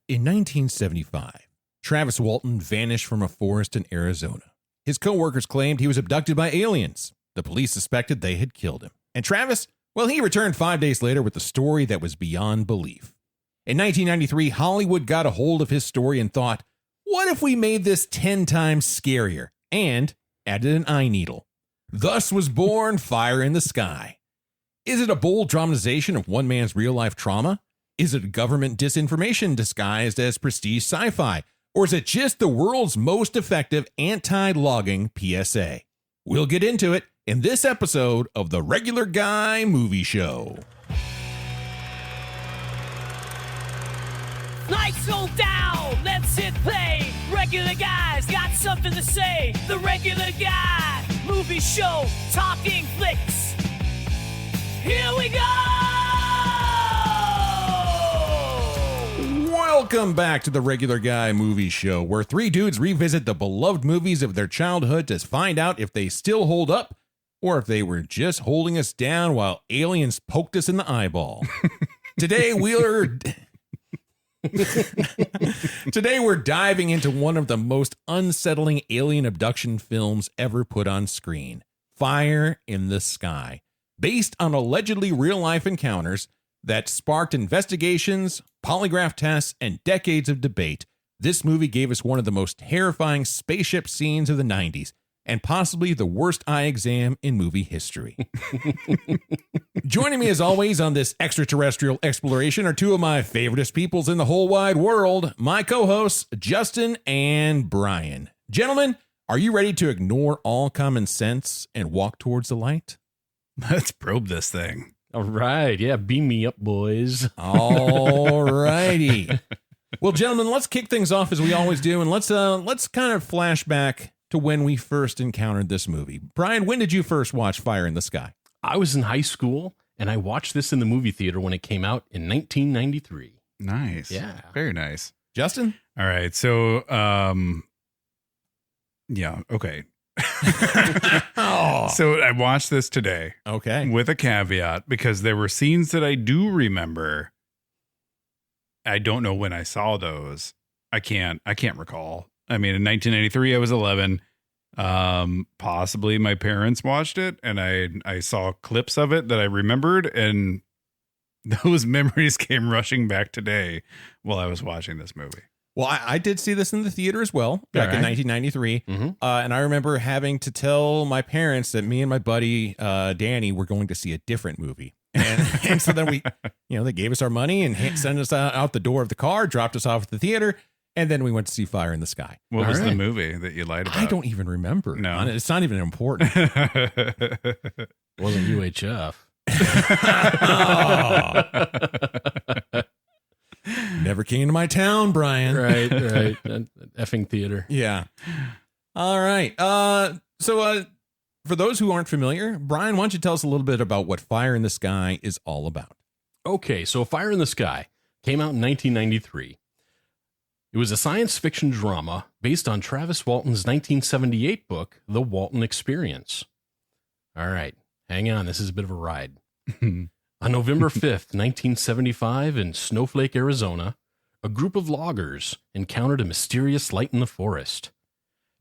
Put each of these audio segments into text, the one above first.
In 1975, Travis Walton vanished from a forest in Arizona. His co-workers claimed he was abducted by aliens. The police suspected they had killed him. And Travis, well, he returned 5 days later with a story that was beyond belief. In 1993, Hollywood got a hold of his story and thought, what if we made this 10 times scarier and added an eye needle? Thus was born Fire in the Sky. Is it a bold dramatization of one man's real-life trauma? Is it government disinformation disguised as prestige sci-fi? Or is it just the world's most effective anti-logging PSA? We'll get into it in this episode of The Regular Guy Movie Show. Lights go down, let's hit play. Regular guys got something to say. The Regular Guy Movie Show, talking flicks. Here we go! Welcome back to The Regular Guy Movie Show, where three dudes revisit the beloved movies of their childhood to find out if they still hold up or if they were just holding us down while aliens poked us in the eyeball. Today we're diving into one of the most unsettling alien abduction films ever put on screen, Fire in the Sky, based on allegedly real-life encounters that sparked investigations, polygraph tests, and decades of debate. This movie gave us one of the most terrifying spaceship scenes of the 90s, and possibly the worst eye exam in movie history. Joining me as always on this extraterrestrial exploration are two of my favoriteest peoples in the whole wide world, my co-hosts, Justin and Brian. Gentlemen, are you ready to ignore all common sense and walk towards the light? Let's probe this thing. All right. Yeah. Beam me up, boys. All righty. Well, gentlemen, let's kick things off as we always do. And let's kind of flash back to when we first encountered this movie. Brian, when did you first watch Fire in the Sky? I was in high school and I watched this in the movie theater when it came out in 1993. Nice. Yeah. Very nice. Justin? All right. So, yeah. Okay. Oh. So I watched this today. Okay. With a caveat, because there were scenes that I do remember. I don't know when I saw those. I can't recall. I mean, in 1993, I was 11. Possibly my parents watched it, and I saw clips of it that I remembered, and those memories came rushing back today while I was watching this movie. Well, I did see this in the theater as well back in 1993. Mm-hmm. And I remember having to tell my parents that me and my buddy Danny were going to see a different movie. And so then they gave us our money and sent us out the door of the car, dropped us off at the theater. And then we went to see Fire in the Sky. What was the movie that you lied about? I don't even remember. No. It's not even important. It wasn't UHF. Oh. Never came to my town, Brian. Right. Effing theater. Yeah. All right. So for those who aren't familiar, Brian, why don't you tell us a little bit about what Fire in the Sky is all about? Okay, so Fire in the Sky came out in 1993. It was a science fiction drama based on Travis Walton's 1978 book, The Walton Experience. All right, hang on. This is a bit of a ride. On November 5th, 1975, in Snowflake, Arizona, a group of loggers encountered a mysterious light in the forest.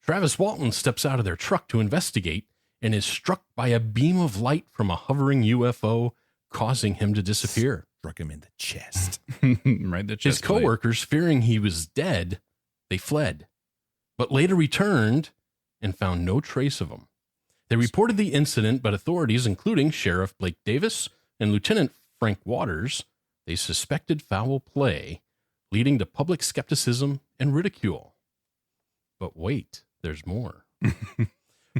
Travis Walton steps out of their truck to investigate and is struck by a beam of light from a hovering UFO, causing him to disappear. Struck him in the chest. Right, the chest. His coworkers, fearing he was dead, they fled, but later returned and found no trace of him. They reported the incident, but authorities, including Sheriff Blake Davis and Lieutenant Frank Waters, they suspected foul play, leading to public skepticism and ridicule. But wait, there's more.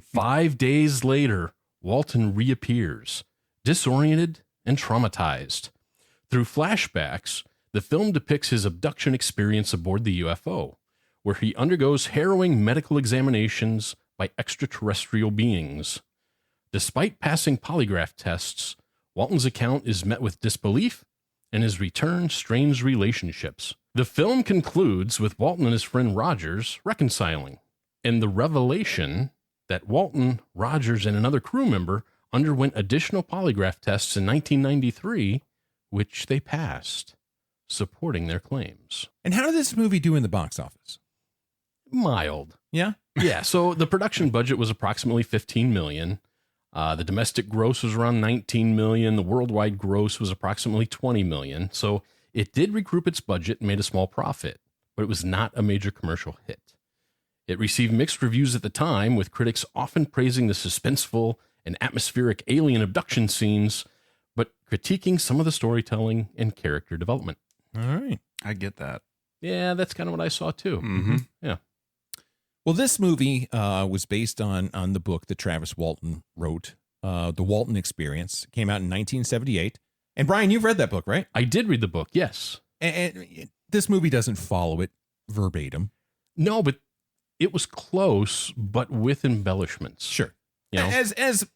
5 days later, Walton reappears, disoriented and traumatized. Through flashbacks, the film depicts his abduction experience aboard the UFO, where he undergoes harrowing medical examinations by extraterrestrial beings. Despite passing polygraph tests, Walton's account is met with disbelief, and his return strains relationships. The film concludes with Walton and his friend Rogers reconciling, and the revelation that Walton, Rogers, and another crew member underwent additional polygraph tests in 1993, which they passed. supporting their claims. And how did this movie do in the box office? Mild. Yeah. Yeah, so the production budget was approximately $15 million. The domestic gross was around $19 million. The worldwide gross was approximately $20 million. So it did recoup its budget and made a small profit, but it was not a major commercial hit. It received mixed reviews at the time, with critics often praising the suspenseful and atmospheric alien abduction scenes, but critiquing some of the storytelling and character development. All right. I get that. Yeah, that's kind of what I saw too. Mm-hmm. Yeah. Well, this movie was based on the book that Travis Walton wrote, The Walton Experience. It came out in 1978. And Brian, you've read that book, right? I did read the book, yes. And this movie doesn't follow it verbatim. No, but it was close, but with embellishments. Sure. You know? As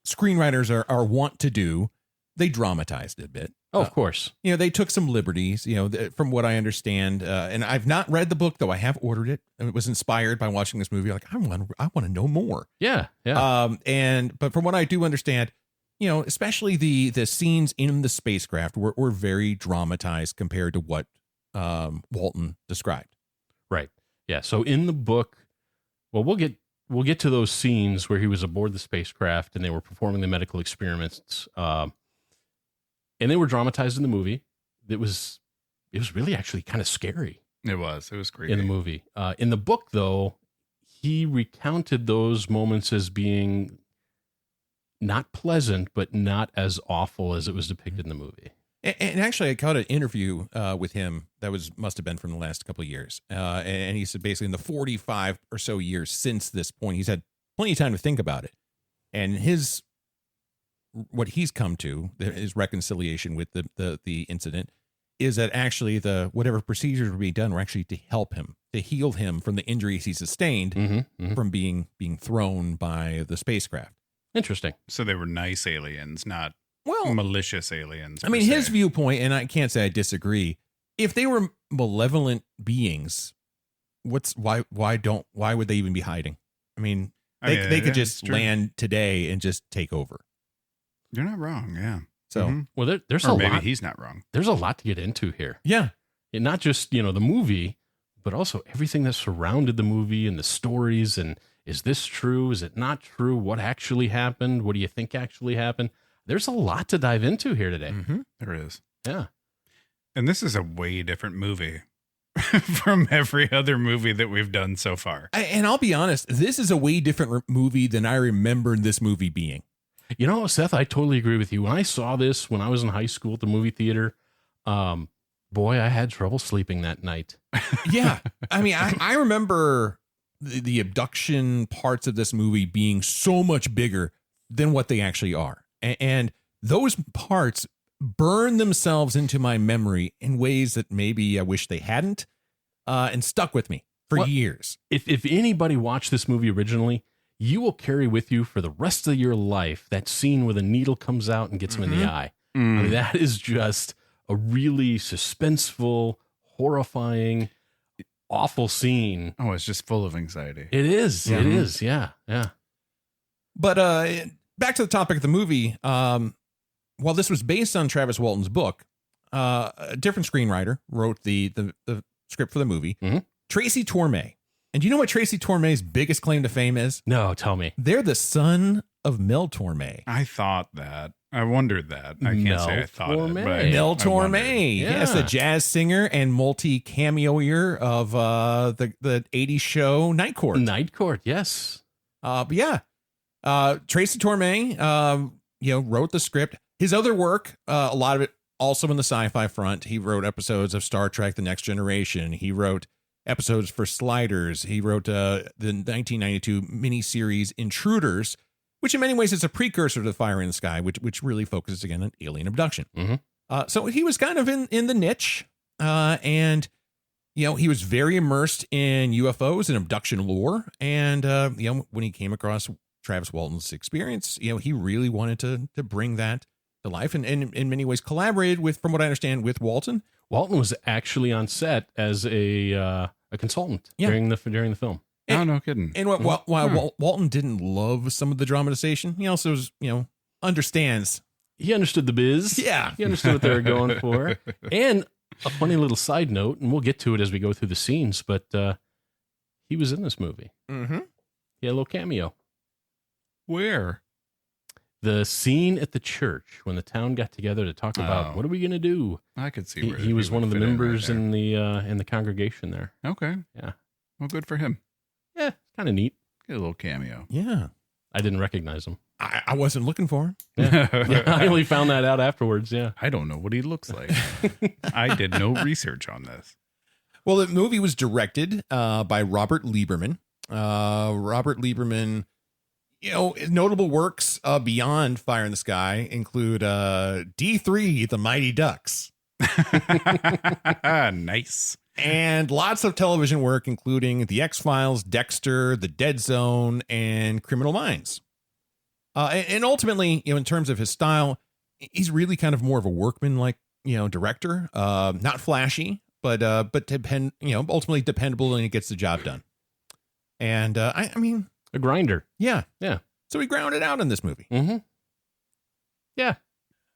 screenwriters are wont to do, they dramatized it a bit. Oh, of course. They took some liberties, from what I understand. And I've not read the book, though I have ordered it. And it was inspired by watching this movie. Like, I want to know more. Yeah. Yeah. But from what I do understand, especially the scenes in the spacecraft were very dramatized compared to what Walton described. Right. Yeah. So in the book, well, we'll get to those scenes where he was aboard the spacecraft and they were performing the medical experiments. And they were dramatized in the movie. It was really actually kind of scary. It was creepy in the movie. In the book, though, he recounted those moments as being not pleasant, but not as awful as it was depicted in the movie. And actually, I caught an interview with him that must have been from the last couple of years. And he said basically in the 45 or so years since this point, he's had plenty of time to think about it. And what he's come to, his reconciliation with the incident, is that actually whatever procedures were being done were actually to help him, to heal him from the injuries he sustained from being thrown by the spacecraft. Interesting. So they were nice aliens, not malicious aliens. I mean, his viewpoint, and I can't say I disagree. If they were malevolent beings, why would they even be hiding? I mean, they could just land today and just take over. You're not wrong, yeah. So, well, there's or a maybe lot. He's not wrong. There's a lot to get into here. Yeah, and not just the movie, but also everything that surrounded the movie and the stories. And is this true? Is it not true? What actually happened? What do you think actually happened? There's a lot to dive into here today. Mm-hmm. There is. Yeah, and this is a way different movie from every other movie that we've done so far. And I'll be honest, this is a way different movie than I remember this movie being. Seth, I totally agree with you. When I saw this when I was in high school at the movie theater, boy, I had trouble sleeping that night. Yeah. I mean, I remember the abduction parts of this movie being so much bigger than what they actually are. And those parts burn themselves into my memory in ways that maybe I wish they hadn't, and stuck with me for years. If anybody watched this movie originally, you will carry with you for the rest of your life that scene where the needle comes out and gets him in the eye. I mean, that is just a really suspenseful, horrifying, awful scene. Oh, it's just full of anxiety. It is. Yeah. It is. Yeah. Yeah. But back to the topic of the movie. While this was based on Travis Walton's book, a different screenwriter wrote the script for the movie, Tracy Torme. And do you know what Tracy Torme's biggest claim to fame is? No, tell me. They're the son of Mel Torme. I thought that. I wondered that. I can't say I thought Torme. it. But Mel I Torme. wondered. Yes, the jazz singer and multi-cameoer of the 80s show Night Court. Night Court, yes. But yeah, Tracy Torme, wrote the script. His other work, a lot of it also in the sci-fi front. He wrote episodes of Star Trek: The Next Generation. He wrote episodes for Sliders. He wrote the 1992 miniseries Intruders, which in many ways is a precursor to The Fire in the Sky, which really focuses again on alien abduction. So he was kind of in the niche, and he was very immersed in UFOs and abduction lore. And when he came across Travis Walton's experience, he really wanted to bring that to life, and in many ways collaborated with, from what I understand, with Walton. Walton was actually on set as a consultant during the film. And, no kidding. And while Walton didn't love some of the dramatization, he also understands. He understood the biz. Yeah. He understood what they were going for. And A funny little side note, and we'll get to it as we go through the scenes, but he was in this movie. Mm-hmm. He had a little cameo. Where? The scene at the church when the town got together to talk about what are we going to do. I could see where He was one of the fit members right in the congregation there. there. Okay. Yeah. Well, good for him. Yeah, kind of neat. Get a little cameo. Yeah. I didn't recognize him. I wasn't looking for him. Yeah. I only found that out afterwards. Yeah. I don't know what he looks like. I did no research on this. Well, the movie was directed by Robert Lieberman. Robert Lieberman, his notable works beyond Fire in the Sky include D3, The Mighty Ducks. Nice. And lots of television work, including The X-Files, Dexter, The Dead Zone, and Criminal Minds. And ultimately, in terms of his style, he's really kind of more of a workman-like, director. Not flashy, but ultimately dependable, and he gets the job done. And I mean, A grinder. yeah. Yeah. So he grounded out in this movie. Mm-hmm. Yeah.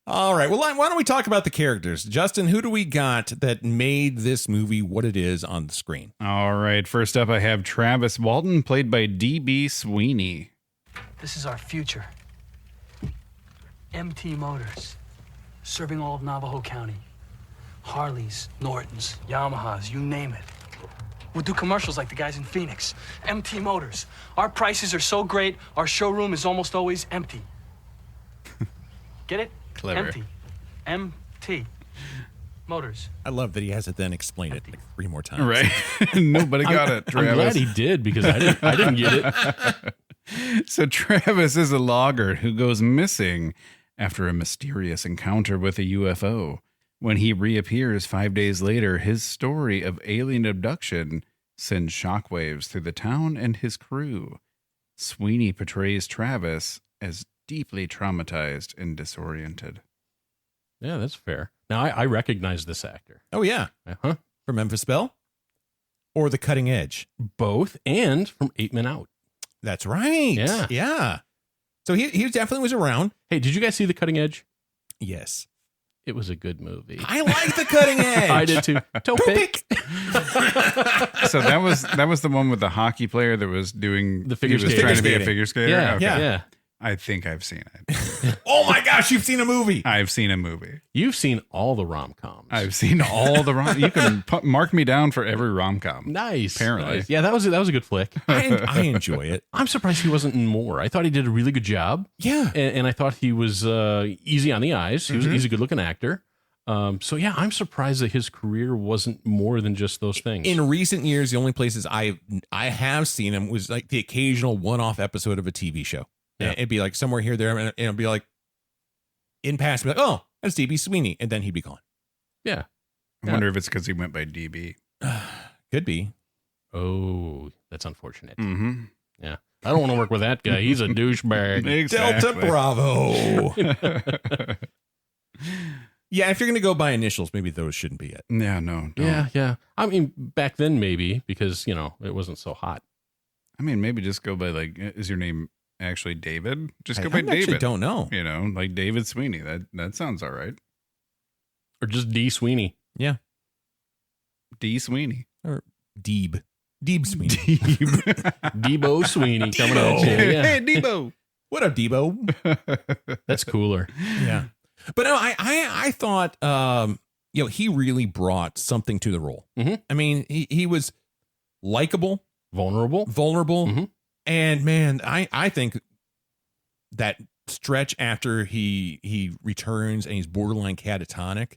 All right. Well, why don't we talk about the characters? Justin, who do we got that made this movie what it is on the screen? All right. First up, I have Travis Walton, played by DB Sweeney. This is our future. MT Motors, serving all of Navajo County. Harleys, Nortons, Yamahas, you name it. We'll do commercials like the guys in Phoenix. MT Motors. Our prices are so great, our showroom is almost always empty. Get it? Clever. Empty. MT Motors. I love that he has to then explain it like 3 more times. Right. Nobody got it, Travis. I'm glad he did because I didn't get it. So Travis is a logger who goes missing after a mysterious encounter with a UFO. When he reappears 5 days later, his story of alien abduction sends shockwaves through the town and his crew. Sweeney portrays Travis as deeply traumatized and disoriented. Yeah, that's fair. Now, I recognize this actor. Oh, yeah. Uh-huh. From Memphis Belle or The Cutting Edge. Both and from 8 Men Out. That's right. Yeah. Yeah. So he definitely was around. Hey, did you guys see The Cutting Edge? Yes. It was a good movie. I like The Cutting Edge. I did too. Topic. So that was the one with the hockey player that was doing The figure he was skating. trying to be a Figure figure skater. Yeah, Okay. yeah. I think I've seen it. Oh, my gosh. You've seen a movie. I've seen a movie. You've seen all the rom-coms. I've seen all the you can mark me down for every rom-com. Nice. Apparently. Nice. Yeah, that was a good flick. I enjoy it. I'm surprised he wasn't in more. I thought he did a really good job. Yeah. And I thought he was easy on the eyes. He's a good-looking actor. So, yeah, I'm surprised that his career wasn't more than just those things. In recent years, the only places I have seen him was like the occasional one-off episode of a TV show. Yeah. It'd be like somewhere here, there, and it'd be like in past, be like, oh, that's DB Sweeney, and then he'd be gone. Yeah. I wonder if it's because he went by DB. Could be. Oh, that's unfortunate. Mm-hmm. Yeah. I don't want to work with that guy. He's a douchebag. Delta Bravo. Yeah, if you're going to go by initials, maybe those shouldn't be it. Yeah, no. Don't. Yeah. I mean, back then maybe because, it wasn't so hot. I mean, maybe just go by is your name actually David? Just go by I actually David. don't know. Like David Sweeney. That sounds all right. Or just D. Sweeney. Yeah. D Sweeney. Or Deeb Sweeney. Debo Sweeney coming at you. Yeah. Hey, Debo. What up, Debo? That's cooler. Yeah. But no, I thought, he really brought something to the role. Mm-hmm. I mean, he was likable, Vulnerable. vulnerable, and man, I think that stretch after he returns and he's borderline catatonic,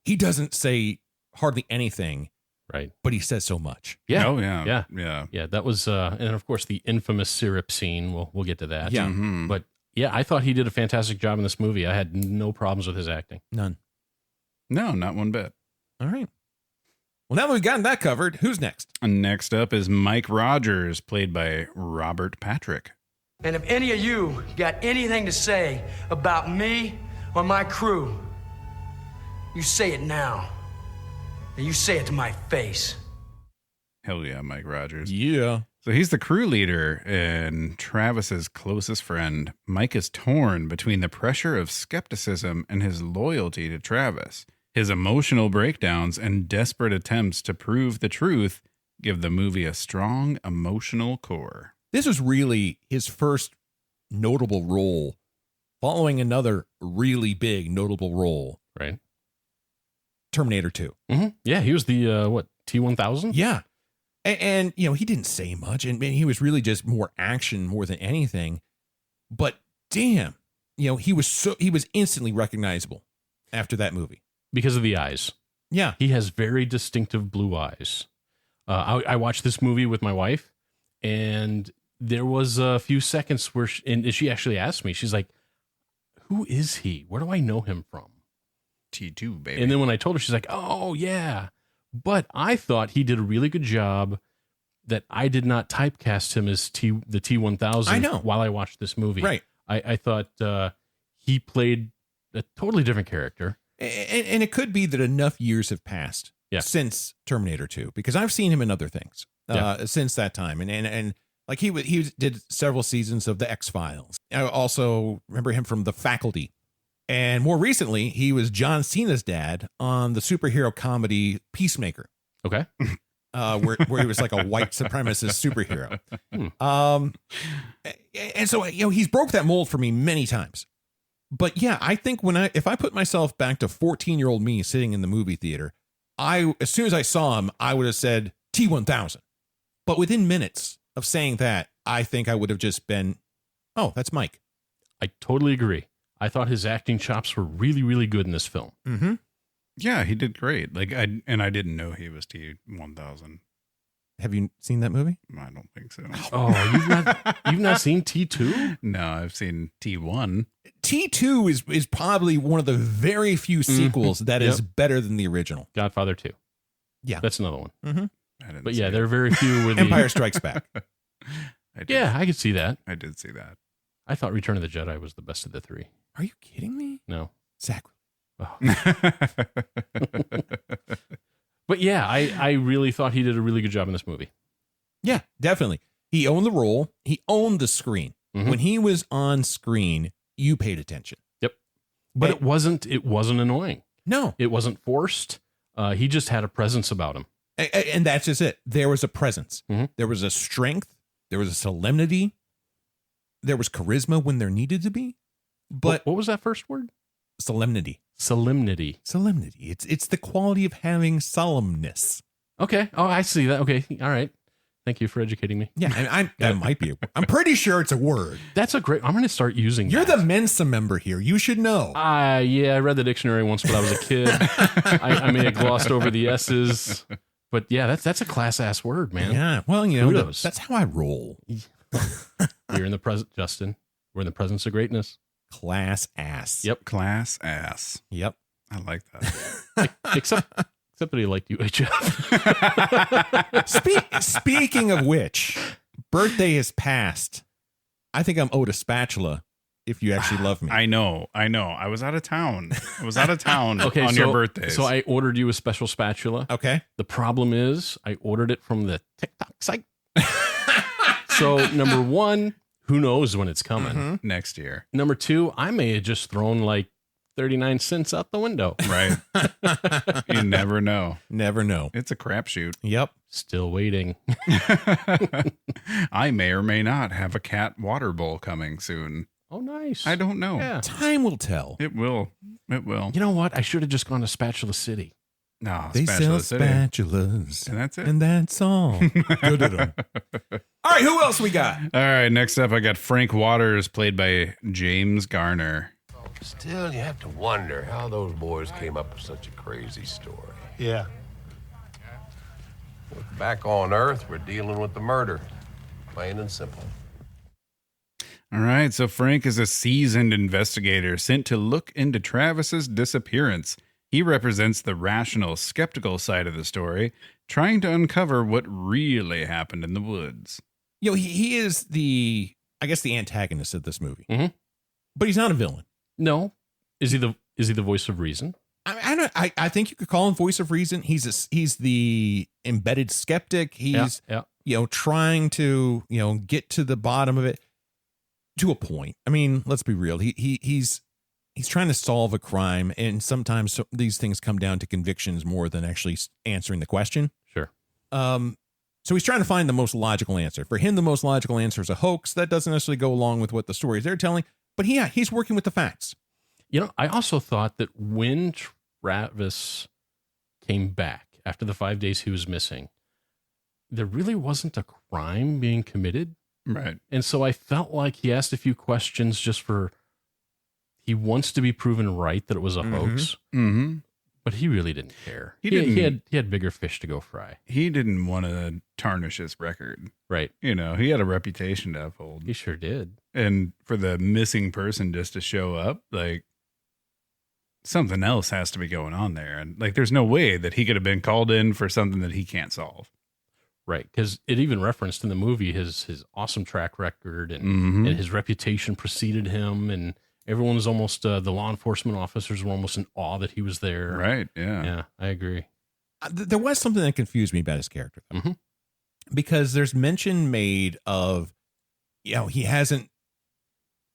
he doesn't say hardly anything, Right. but he says so much. Yeah. Oh, yeah. Yeah. Yeah. Yeah. That was, and of course, the infamous syrup scene. We'll get to that. Yeah. Mhm. But yeah, I thought he did a fantastic job in this movie. I had no problems with his acting. None. No, not one bit. All right. Well, now that we've gotten that covered, who's next? And next up is Mike Rogers, played by Robert Patrick. And if any of you got anything to say about me or my crew, you say it now. And you say it to my face. Hell yeah, Mike Rogers. Yeah. So he's the crew leader and Travis's closest friend. Mike is torn between the pressure of skepticism and his loyalty to Travis. His emotional breakdowns and desperate attempts to prove the truth give the movie a strong emotional core. This was really his first notable role, following another really big notable role, Right. Terminator 2. Mm-hmm. Yeah, he was the T-1000. Yeah. And he didn't say much, and he was really just more action more than anything. But damn, he was instantly recognizable after that movie. Because of the eyes. Yeah. He has very distinctive blue eyes. I watched this movie with my wife, and there was a few seconds where she actually asked me, she's like, who is he? Where do I know him from? T2, baby. And then when I told her, she's like, oh, yeah. But I thought he did a really good job that I did not typecast him as the T-1000 I know. while I watched this movie. Right. I thought he played a totally different character. And it could be that enough years have passed since Terminator 2, because I've seen him in other things since that time. And like he did several seasons of The X-Files. I also remember him from The Faculty. And more recently, he was John Cena's dad on the superhero comedy Peacemaker. Okay. Where he was like a white supremacist superhero. And so, he's broke that mold for me many times. But yeah, I think if I put myself back to 14-year-old me sitting in the movie theater, as soon as I saw him, I would have said T-1000. But within minutes of saying that, I think I would have just been, oh, that's Mike. I totally agree. I thought his acting chops were really, really good in this film. Mm-hmm. Yeah, he did great. I didn't know he was T-1000. Have you seen that movie? I don't think so. Oh, you've not seen T2? No, I've seen T1. T2 is probably one of the very few sequels that is better than the original. Godfather 2. Yeah. That's another one. Mm-hmm. But yeah, there are very few where Empire Strikes Back. I could see that. I did see that. I thought Return of the Jedi was the best of the three. Are you kidding me? No. Sacrilege. Oh. But yeah, I really thought he did a really good job in this movie. Yeah, definitely. He owned the role. He owned the screen. Mm-hmm. When he was on screen, you paid attention. Yep. But it wasn't annoying. No. It wasn't forced. He just had a presence about him. And that's just it. There was a presence. Mm-hmm. There was a strength. There was a solemnity. There was charisma when there needed to be. But what was that first word? Solemnity. Solemnity. Solemnity. It's the quality of having solemnness. Okay. Oh, I see that. Okay. All right. Thank you for educating me. Yeah, that might be. I'm pretty sure it's a word. That's a great. I'm going to start using. You're that. the Mensa member here. You should know. Yeah, I read the dictionary once when I was a kid. I may have glossed over the S's, but yeah, that's a class ass word, man. Yeah. Well, Kudos. that's how I roll. You're in the present, Justin. We're in the presence of greatness. Class ass. Yep. Class ass. Yep. I like that. Except that he liked UHF. Speaking of which, birthday is past. I think I'm owed a spatula if you actually love me. I know. I was out of town. Okay, on your birthday. So I ordered you a special spatula. Okay. The problem is I ordered it from the TikTok site. So number one, who knows when it's coming? Mm-hmm. Next year. Number two, I may have just thrown like 39 cents out the window. Right. You never know. Never know. It's a crapshoot. Yep. Still waiting. I may or may not have a cat water bowl coming soon. Oh, nice. I don't know. Yeah. Time will tell. It will. You know what? I should have just gone to Spatula City. No, They sell Spatula City. spatulas. And that's it. And that's all. All right, who else we got? All right, next up, I got Frank Waters, played by James Garner. Still, you have to wonder how those boys came up with such a crazy story. Yeah. Look, back on Earth, we're dealing with the murder. Plain and simple. All right, so Frank is a seasoned investigator sent to look into Travis's disappearance. He represents the rational, skeptical side of the story, trying to uncover what really happened in the woods. He is the antagonist of this movie. Mm-hmm. But he's not a villain. No. Is he the voice of reason? I think you could call him voice of reason. He's the embedded skeptic. He's trying to get to the bottom of it to a point. I mean, let's be real. He's he's trying to solve a crime, and sometimes these things come down to convictions more than actually answering the question. Sure. So he's trying to find the most logical answer. For him, the most logical answer is a hoax. That doesn't necessarily go along with what the stories they're telling, but he's working with the facts. You know, I also thought that when Travis came back after the 5 days he was missing, there really wasn't a crime being committed. Right. And so I felt like he asked a few questions just for, he wants to be proven right that it was a hoax, but he really didn't care. He had bigger fish to go fry. He didn't want to tarnish his record. Right. You know, he had a reputation to uphold. He sure did. And for the missing person just to show up, like, something else has to be going on there. And like, there's no way that he could have been called in for something that he can't solve. Right. Because it even referenced in the movie his awesome track record and his reputation preceded him. And everyone was almost, the law enforcement officers were almost in awe that he was there. Right. Yeah. Yeah, I agree. There was something that confused me about his character, though. Because there's mention made of, he hasn't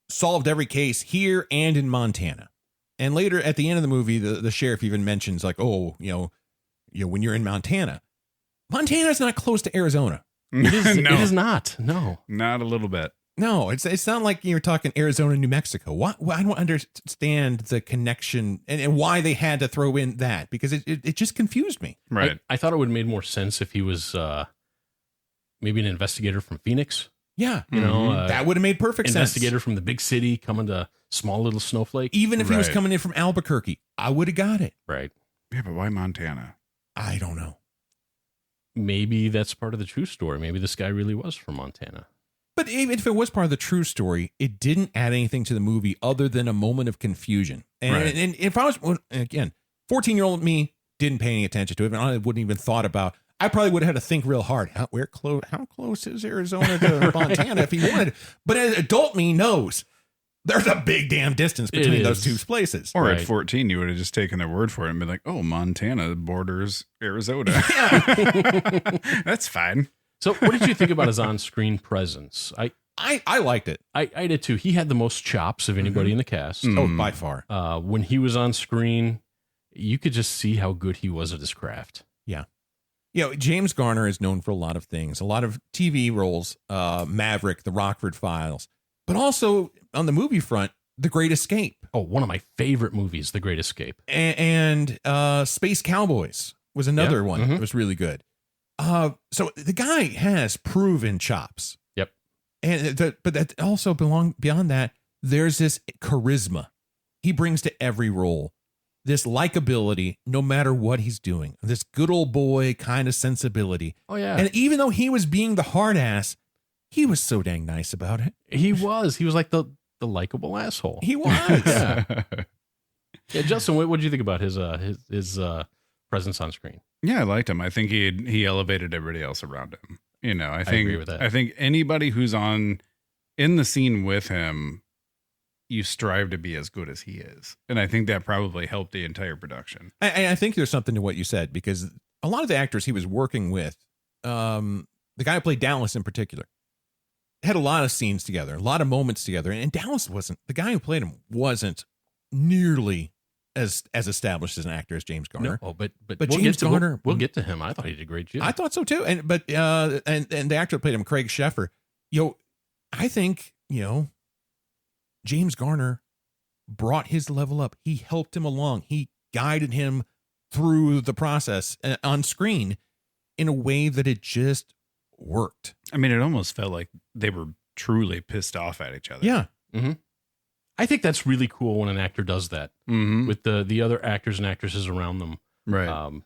solved every case here and in Montana. And later at the end of the movie, the sheriff even mentions like, when you're in Montana's not close to Arizona. It is, No. It is not. No. Not a little bit. No, it's not like you're talking Arizona, New Mexico. What? I don't understand the connection and why they had to throw in that, because it just confused me. Right. I thought it would have made more sense if he was maybe an investigator from Phoenix. Yeah. That would have made perfect sense. Investigator from the big city coming to small little snowflake. Even if he was Right. coming in from Albuquerque, I would have got it. Right. Yeah, but why Montana? I don't know. Maybe that's part of the true story. Maybe this guy really was from Montana. But even if it was part of the true story, it didn't add anything to the movie other than a moment of confusion. And, Right. and if I was, again, 14-year-old me didn't pay any attention to it, and I wouldn't even thought about, I probably would have had to think real hard. How close is Arizona to Montana if he wanted? But an adult me knows there's a big damn distance between those two places. Or Right. at 14, you would have just taken their word for it and been like, oh, Montana borders Arizona. That's fine. So what did you think about his on-screen presence? I liked it. I did too. He had the most chops of anybody in the cast. Oh, by far. When he was on screen, you could just see how good he was at his craft. Yeah. James Garner is known for a lot of things, a lot of TV roles, Maverick, The Rockford Files, but also on the movie front, The Great Escape. Oh, one of my favorite movies, The Great Escape. And Space Cowboys was another one that was really good. So the guy has proven chops. Yep. But that also beyond that, there's this charisma he brings to every role. This likability, no matter what he's doing, this good old boy kind of sensibility. Oh, yeah. And even though he was being the hard ass, he was so dang nice about it. He was like the likable asshole. He was. Yeah. Yeah, Justin, what did you think about his presence on screen? Yeah, I liked him. I think he elevated everybody else around him. I agree with that. I think anybody who's in the scene with him, you strive to be as good as he is. And I think that probably helped the entire production. I think there's something to what you said, because a lot of the actors he was working with, the guy who played Dallas in particular, had a lot of scenes together, a lot of moments together. And Dallas the guy who played him wasn't nearly as established as an actor as James Garner. No, but But we'll James get to, Garner- we'll get to him. I thought he did a great job. I thought so too. And the actor who played him, Craig Sheffer, I think, James Garner brought his level up. He helped him along. He guided him through the process on screen in a way that it just worked. I mean, it almost felt like they were truly pissed off at each other. Yeah. I think that's really cool when an actor does that Mm-hmm. with the other actors and actresses around them. Right.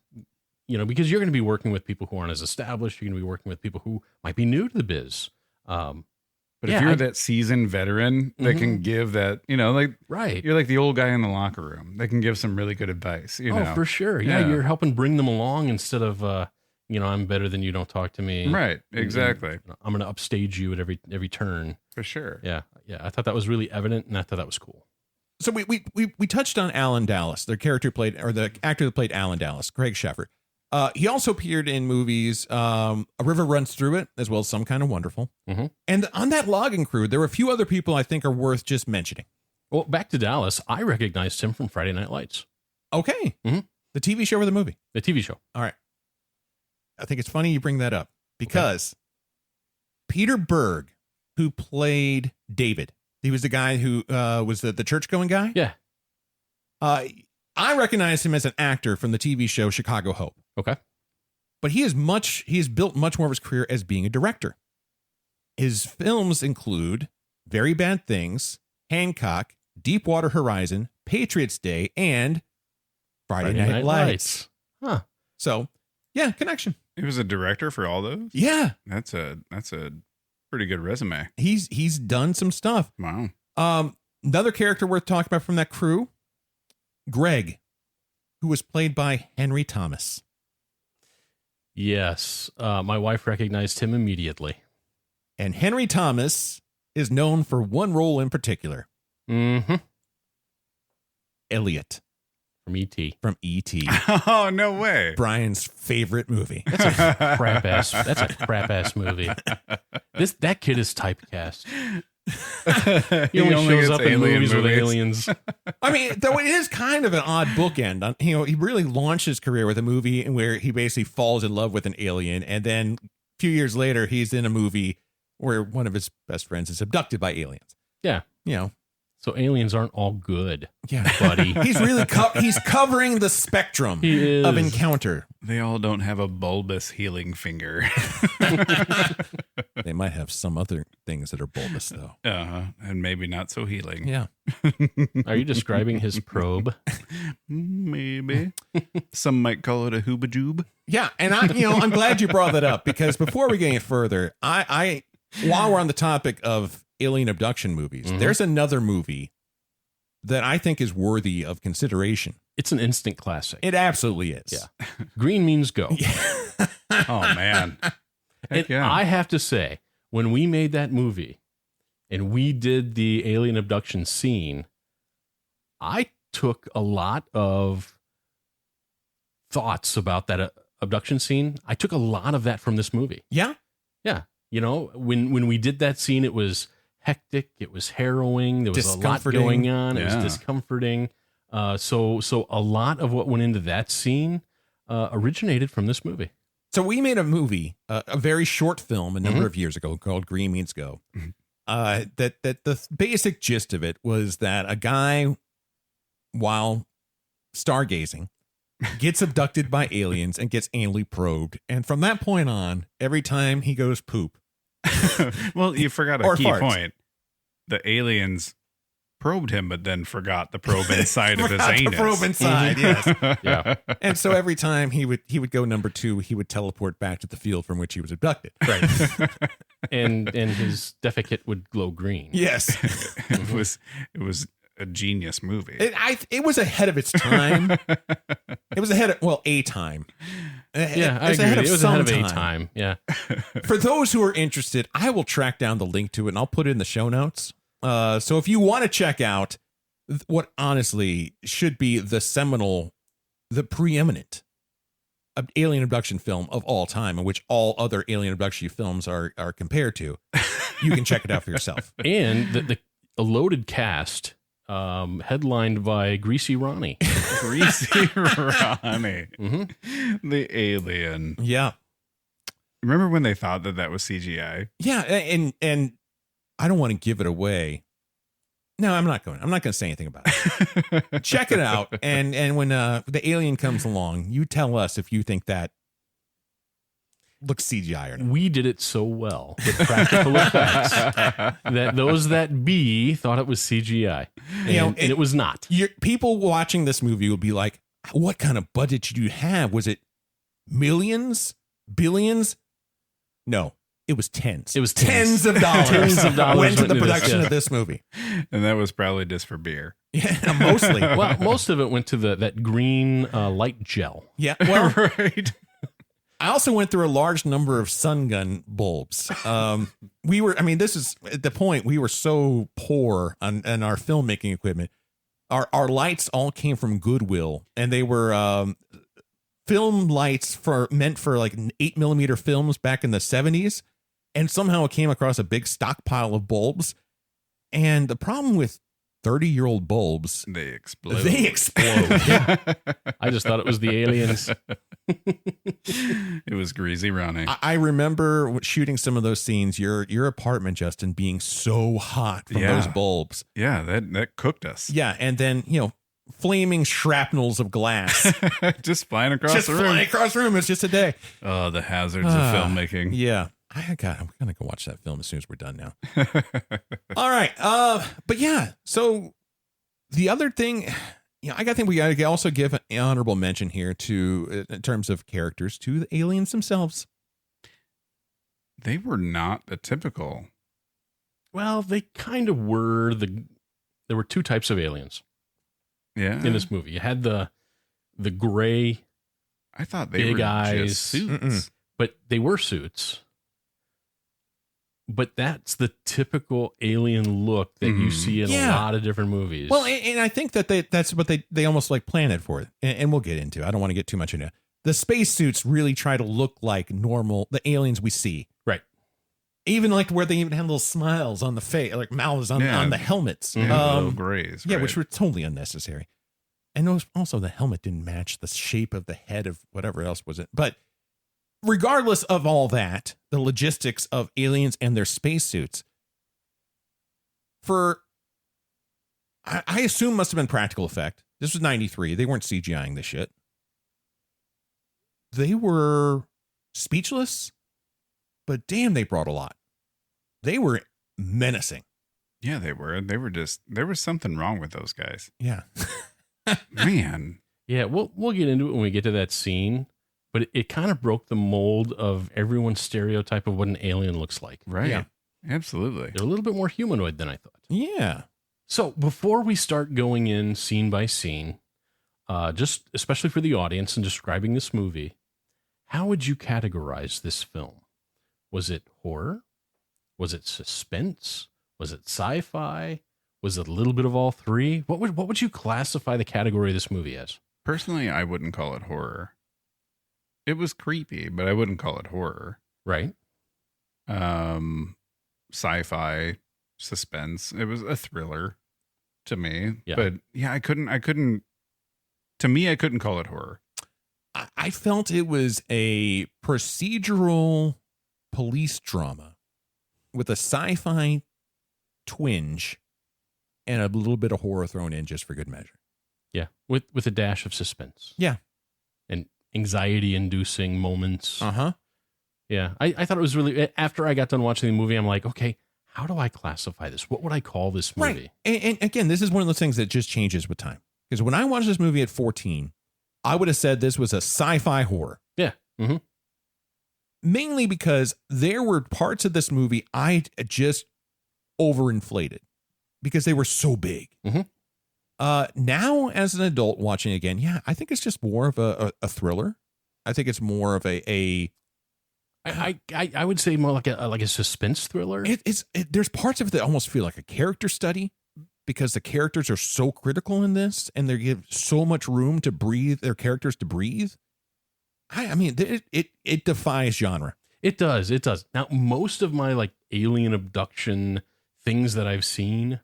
Because you're going to be working with people who aren't as established. You're going to be working with people who might be new to the biz. But if you're that seasoned veteran that can give that, Right. you're like the old guy in the locker room that can give some really good advice, Oh, for sure. Yeah, Yeah. you're helping bring them along instead of, I'm better than you, don't talk to me. Right. Exactly. I'm going to upstage you at every turn. For sure. Yeah. I thought that was really evident, and I thought that was cool. So we touched on Alan Dallas, the actor that played Alan Dallas, Craig Sheffer. He also appeared in movies, A River Runs Through It, as well as Some Kind of Wonderful. Mhm. And on that logging crew, there were a few other people I think are worth just mentioning. Well, back to Dallas, I recognized him from Friday Night Lights, Okay. Mhm. The TV show or the movie? the TV show. All right. I think it's funny you bring that up because Peter Berg, who played David, he was the guy who was the church-going guy. Yeah. I recognize him as an actor from the TV show Chicago Hope. Okay. But he has built much more of his career as being a director. His films include Very Bad Things, Hancock, Deepwater Horizon, Patriots Day, and Friday Night Lights. Huh. So, yeah, connection. He was a director for all those. Yeah, That's a pretty good resume. he's done some stuff. Wow. Another character worth talking about from that crew, Greg, who was played by Henry Thomas. Yes. My wife recognized him immediately. And Henry Thomas is known for one role in particular, Mm-hmm. Elliot From E.T. from E.T., Oh, no way. Brian's favorite movie. That's a crap ass movie. That kid is typecast. He only shows gets up in alien movies with aliens. I mean, though it is kind of an odd bookend. You know, he really launched his career with a movie where he basically falls in love with an alien, and then a few years later, he's in a movie where one of his best friends is abducted by aliens. Yeah. You know, So aliens aren't all good, yeah, buddy. he's really he's covering the spectrum He is. of encounter. They all don't have a bulbous healing finger. They might have some other things that are bulbous, though. And maybe not so healing. Yeah. Are you describing his probe? Maybe. Some might call it a hoobajoob. Yeah, and I'm glad you brought that up because before we get any further, I while we're on the topic of alien abduction movies, there's another movie that I think is worthy of consideration. It's an instant classic. It absolutely is. Yeah. Green means go. Oh, man. And yeah. I have to say, when we made that movie and we did the alien abduction scene, I took a lot of thoughts about that abduction scene. I took a lot of that from this movie. Yeah. Yeah. You know, when we did that scene, it was hectic. It was harrowing. There was a lot Discomforting. going on. It Yeah. was discomforting. So a lot of what went into that scene originated from this movie. So we made a movie, a very short film a number of years ago called Green Means Go. That the basic gist of it was that a guy, while stargazing, gets abducted by aliens and gets anally probed. And from that point on, every time he goes poop. Well, you forgot a Or key farts. point. The aliens probed him, but then forgot the probe inside of his Forgot the anus. probe inside, yes. Yeah. And so every time he would go number 2, he would teleport back to the field from which he was abducted. Right. and his defecate would glow green. Yes. It was a genius movie. It was ahead of its time. It was ahead of, a time. Yeah, I agree. It was ahead of a time. Yeah. For those who are interested, I will track down the link to it and I'll put it in the show notes. So if you want to check out what honestly should be the preeminent alien abduction film of all time, in which all other alien abduction films are compared to, you can check it out for yourself. And a loaded cast, headlined by Greasy Ronnie. Greasy Ronnie. The alien. Yeah. Remember when they thought that was CGI? Yeah, and I don't want to give it away. No, I'm not going to say anything about it. Check it out, and when the alien comes along, you tell us if you think that looks CGI or not. We did it so well with practical effects that those that be thought it was CGI. And it was not. People watching this movie will be like, what kind of budget did you have? Was it millions? Billions? No. It was tens. It was tens of dollars. Tens of dollars went to the went into this, production yeah. of this movie. And that was probably just for beer. Yeah, mostly. Well, most of it went to that green light gel. Yeah. Well, Right. I also went through a large number of sun gun bulbs. This is at the point we were so poor on our filmmaking equipment. Our lights all came from Goodwill, and they were film lights meant for like 8mm films back in the 70s. And somehow it came across a big stockpile of bulbs. And the problem with 30-year-old bulbs. They explode. They explode. I just thought it was the aliens. It was greasy running. I remember shooting some of those scenes. Your apartment, Justin, being so hot from Yeah. those bulbs. Yeah, that cooked us. Yeah, and then flaming shrapnels of glass Just flying across just the room. flying across the room. It's just a day. Oh, the hazards of filmmaking. Yeah, I'm gonna go watch that film as soon as we're done now. All right, but yeah. So the other thing, I think we gotta also give an honorable mention here to, in terms of characters, to the aliens themselves. They were not a typical. Well, they kind of were. There were two types of aliens in this movie. You had the gray, I thought they big were eyes. just suits. but they were suits. But that's the typical alien look that you see in a lot of different movies. Well, and I think that that's what they almost like planted for it. And we'll get into it. I don't want to get too much into it. The spacesuits really try to look like the aliens we see. Right. Even like where they even had little smiles on the face, like mouths on the helmets. Little grays. Yeah, right. which were totally unnecessary. And also the helmet didn't match the shape of the head of whatever else was it. But regardless of all that, the logistics of aliens and their spacesuits, I assume must have been practical effect. This was 93. They weren't CGIing this shit. They were speechless, but damn, they brought a lot. They were menacing. Yeah, they were. They were just. There was something wrong with those guys. Yeah. Man. Yeah, we'll get into it when we get to that scene. But it kind of broke the mold of everyone's stereotype of what an alien looks like. Right. Yeah. Absolutely. They're a little bit more humanoid than I thought. Yeah. So before we start going in scene by scene, just especially for the audience and describing this movie, how would you categorize this film? Was it horror? Was it suspense? Was it sci-fi? Was it a little bit of all three? What would you classify the category of this movie as? Personally, I wouldn't call it horror. It was creepy, but I wouldn't call it horror. Right. Sci-fi, suspense. It was a thriller to me. Yeah. But yeah, I couldn't to me, I couldn't call it horror. I felt it was a procedural police drama with a sci-fi twinge and a little bit of horror thrown in just for good measure. Yeah. With a dash of suspense. Yeah. And anxiety-inducing moments. Uh-huh. Yeah. I thought it was really, after I got done watching the movie, I'm like, okay, how do I classify this? What would I call this movie? Right. And again, this is one of those things that just changes with time. Because when I watched this movie at 14, I would have said this was a sci-fi horror. Yeah. Mm-hmm. Mainly because there were parts of this movie I just overinflated because they were so big. Mm-hmm. Now, as an adult watching again, yeah, I think it's just more of a thriller. I think it's more of a I would say more like a suspense thriller. There's parts of it that almost feel like a character study because the characters are so critical in this and they give so much room to breathe, their characters to breathe. I mean, it defies genre. It does. Now, most of my like alien abduction things that I've seen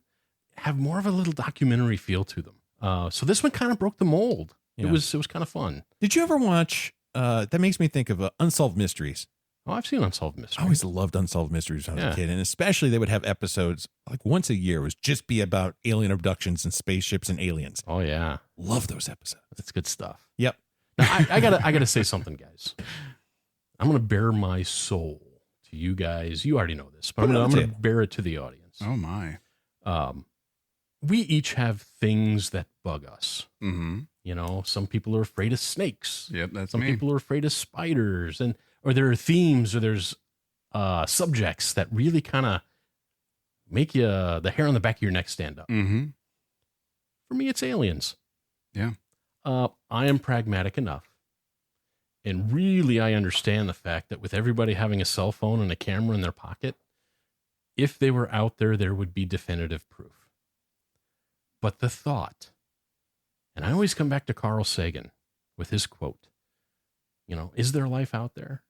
have more of a little documentary feel to them. So this one kind of broke the mold. Yeah. It was kind of fun. Did you ever watch? That makes me think of Unsolved Mysteries. Oh, I've seen Unsolved Mysteries. I always loved Unsolved Mysteries when I was a kid, and especially they would have episodes like once a year. It was just be about alien abductions and spaceships and aliens. Oh yeah, love those episodes. That's good stuff. Yep. Now, I gotta say something, guys. I'm gonna bare my soul to you guys. You already know this, but I'm gonna bare it to the audience. Oh my. We each have things that bug us. Mm-hmm. You know, some people are afraid of snakes. Yep, that's some me. people are afraid of spiders, or there are themes, or there's subjects that really kind of make you the hair on the back of your neck stand up. Mm-hmm. For me, it's aliens. Yeah. I am pragmatic enough, and really, I understand the fact that with everybody having a cell phone and a camera in their pocket, if they were out there, there would be definitive proof. But the thought, and I always come back to Carl Sagan with his quote, is there life out there?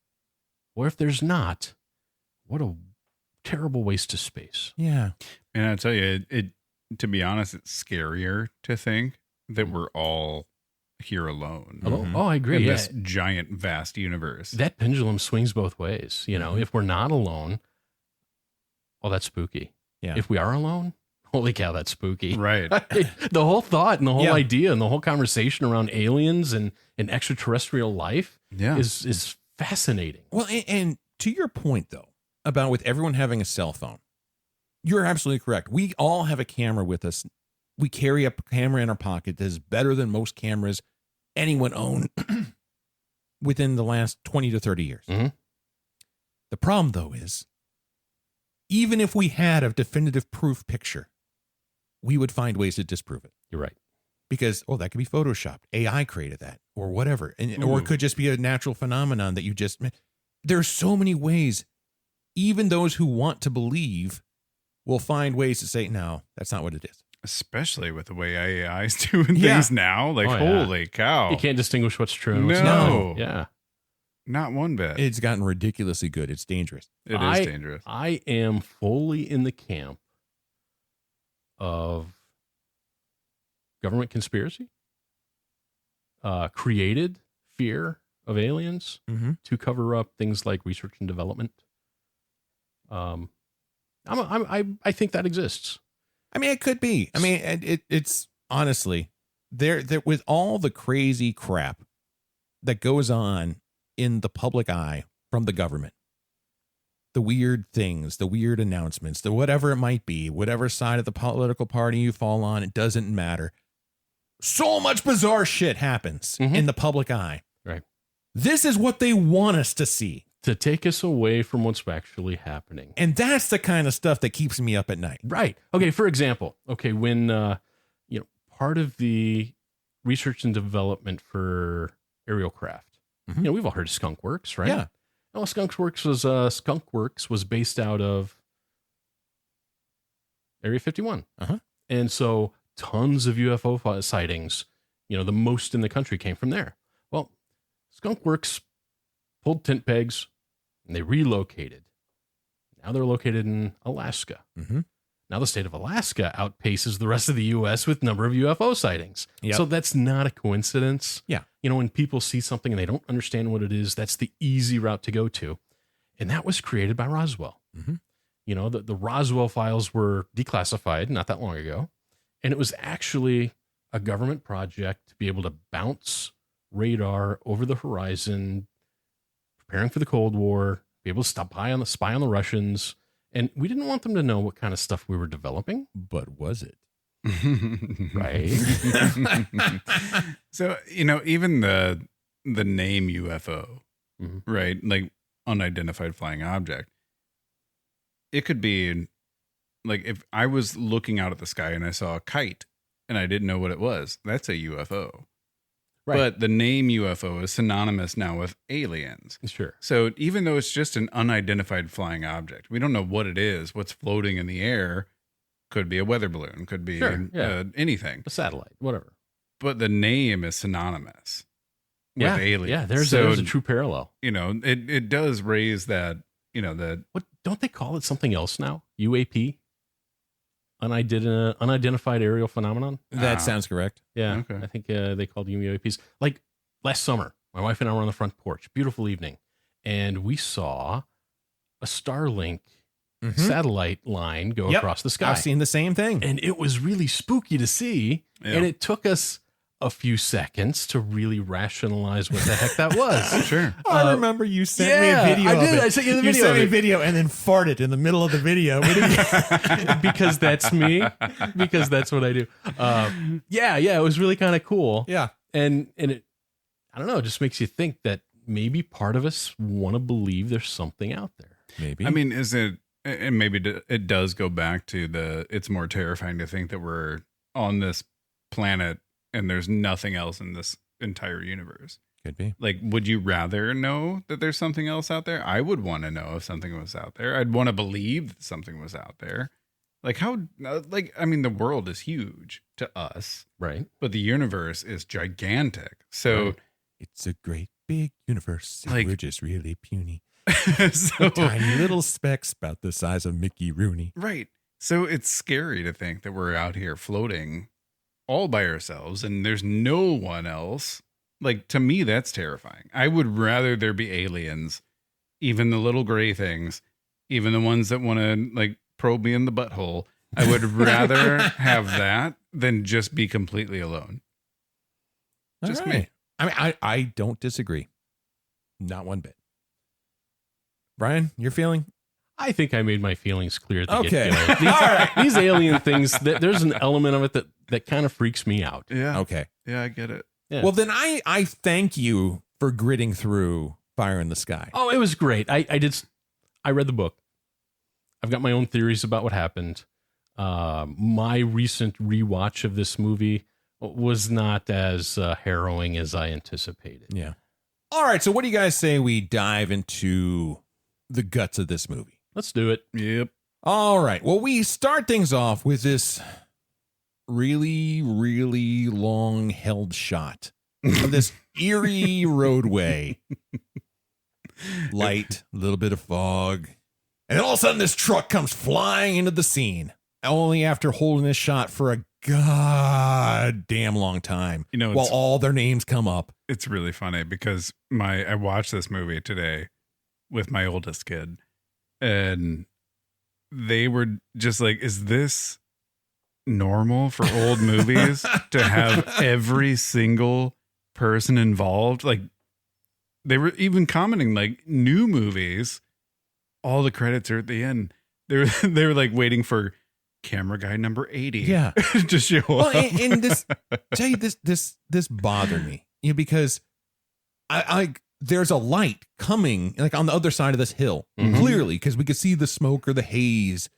Or if there's not, what a terrible waste of space. Yeah. And I tell you, to be honest, it's scarier to think that we're all here alone. Oh, I agree. In Yeah. this giant, vast universe. That pendulum swings both ways. You know, if we're not alone, oh, that's spooky. Yeah. If we are alone, holy cow, that's spooky. Right. The whole thought and the whole Yeah. idea and the whole conversation around aliens and extraterrestrial life Yeah. is fascinating. Well, and to your point, though, about with everyone having a cell phone, you're absolutely correct. We all have a camera with us. We carry a camera in our pocket that is better than most cameras anyone owned within the last 20 to 30 years. Mhm. The problem, though, is even if we had a definitive proof picture, we would find ways to disprove it. You're right. Because, oh, that could be photoshopped. AI created that or whatever. Or it could just be a natural phenomenon that you just... There's so many ways. Even those who want to believe will find ways to say, no, that's not what it is. Especially with the way AI is doing Yeah. things now. Like, Oh, yeah. holy cow. You can't distinguish what's true and what's No. not. Yeah. Not one bit. It's gotten ridiculously good. It's dangerous. It is dangerous. I am fully in the camp of government conspiracy, created fear of aliens Mm-hmm. to cover up things like research and development. I think that exists. I mean, it could be. I mean, it's honestly there with all the crazy crap that goes on in the public eye from the government, the weird things, the weird announcements, the whatever it might be, whatever side of the political party you fall on, it doesn't matter. So much bizarre shit happens in the public eye. Right. This is what they want us to see. To take us away from what's actually happening. And that's the kind of stuff that keeps me up at night. Right. Okay. For example, when part of the research and development for aerial craft, we've all heard of Skunk Works, right? Yeah. Well, Skunk Works was based out of Area 51, and so tons of UFO sightings. The most in the country came from there. Well, Skunk Works pulled tent pegs. And they relocated. Now they're located in Alaska. Mm-hmm. Now the state of Alaska outpaces the rest of the U.S. with number of UFO sightings. Yep. So that's not a coincidence. Yeah. When people see something and they don't understand what it is, that's the easy route to go to. And that was created by Roswell. Mm-hmm. The Roswell files were declassified not that long ago. And it was actually a government project to be able to bounce radar over the horizon, preparing for the Cold War, be able to spy on the Russians. And we didn't want them to know what kind of stuff we were developing. But was it? Right. So, even the name UFO, right? Like unidentified flying object. It could be like if I was looking out at the sky and I saw a kite and I didn't know what it was, that's a UFO. Right. But the name UFO is synonymous now with aliens. Sure. So even though it's just an unidentified flying object, we don't know what it is, what's floating in the air. Could be a weather balloon, could be anything. A satellite, whatever. But the name is synonymous with aliens. Yeah, there's a true parallel. It does raise that, What don't they call it something else now? UAP? Unidentified aerial phenomenon? That sounds correct. Yeah, Okay. I think they called them UAPs. Like last summer, my wife and I were on the front porch, beautiful evening, and we saw a Starlink satellite line go across the sky. I've seen the same thing. And it was really spooky to see. Yeah. And it took us a few seconds to really rationalize what the heck that was. Sure. I remember you sent me a video I of did. it. I sent you the You video sent of me a it. video and then farted in the middle of the video. We didn't- Because that's me. Because that's what I do. It was really kind of cool. yeah. And it, I don't know, it just makes you think that maybe part of us want to believe there's something out there. Maybe. I mean, is it, and maybe it does go back to it's more terrifying to think that we're on this planet and there's nothing else in this entire universe. Could be. Like, would you rather know that there's something else out there? I would want to know if something was out there. I'd want to believe that something was out there. Like the world is huge to us, Right. but the universe is gigantic. So, Right. It's a great big universe. And Like- we're just really puny. so Tiny little specks about the size of Mickey Rooney. right. So it's scary to think that we're out here floating all by ourselves and there's no one else. Like, to me, that's terrifying. I would rather there be aliens, even the little gray things, even the ones that want to like probe me in the butthole. I would rather have that than just be completely alone. Just me. I mean, I don't disagree. Not one bit. Brian, your feeling? I think I made my feelings clear at the Okay. get-go. These alien things, there's an element of it that kind of freaks me out. Yeah. Okay. Yeah, I get it. Yeah. Well, then I thank you for gritting through Fire in the Sky. Oh, it was great. I read the book. I've got my own theories about what happened. My recent rewatch of this movie was not as harrowing as I anticipated. Yeah. All right. So what do you guys say we dive into the guts of this movie? Let's do it. Yep. All right. Well, we start things off with this really, really long held shot of this eerie roadway. Light, a little bit of fog. And then all of a sudden this truck comes flying into the scene. Only after holding this shot for a goddamn long time. You know, while all their names come up. It's really funny because I watched this movie today with my oldest kid and they were just like, is this normal for old movies to have every single person involved? Like, they were even commenting like new movies, all the credits are at the end. They were like waiting for camera guy number 80 Yeah. to show Well, up. and this, tell you this bothered me, because I there's a light coming like on the other side of this hill, clearly, because we could see the smoke or the haze,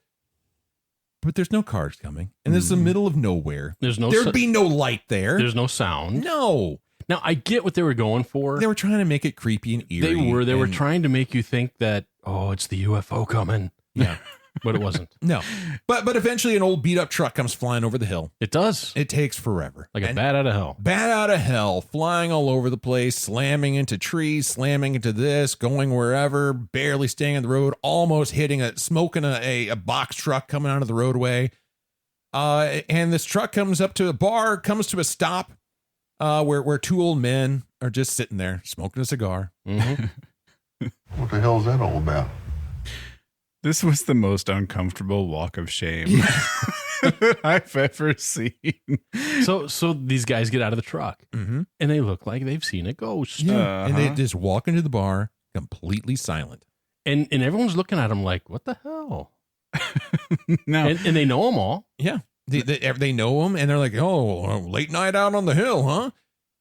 but there's no cars coming, and this is the middle of nowhere. There'd be no light there. There's no sound. No. Now I get what they were going for. They were trying to make it creepy and eerie. They were trying to make you think that, oh, it's the UFO coming. Yeah. But it wasn't. No. But eventually an old beat up truck comes flying over the hill. It does. It takes forever. Like a bat out of hell. Bat out of hell, flying all over the place, slamming into trees, slamming into this, going wherever, barely staying on the road, almost hitting smoking a box truck coming out of the roadway. And this truck comes up to a bar, comes to a stop, where two old men are just sitting there smoking a cigar. Mm-hmm. What the hell is that all about? This was the most uncomfortable walk of shame I've ever seen. So these guys get out of the truck Mm-hmm. and they look like they've seen a ghost. Yeah. And they just walk into the bar completely silent. And everyone's looking at them like, what the hell? No. And they know them all. Yeah. They know him, and they're like, oh, late night out on the hill, huh?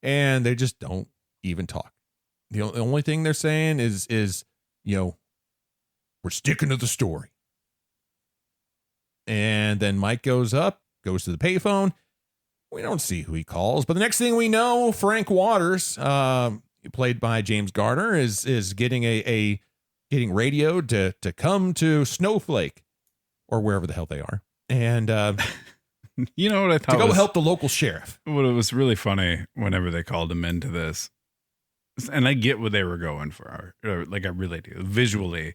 And they just don't even talk. The only thing they're saying is, we're sticking to the story. And then Mike goes to the payphone. We don't see who he calls, but the next thing we know, Frank Waters, played by James Garner, is getting getting radioed to come to Snowflake or wherever the hell they are. And you know what I thought to go was, help the local sheriff. What it was really funny whenever they called him into this, and I get what they were going for, like I really do. Visually,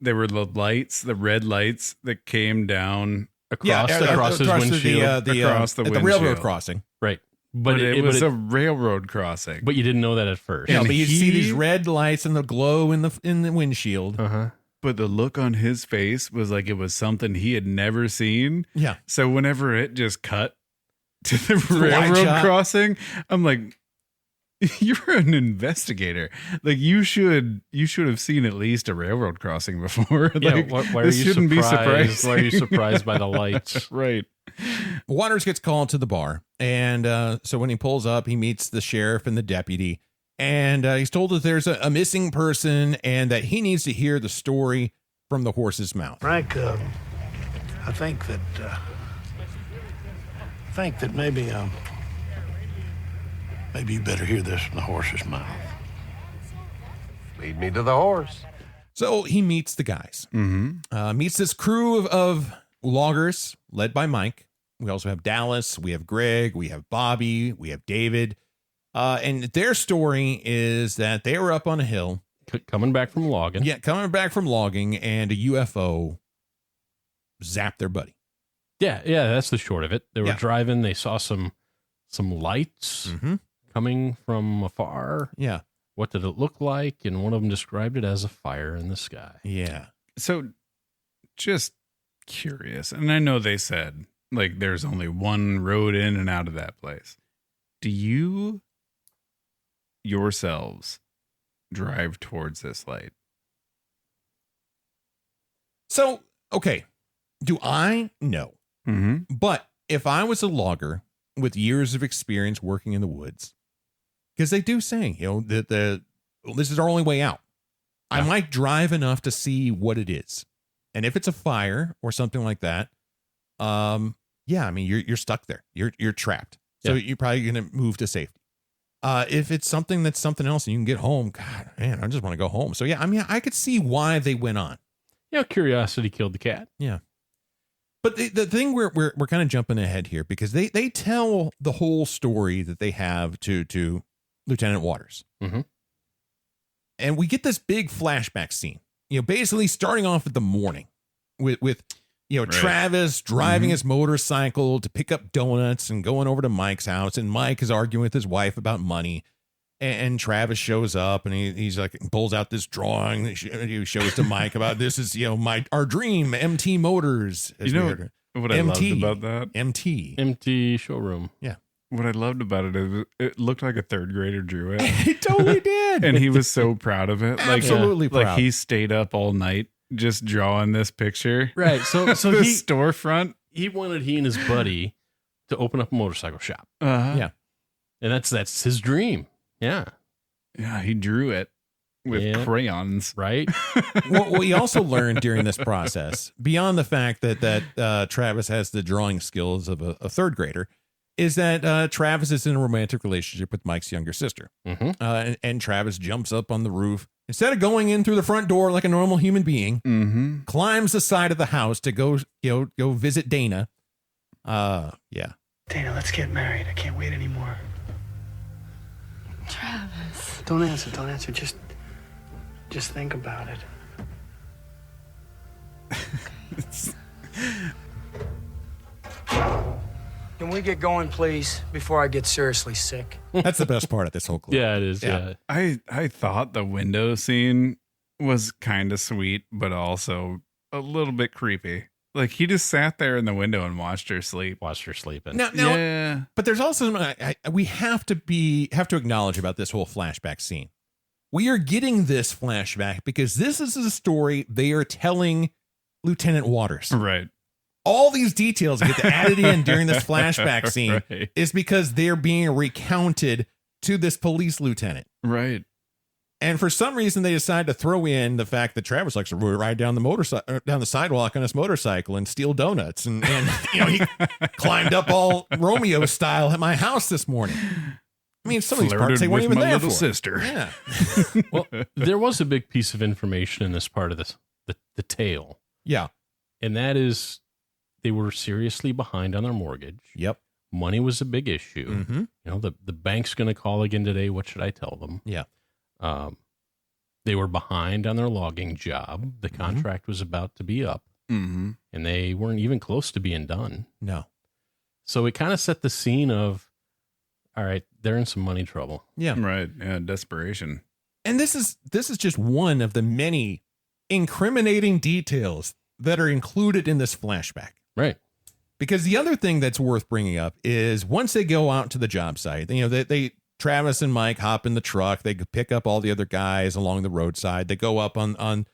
there were the lights, the red lights that came down Across his windshield. across the at windshield. the railroad crossing. Right. But it was a railroad crossing. But you didn't know that at first. Yeah, And but you see he- these red lights and the glow in the windshield. Uh-huh. But the look on his face was like it was something he had never seen. Yeah. So whenever it just cut to the the wide railroad shot. crossing, I'm like, you're an investigator. Like you should have seen at least a railroad crossing before. Yeah, Like, why are this you shouldn't surprised? be surprising. Why are you surprised by the lights? Right. Waters gets called to the bar. And so when he pulls up, he meets the sheriff and the deputy. And he's told that there's a missing person and that he needs to hear the story from the horse's mouth. Frank, I think that maybe you better hear this from the horse's mouth. Lead me to the horse. So he meets the guys. Meets this crew of loggers led by Mike. We also have Dallas. We have Greg. We have Bobby. We have David. And their story is that they were up on a hill. Coming back from logging. Yeah, coming back from logging, and a UFO zap their buddy. Yeah, that's the short of it. They were Yeah. driving. They saw some lights coming from afar. Yeah. What did it look like? And one of them described it as a fire in the sky. Yeah. So just curious. And I know they said like there's only one road in and out of that place. Do you yourselves drive towards this light? So, okay. Do I? No. Mm-hmm. But if I was a logger with years of experience working in the woods, because they do say, that this is our only way out. I might drive enough to see what it is. And if it's a fire or something like that, yeah, I mean, you're stuck there. You're trapped. So you're probably going to move to safety. If it's something that's something else and you can get home, God, man, I just want to go home. So yeah, I mean, I could see why they went on. Curiosity killed the cat. Yeah. But the thing we're kind of jumping ahead here because they tell the whole story that they have to Lieutenant Waters. Mm-hmm. And we get this big flashback scene, basically starting off at the morning with Right. Travis driving his motorcycle to pick up donuts and going over to Mike's house. And Mike is arguing with his wife about money. And Travis shows up and he's like, pulls out this drawing that he shows to Mike about this is, our dream, MT Motors. What I loved about that? MT showroom. Yeah. What I loved about it is it looked like a third grader drew it. It totally did. And he was so proud of it. Absolutely proud. Like he stayed up all night just drawing this picture. Right. So the he storefront. He wanted he and his buddy to open up a motorcycle shop. Yeah. And that's his dream. Yeah. Yeah, he drew it with crayons. Right. What we also learned during this process, beyond the fact that Travis has the drawing skills of a third grader, is that Travis is in a romantic relationship with Mike's younger sister. Mm-hmm. And Travis jumps up on the roof. Instead of going in through the front door like a normal human being, climbs the side of the house to go visit Dana. Yeah. Dana, let's get married. I can't wait anymore. Travis. Don't answer. Just think about it. Can we get going, please, before I get seriously sick? That's the best part of this whole clip. Yeah, it is. Yeah. I thought the window scene was kind of sweet, but also a little bit creepy. Like he just sat there in the window and watched her sleep. Now, yeah. But there's also we have to acknowledge about this whole flashback scene. We are getting this flashback because this is a story they are telling Lieutenant Waters. Right. All these details that get added in during this flashback scene is because they're being recounted to this police lieutenant. Right. And for some reason, they decide to throw in the fact that Travis likes to ride down the sidewalk on his motorcycle and steal donuts. And he climbed up all Romeo style at my house this morning. I mean, some of these parts they weren't even there for. Sister. Yeah. Well, there was a big piece of information in this part of this, the tale. Yeah. And that is they were seriously behind on their mortgage. Yep. Money was a big issue. Mm-hmm. The bank's going to call again today. What should I tell them? Yeah. They were behind on their logging job. The contract was about to be up, and they weren't even close to being done. No. So it kind of set the scene of, all right, they're in some money trouble. Yeah. Right. Yeah. Desperation. And this is just one of the many incriminating details that are included in this flashback. Right. Because the other thing that's worth bringing up is once they go out to the job site, they Travis and Mike hop in the truck. They pick up all the other guys along the roadside. They go up on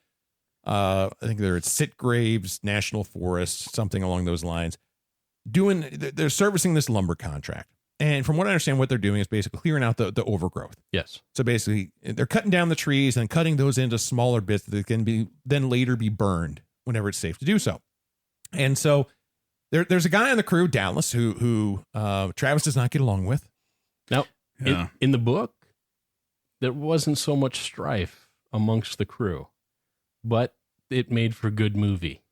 I think they're at Sitgraves National Forest, something along those lines. They're servicing this lumber contract. And from what I understand, what they're doing is basically clearing out the overgrowth. Yes. So basically, they're cutting down the trees and cutting those into smaller bits that can be then later be burned whenever it's safe to do so. And so there's a guy on the crew, Dallas, who Travis does not get along with. Now, Yeah. in the book, there wasn't so much strife amongst the crew, but it made for good movie.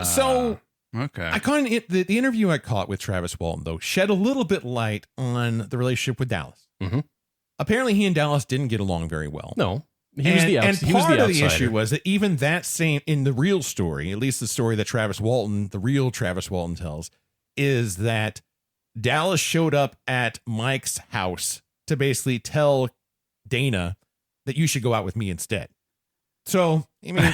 So Okay. I kind of the interview I caught with Travis Walton though shed a little bit light on the relationship with Dallas. Mm-hmm. Apparently, he and Dallas didn't get along very well. No. He was the and he was part the of the outsider. issue was that even that same, in the real story, at least the story that Travis Walton, the real Travis Walton tells, is that Dallas showed up at Mike's house to basically tell Dana that you should go out with me instead. So, I mean,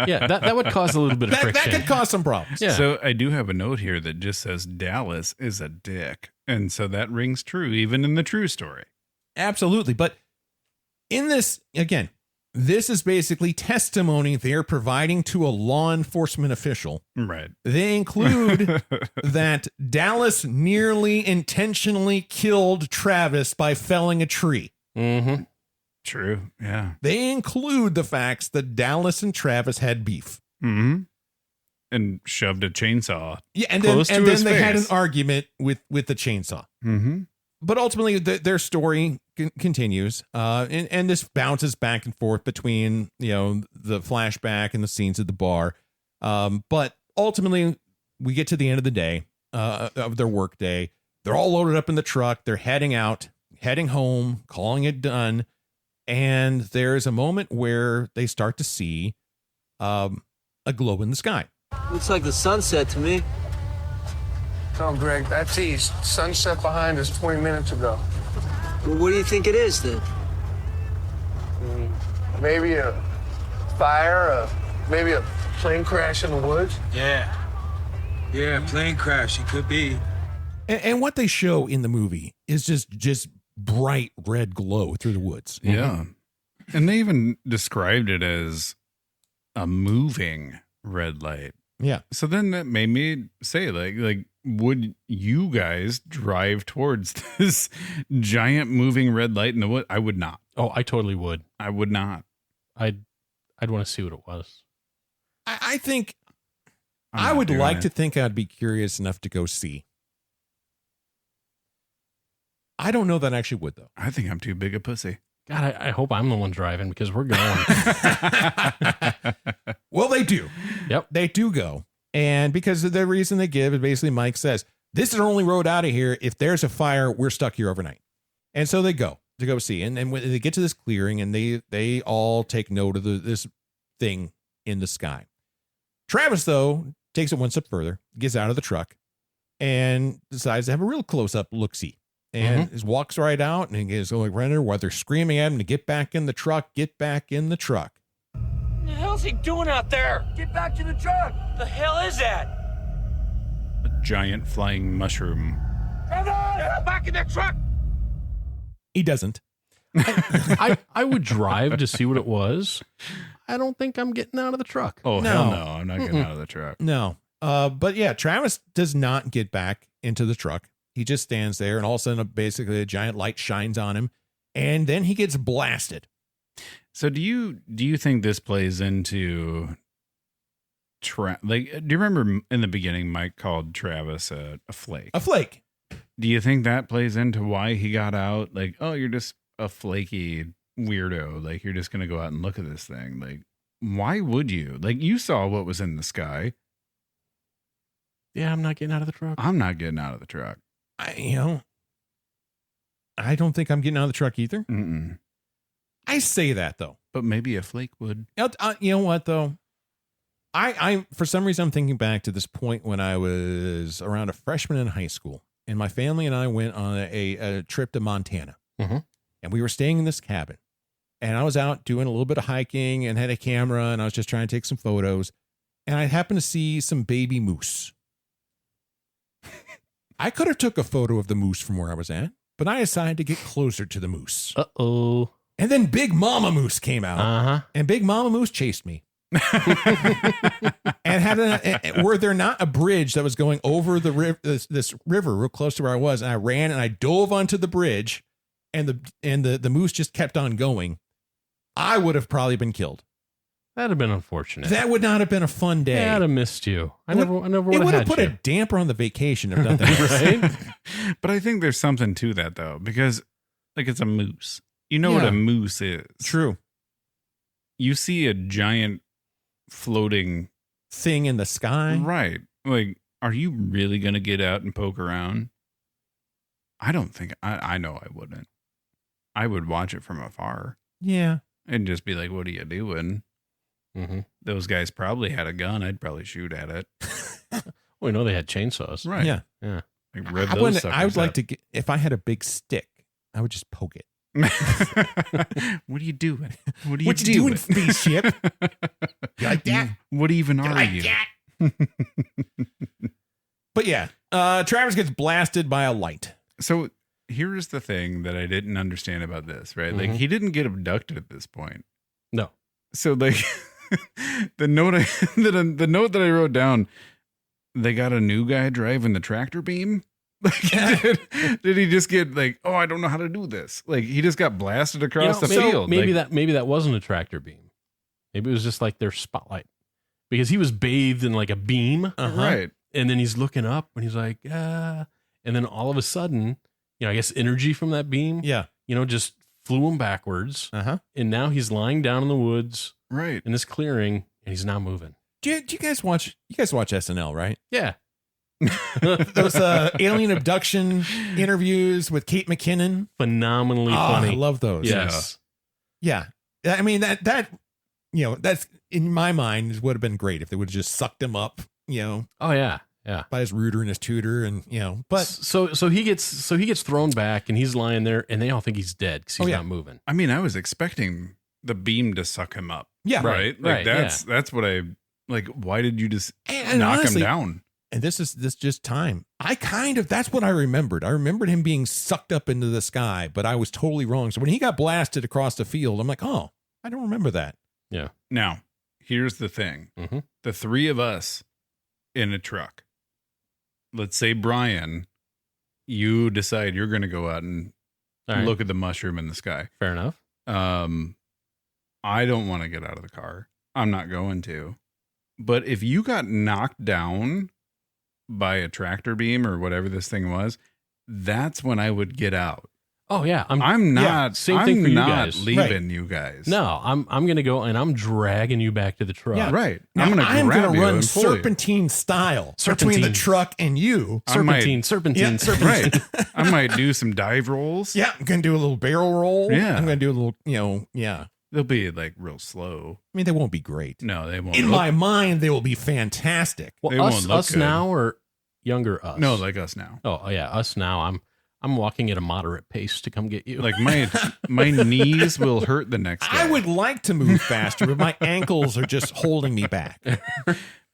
Yeah, that would cause a little bit of that friction. could cause some problems. Yeah. So I do have a note here that just says Dallas is a dick. And so that rings true even in the true story. Absolutely. But in this, again, this is basically testimony they're providing to a law enforcement official. Right. They include that Dallas nearly intentionally killed Travis by felling a tree. Mm-hmm. True. Yeah. They include the facts that Dallas and Travis had beef. Mm-hmm. And shoved a chainsaw. Yeah, and close then to his they had an face. argument with the chainsaw. Mm-hmm. But ultimately, their story continues, and this bounces back and forth between the flashback and the scenes at the bar. But ultimately, we get to the end of the day of their work day. They're all loaded up in the truck. They're heading home, calling it done. And there's a moment where they start to see a glow in the sky. Looks like the sunset to me. No, Greg, that's east. Sunset behind us 20 minutes ago. Well, what do you think it is then? Maybe a fire, maybe a plane crash in the woods. Yeah, plane crash. It could be. And what they show in the movie is just bright red glow through the woods. Yeah. And they even described it as a moving red light. Yeah. So then that made me say, like, would you guys drive towards this giant moving red light in the wood? I would not. Oh, I totally would. I would not. I'd want to see what it was. I think I'm I not would doing like it. to think I'd be curious enough to go see. I don't know that I actually would, though. I think I'm too big a pussy. God, I hope I'm the one driving because we're going. Well, they do. Yep. They do go. And because of the reason they give is basically Mike says, this is our only road out of here. If there's a fire, we're stuck here overnight. And so they go to go see. And when they get to this clearing and they all take note of this thing in the sky. Travis, though, takes it one step further, gets out of the truck and decides to have a real close-up look-see. And just walks right out and he is going right there while they're screaming at him to get back in the truck, get back in the truck. What the hell's he doing out there? Get back to the truck. The hell is that? A giant flying mushroom. Back in the truck! He doesn't. I would drive to see what it was. I don't think I'm getting out of the truck. Oh, No. hell no. I'm not getting out of the truck. No. But yeah, Travis does not get back into the truck. He just stands there and all of a sudden basically a giant light shines on him and then he gets blasted. So do you think this plays into do you remember in the beginning Mike called Travis a flake? A flake. Do you think that plays into why he got out? Like, oh, you're just a flaky weirdo. Like, you're just going to go out and look at this thing. Like, why would you? Like, you saw what was in the sky. Yeah, I'm not getting out of the truck. I'm not getting out of the truck. I don't think I'm getting out of the truck either. Mm-mm. I say that though. But maybe a flake would. You know what though? I for some reason I'm thinking back to this point when I was around a freshman in high school and my family and I went on a trip to Montana. Mm-hmm. And we were staying in this cabin and I was out doing a little bit of hiking and had a camera and I was just trying to take some photos and I happened to see some baby moose. I could have took a photo of the moose from where I was at, but I decided to get closer to the moose. Uh-oh. And then Big Mama Moose came out Uh-huh. and Big Mama Moose chased me. And were there not a bridge that was going over this river real close to where I was, and I ran and I dove onto the bridge, and the moose just kept on going, I would have probably been killed. That'd have been unfortunate. That would not have been a fun day. Yeah, I'd have missed you. I never would It have would have had put you. a damper on the vacation if nothing else. Right? But I think there's something to that though, because like it's a moose. You know what Yeah. a moose is. True. You see a giant floating Thing in the sky. right. Like, are you really going to get out and poke around? I don't think I know I wouldn't. I would watch it from afar. Yeah. And just be like, what are you doing? Mm-hmm. Those guys probably had a gun. I'd probably shoot at it. We know they had chainsaws. Right. Yeah. Yeah. Like, rev I those would suckers like up. to get, if I had a big stick, I would just poke it. What are you doing? What are What you doing, spaceship? You like that? What even are like you? that? But yeah, Travis gets blasted by a light. So here's the thing that I didn't understand about this, right? Like, Mhm. he didn't get abducted at this point. No. So like the note that I wrote down, they got a new guy driving the tractor beam. Like, did he just get like, oh, I don't know how to do this? Like, he just got blasted across the field. Maybe like, that wasn't a tractor beam. Maybe it was just like their spotlight, because he was bathed in like a beam, right. and then he's looking up and he's like, and then all of a sudden, I guess energy from that beam, just flew him backwards, and now he's lying down in the woods, right, in this clearing, and he's now moving. Do you guys watch SNL, right? Yeah. Those alien abduction interviews with Kate McKinnon. Phenomenally funny. I love those. Yes. Yeah. I mean, that that's in my mind would have been great if they would have just sucked him up, Oh yeah. Yeah. by his rooter and his tutor, and but so he gets thrown back, and he's lying there, and they all think he's dead because he's not moving. I mean, I was expecting the beam to suck him up. Yeah. Right. Like, right, that's what I like. Why did you just and knock honestly, him down? And this just time. That's what I remembered. I remembered him being sucked up into the sky, but I was totally wrong. So when he got blasted across the field, I'm like, oh, I don't remember that. Yeah. Now, here's the thing. Mm-hmm. The three of us in a truck. Let's say, Brian, you decide you're going to go out and All right. look at the mushroom in the sky. Fair enough. I don't want to get out of the car. I'm not going to. But if you got knocked down by a tractor beam or whatever this thing was, that's when I would get out. Oh yeah, I'm not. Same thing for you not guys. leaving you guys. No, I'm gonna go and I'm dragging you back to the truck. Yeah, right. Now, I'm I'm going going to to run and pull you. serpentine style between the truck and you. Serpentine. Right. I might do some dive rolls. Yeah, I'm going to do a little barrel roll. Yeah. I'm going to do a little, They'll be like real slow. I mean, they won't be great. No, they won't. In my mind, they will be fantastic. Well, They won't look us good. now or younger us? No, like us now. Oh yeah, us now. I'm walking at a moderate pace to come get you. Like my knees will hurt the next day. I would like to move faster, but my ankles are just holding me back.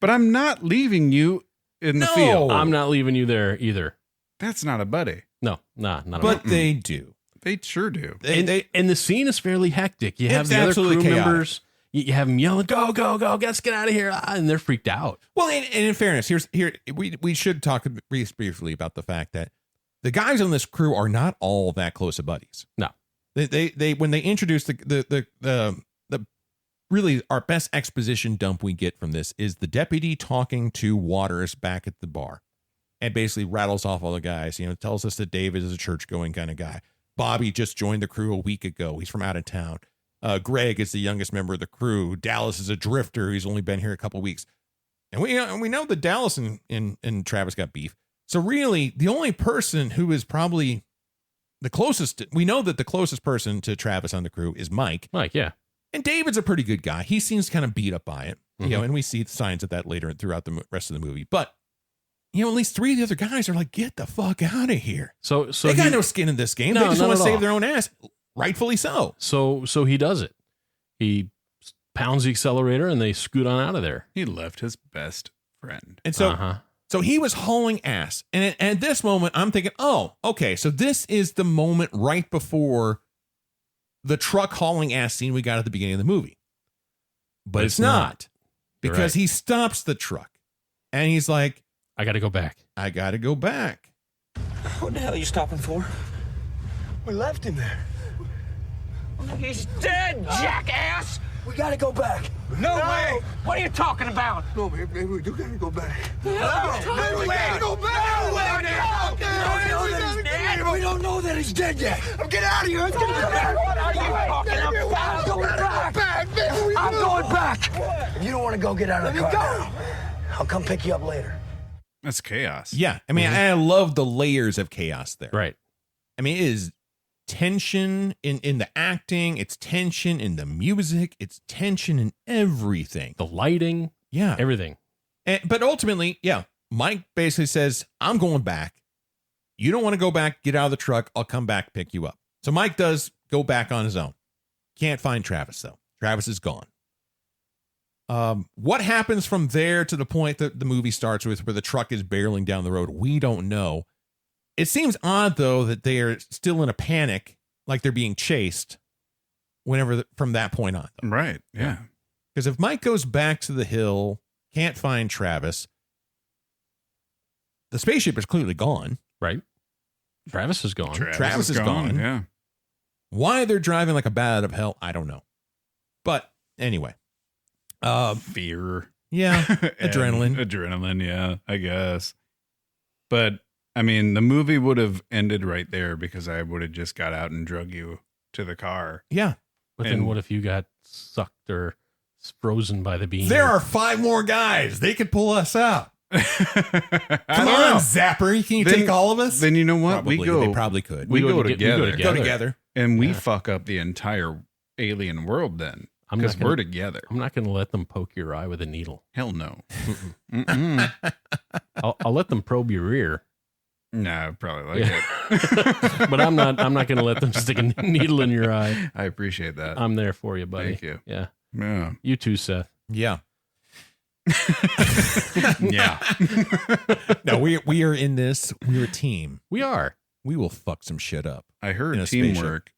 But I'm not leaving you in the field. I'm not leaving you there either. That's not a buddy. No, not at all. But they do. They sure do. And the scene is fairly hectic. You have It's the other absolutely crew chaotic. members. You have them yelling, "Go, go, go! Let's get out of here!" And they're freaked out. Well, and in fairness, we should talk briefly about the fact that the guys on this crew are not all that close of buddies. No, they when they introduce the really our best exposition dump we get from this is the deputy talking to Waters back at the bar, and basically rattles off all the guys. Tells us that David is a church going kind of guy. Bobby just joined the crew a week ago. He's from out of town. Greg is the youngest member of the crew. Dallas is a drifter. He's only been here a couple weeks. And we know that Dallas and Travis got beef. So really, the only person who is probably the closest, we know that the closest person to Travis on the crew is Mike. Mike, yeah. And David's a pretty good guy. He seems kind of beat up by it, and we see signs of that later throughout the rest of the movie. But at least three of the other guys are like, get the fuck out of here. So they got no skin in this game. No, they just not want to at save all. their own ass. Rightfully so. So he does it. He pounds the accelerator and they scoot on out of there. He left his best friend. And so he was hauling ass. And at this moment, I'm thinking, oh, okay, so this is the moment right before the truck hauling ass scene we got at the beginning of the movie. But it's not. You're Because right. he stops the truck and he's like, I got to go back. I got to go back. What the hell are you stopping for? We left him there. He's dead, jackass! We gotta go back. No way! What are you talking about? No, maybe we do gotta go back. No way! Go back! We don't know that he's dead yet. Get out of here! Let's get back! What are you talking about? I'm going back! If you don't want to go, get out of the car. Now. I'll come pick you up later. That's chaos. Yeah. I mean, I love the layers of chaos there. Right. I mean, it is tension in the acting. It's tension in the music. It's tension in everything. The lighting. Yeah. Everything. But ultimately, yeah, Mike basically says, I'm going back. You don't want to go back, get out of the truck. I'll come back, pick you up. So Mike does go back on his own. Can't find Travis, though. Travis is gone. What happens from there to the point that the movie starts with where the truck is barreling down the road? We don't know. It seems odd, though, that they are still in a panic, like they're being chased from that point on. Though. Right. Yeah. Because if Mike goes back to the hill, can't find Travis, the spaceship is clearly gone. Right. Travis is gone. Travis is gone. Yeah. Why they're driving like a bat out of hell, I don't know. But anyway. Fear. Yeah. Adrenaline, yeah, I guess. But, I mean, the movie would have ended right there because I would have just got out and drug you to the car. Yeah. But then what if you got sucked or frozen by the beam? There are 5 more guys. They could pull us out. Come on, Zapper. Can you take all of us? Then you know what? Probably. They probably could. We go together. Go together. And we fuck up the entire alien world then. Because we're together. I'm not going to let them poke your eye with a needle. Hell no. I'll let them probe your ear. No, I probably like it. But I'm not going to let them stick a needle in your eye. I appreciate that. I'm there for you, buddy. Thank you. Yeah. Yeah. You too, Seth. Yeah. Yeah. No, we are in this. We're a team. We are. We will fuck some shit up. I heard teamwork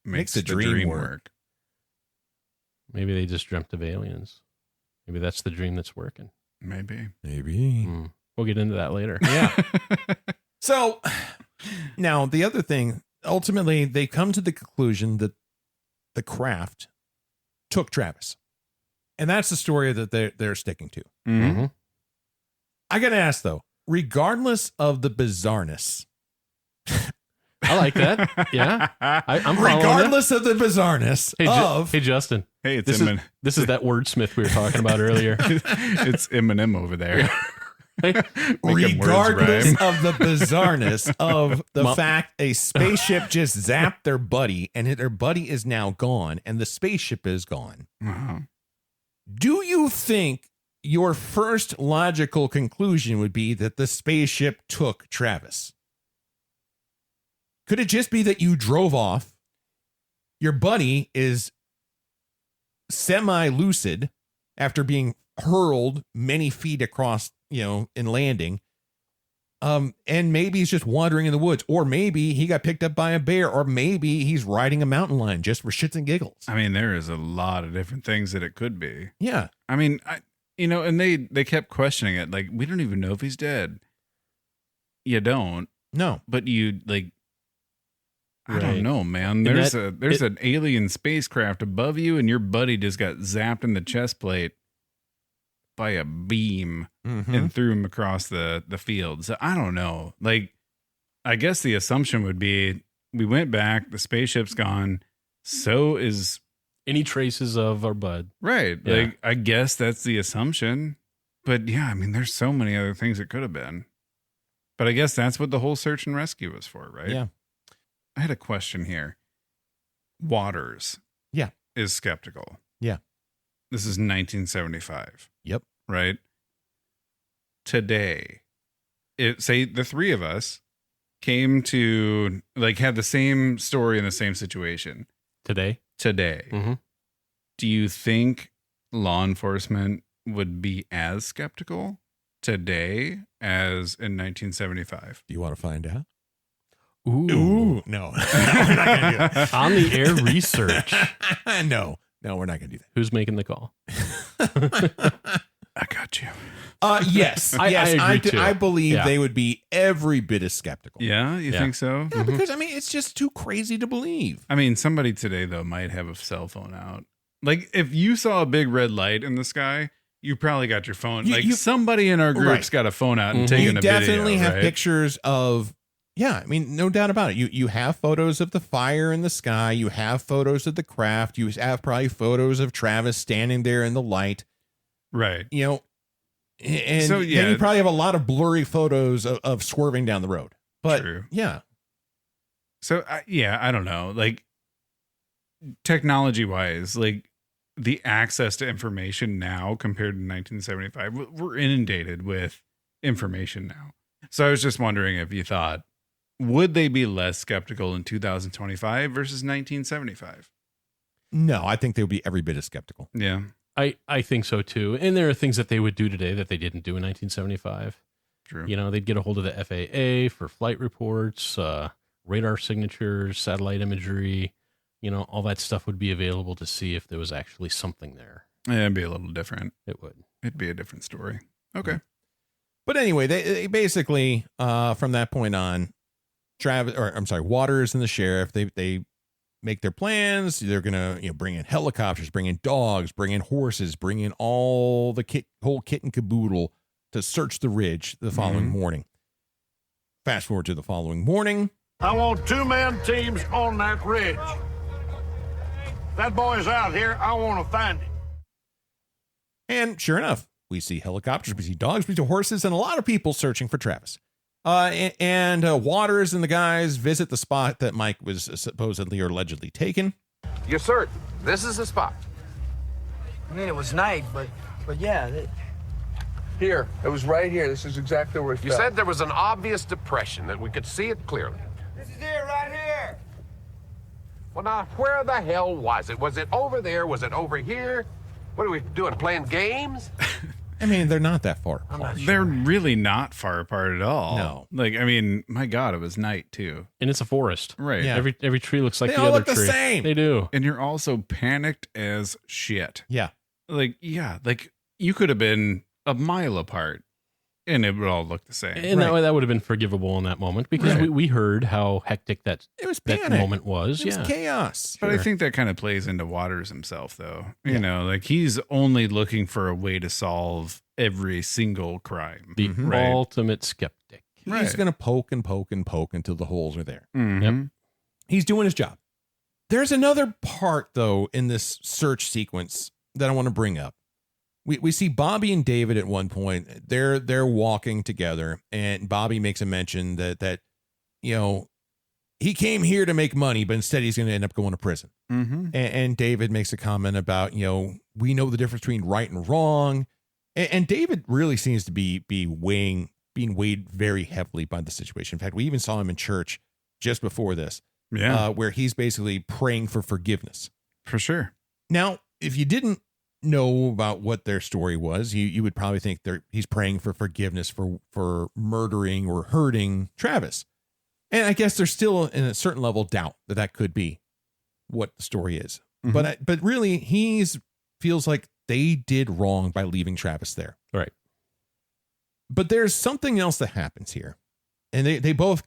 makes the dream work. Maybe they just dreamt of aliens. Maybe that's the dream that's working. Maybe. We'll get into that later. Yeah. So now the other thing, ultimately they come to the conclusion that the craft took Travis. And that's the story that they're sticking to. Mm-hmm. I got to ask though, regardless of the bizarreness, I like that. Yeah. I'm regardless of the bizarregardless Hey, Justin. Hey, it's this is that wordsmith we were talking about earlier. It's Eminem over there. Regardless of the bizarreness of the fact a spaceship just zapped their buddy and their buddy is now gone and the spaceship is gone. Wow. Do you think your first logical conclusion would be that the spaceship took Travis? Could it just be that you drove off? Your buddy is semi-lucid after being hurled many feet across, in landing. And maybe he's just wandering in the woods, or maybe he got picked up by a bear, or maybe he's riding a mountain lion just for shits and giggles. I mean, there is a lot of different things that it could be. Yeah. I mean, and they kept questioning it. Like, we don't even know if he's dead. You don't. No. But you I don't know, man. There's an alien spacecraft above you, and your buddy just got zapped in the chest plate by a beam and threw him across the field. So I don't know. Like, I guess the assumption would be we went back, the spaceship's gone, so is any traces of our bud. Right. Yeah. Like, I guess that's the assumption. But yeah, I mean, there's so many other things it could have been. But I guess that's what the whole search and rescue was for, right? Yeah. I had a question here. Waters. Yeah. Is skeptical. Yeah. This is 1975. Yep. Right? Today, say the three of us came to, had the same story in the same situation. Today. Mm-hmm. Do you think law enforcement would be as skeptical today as in 1975? Do you want to find out? Ooh. No. We're not going to do that. On the air research. No, we're not going to do that. Who's making the call? I got you. Yes. I agree too. I believe they would be every bit as skeptical. Yeah, you think so? Yeah, because, it's just too crazy to believe. I mean, somebody today, though, might have a cell phone out. Like, if you saw a big red light in the sky, you probably got your phone. Somebody in our group's got a phone out and taking a video. You definitely have pictures of... Yeah, no doubt about it. You have photos of the fire in the sky. You have photos of the craft. You have probably photos of Travis standing there in the light. Right. And so, then you probably have a lot of blurry photos of swerving down the road. But true. Yeah. So, I don't know. Like, technology wise, like the access to information now compared to 1975, we're inundated with information now. So I was just wondering if you thought, would they be less skeptical in 2025 versus 1975? No, I think they would be every bit as skeptical. Yeah. I think so too. And there are things that they would do today that they didn't do in 1975. True. You know, they'd get a hold of the FAA for flight reports, radar signatures, satellite imagery, you know, all that stuff would be available to see if there was actually something there. Yeah, it'd be a little different. It would. It'd be a different story. Okay. But anyway, they basically, from that point on, Waters and the sheriff, they make their plans. They're going to, bring in helicopters, bring in dogs, bring in horses, bring in all the whole kit and caboodle to search the ridge the following morning. Fast forward to the following morning. I want 2-man teams on that ridge. That boy's out here. I want to find him. And sure enough, we see helicopters, we see dogs, we see horses, and a lot of people searching for Travis. And Waters and the guys visit the spot that Mike was supposedly or allegedly taken. You're certain this is the spot? I mean, it was night, but yeah. Here, it was right here. This is exactly where he You fell. said there was an obvious depression, that we could see it clearly. This is it right here. Well, now, where the hell was it? Was it over there? Was it over here? What are we doing, playing games? I mean, they're not that far apart. They're really not far apart at all. No. Like, I mean, my God, it was night too. And it's a forest. Right. Yeah. Every tree looks like They the all other look the tree. same. They do. And you're also panicked as shit. Yeah. Like, you could have been a mile apart and it would all look the same. And that would have been forgivable in that moment because we heard how hectic that moment was. It was chaos. But I think that kind of plays into Waters himself, though. You know, like he's only looking for a way to solve every single crime. The ultimate skeptic. He's going to poke and poke and poke until the holes are there. Mm-hmm. Yep. He's doing his job. There's another part, though, in this search sequence that I want to bring up. We see Bobby and David at one point. They're walking together, and Bobby makes a mention that he came here to make money, but instead he's going to end up going to prison. Mm-hmm. And David makes a comment about we know the difference between right and wrong, and David really seems to be being weighed very heavily by the situation. In fact, we even saw him in church just before this, where he's basically praying for forgiveness. For sure. Now, if you didn't know about what their story was, you would probably think he's praying for forgiveness for murdering or hurting Travis. And I guess there's still, in a certain level, doubt that could be what the story is. Mm-hmm. But really, feels like they did wrong by leaving Travis there. Right. But there's something else that happens here. And they both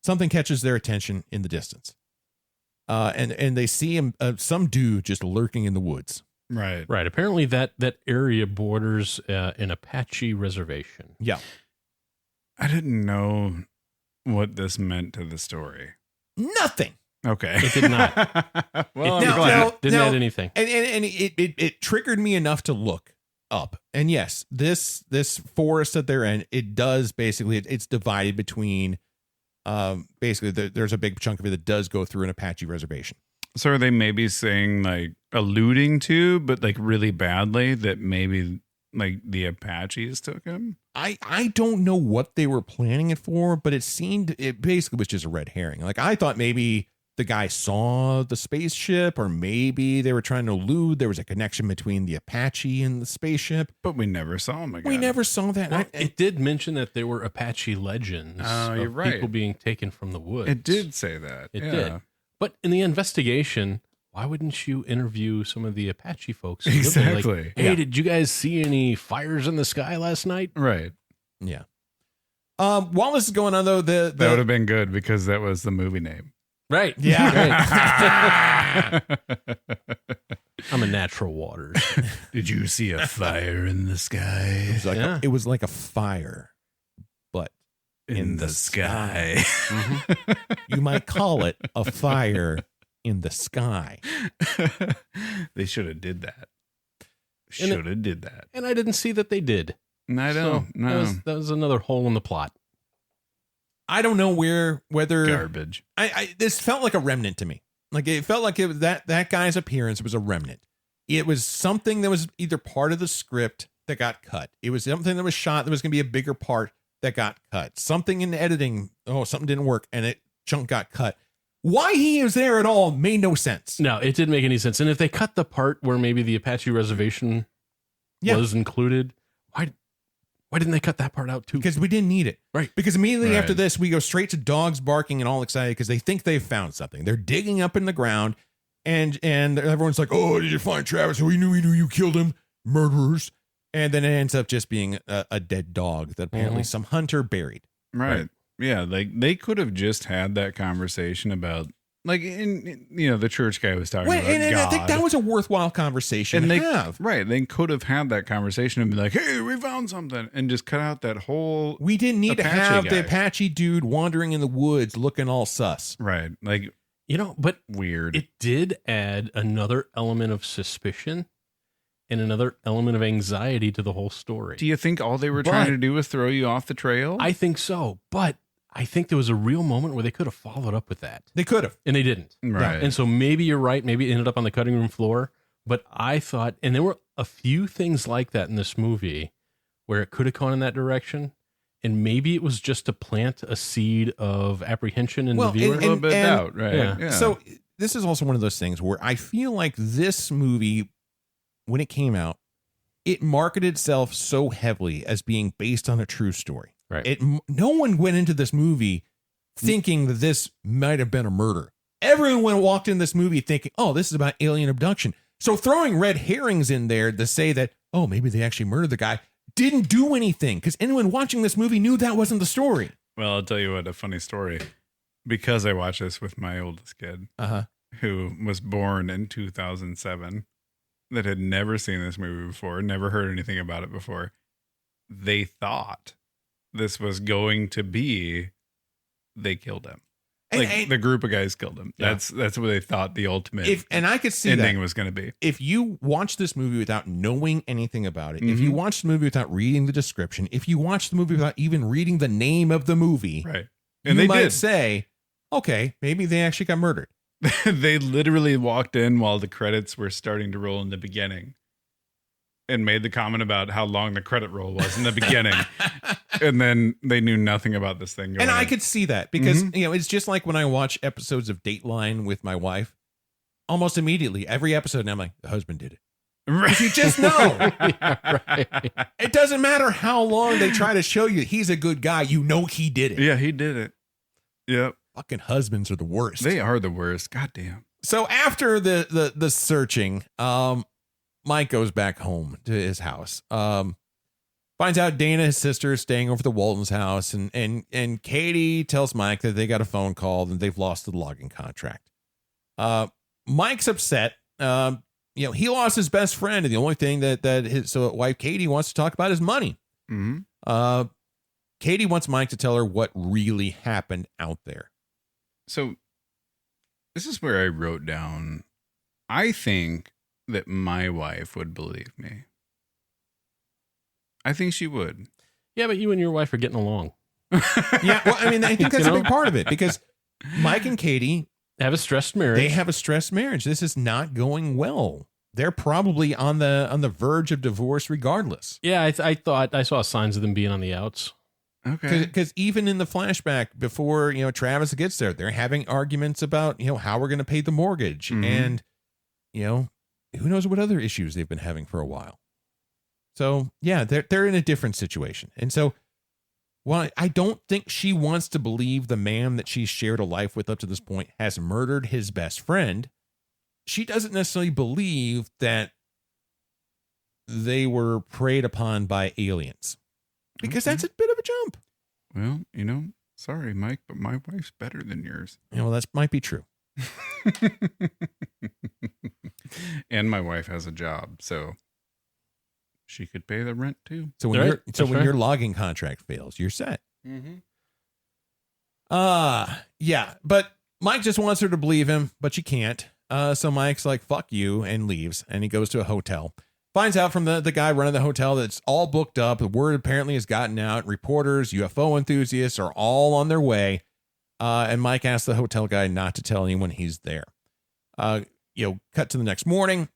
something catches their attention in the distance. And they see him, some dude just lurking in the woods. Right. Right. Apparently that area borders an Apache reservation. Yeah. I didn't know what this meant to the story. Nothing. Okay. It did not. Well, I'm glad. Didn't add anything. And it triggered me enough to look up. And yes, this forest that they're in, it does basically, it's divided between, basically there's a big chunk of it that does go through an Apache reservation. So are they maybe saying, like, alluding to, but like really badly, that maybe like the Apaches took him? I don't know what they were planning it for, but it basically was just a red herring. Like, I thought maybe the guy saw the spaceship, or maybe they were trying to allude there was a connection between the Apache and the spaceship. But we never saw him again. We never saw that. Well, it did mention that there were Apache legends you're of right. people being taken from the woods. It did say that. It did. But in the investigation, why wouldn't you interview some of the Apache folks? Exactly. Like, hey, did you guys see any fires in the sky last night? Right. Yeah. While this is going on, though, that would have been good because that was the movie name. Right. Yeah. Right. I'm a natural Waters. Did you see a fire in the sky? It was like a fire, but in the sky. Mm-hmm. You might call it a fire in the sky. They should have did that. And I didn't see that they did. I don't. So that was another hole in the plot. I don't know whether Garbage. This felt like a remnant to me. Like it felt like that guy's appearance was a remnant. It was something that was either part of the script that got cut. It was something that was shot that was going to be a bigger part that got cut. Something in the editing. Oh, something didn't work and chunk got cut. Why he is there at all made no sense. No, it didn't make any sense. And if they cut the part where maybe the Apache reservation was included, why didn't they cut that part out too? Because we didn't need it. Right. Because immediately after this, we go straight to dogs barking and all excited because they think they've found something. They're digging up in the ground and everyone's like, oh, did you find Travis? We knew you killed him. Murderers. And then it ends up just being a dead dog that apparently some hunter buried. Right. Yeah. Like they could have just had that conversation about like, the church guy was talking about and God. I think that was a worthwhile conversation to have. Right. They could have had that conversation and be like, hey, we found something. And just cut out that whole. We didn't need Apache to have guy. the Apache dude wandering in the woods looking all sus. Right. Like, but weird. It did add another element of suspicion and another element of anxiety to the whole story. Do you think all they were trying to do was throw you off the trail? I think so. But I think there was a real moment where they could have followed up with that. They could have. And they didn't. Right. And so maybe you're right. Maybe it ended up on the cutting room floor. But I thought, and there were a few things like that in this movie where it could have gone in that direction. And maybe it was just to plant a seed of apprehension in the viewer. A little bit of doubt, right? Yeah. So this is also one of those things where I feel like this movie, when it came out, it marketed itself so heavily as being based on a true story. Right. No one went into this movie thinking that this might have been a murder. Everyone walked in this movie thinking, oh, this is about alien abduction. So throwing red herrings in there to say that, oh, maybe they actually murdered the guy didn't do anything because anyone watching this movie knew that wasn't the story. Well, I'll tell you what, a funny story. Because I watched this with my oldest kid, who was born in 2007, that had never seen this movie before, never heard anything about it before. They thought this was going to be, they killed him. Like the group of guys killed him. Yeah. That's what they thought the ultimate And I could see ending that was going to be. if you watch this movie without knowing anything about it, if you watch the movie without reading the description, if you watch the movie without even reading the name of the movie, Right. And you they might did. say, okay, maybe they actually got murdered. They literally walked in while the credits were starting to roll in the beginning and made the comment about how long the credit roll was in the beginning. And then they knew nothing about this thing going And I on. could see that because, it's just like when I watch episodes of Dateline with my wife, almost immediately, every episode, and I'm like, the husband did it. Because you just know. Right. It doesn't matter how long they try to show you he's a good guy. You know he did it. Yeah, he did it. Yep. Fucking husbands are the worst. They are the worst. Goddamn. So after the searching, Mike goes back home to his house. Finds out Dana, his sister, is staying over at the Walton's house, and Katie tells Mike that they got a phone call and they've lost the logging contract. Mike's upset. He lost his best friend, and the only thing that his wife Katie wants to talk about is money. Mm-hmm. Katie wants Mike to tell her what really happened out there. So this is where I wrote down, I think that my wife would believe me. I think she would. Yeah, but you and your wife are getting along. Yeah, well, I mean, I think that's a big part of it because Mike and Katie have a stressed marriage. They have a stressed marriage. This is not going well. They're probably on the verge of divorce regardless. Yeah, I thought I saw signs of them being on the outs. Okay. Because even in the flashback before, Travis gets there, they're having arguments about, how we're going to pay the mortgage. Mm-hmm. And, who knows what other issues they've been having for a while. So, yeah, they're in a different situation. And so, while I don't think she wants to believe the man that she's shared a life with up to this point has murdered his best friend, she doesn't necessarily believe that they were preyed upon by aliens. Because that's a bit of a jump. Well, sorry, Mike, but my wife's better than yours. That might be true. And my wife has a job, so she could pay the rent too. So when your logging contract fails, you're set. Mm-hmm. Yeah, but Mike just wants her to believe him, but she can't. So Mike's like, fuck you, and leaves, and he goes to a hotel. finds out from the guy running the hotel that it's all booked up. The word apparently has gotten out. Reporters, UFO enthusiasts are all on their way. And Mike asks the hotel guy not to tell anyone he's there. Cut to the next morning.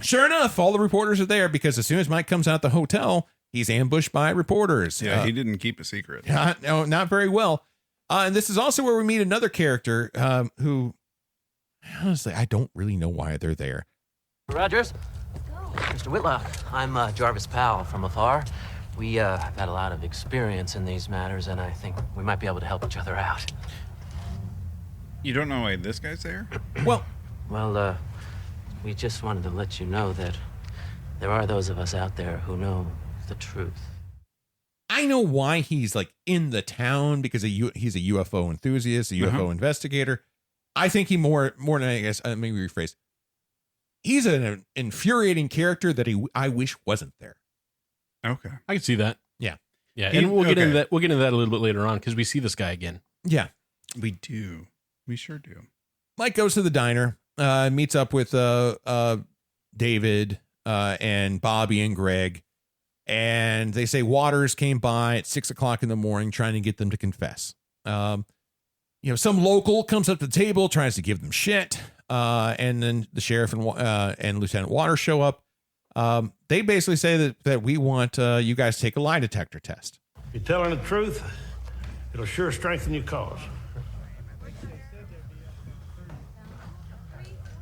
Sure enough, all the reporters are there because as soon as Mike comes out the hotel, he's ambushed by reporters. Yeah, he didn't keep a secret. No, not very well. And this is also where we meet another character who, honestly, I don't really know why they're there. Rogers? Mr. Whitlock, I'm Jarvis Powell from afar. We have had a lot of experience in these matters, and I think we might be able to help each other out. You don't know why this guy's there? Well, we just wanted to let you know that there are those of us out there who know the truth. I know why he's like in the town because he's a UFO enthusiast, a UFO investigator. I think he more than I guess, let me rephrase. He's an infuriating character that I wish wasn't there. Okay. I can see that. Yeah. Yeah. And we'll get into that. We'll get into that a little bit later on because we see this guy again. Yeah. We do. We sure do. Mike goes to the diner, meets up with David and Bobby and Greg. And they say Waters came by at 6:00 in the morning trying to get them to confess. Some local comes up to the table, tries to give them shit. And then the sheriff and Lieutenant Waters show up. They basically say that we want you guys to take a lie detector test. You're telling the truth, it'll sure strengthen your cause.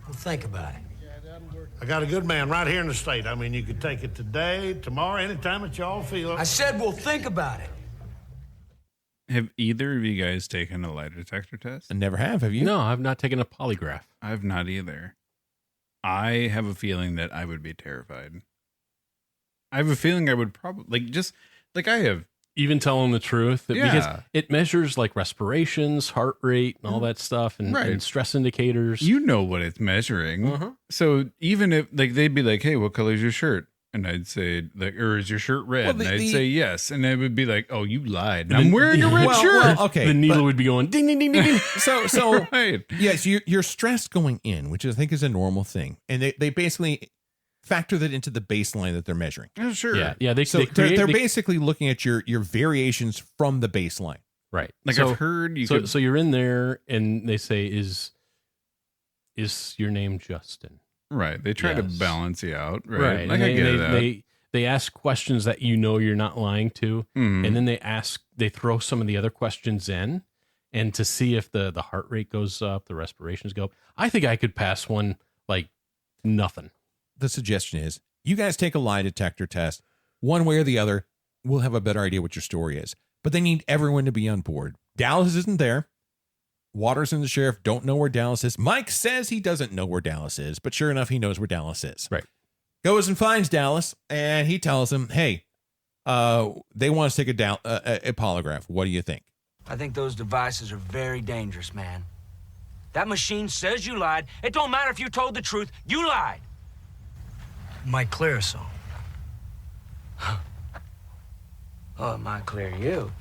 Well, think about it. I got a good man right here in the state. I mean, you could take it today, tomorrow, anytime that y'all feel it. I said we'll think about it. Have either of you guys taken a lie detector test? I never have you? No, I've not taken a polygraph. I've not either. I have a feeling that I would be terrified. I have a feeling I would probably I have. Even telling the truth, because it measures like respirations, heart rate, and all that stuff, and stress indicators. You know what it's measuring. So even if they'd be like, "Hey, what color is your shirt?" And I'd say, or is your shirt red? And I'd say yes, and they would be like, "Oh, you lied. I'm wearing a red shirt." Well, okay, the needle would be going ding, ding, ding, ding, ding. So right. Yes, you're stressed going in, which I think is a normal thing, and they basically factor that into the baseline that they're measuring. Oh, sure. Yeah. They're basically looking at your variations from the baseline. Right. Like I've heard So you're in there and they say, is your name Justin? Right. They try to balance you out. Right. Like and I get that. They ask questions that you're not lying to. And then they throw some of the other questions in and to see if the heart rate goes up, the respirations go up. I think I could pass one like nothing. The suggestion is you guys take a lie detector test. One way or the other, we'll have a better idea what your story is. But they need everyone to be on board. Dallas isn't there. Waters and the sheriff don't know where Dallas is. Mike says he doesn't know where Dallas is, but sure enough, he knows where Dallas is. Right. Goes and finds Dallas, and he tells him, hey, they want us to take a polygraph. What do you think? I think those devices are very dangerous, man. That machine says you lied. It don't matter if you told the truth. You lied. Might clear us all. Oh, it might clear you.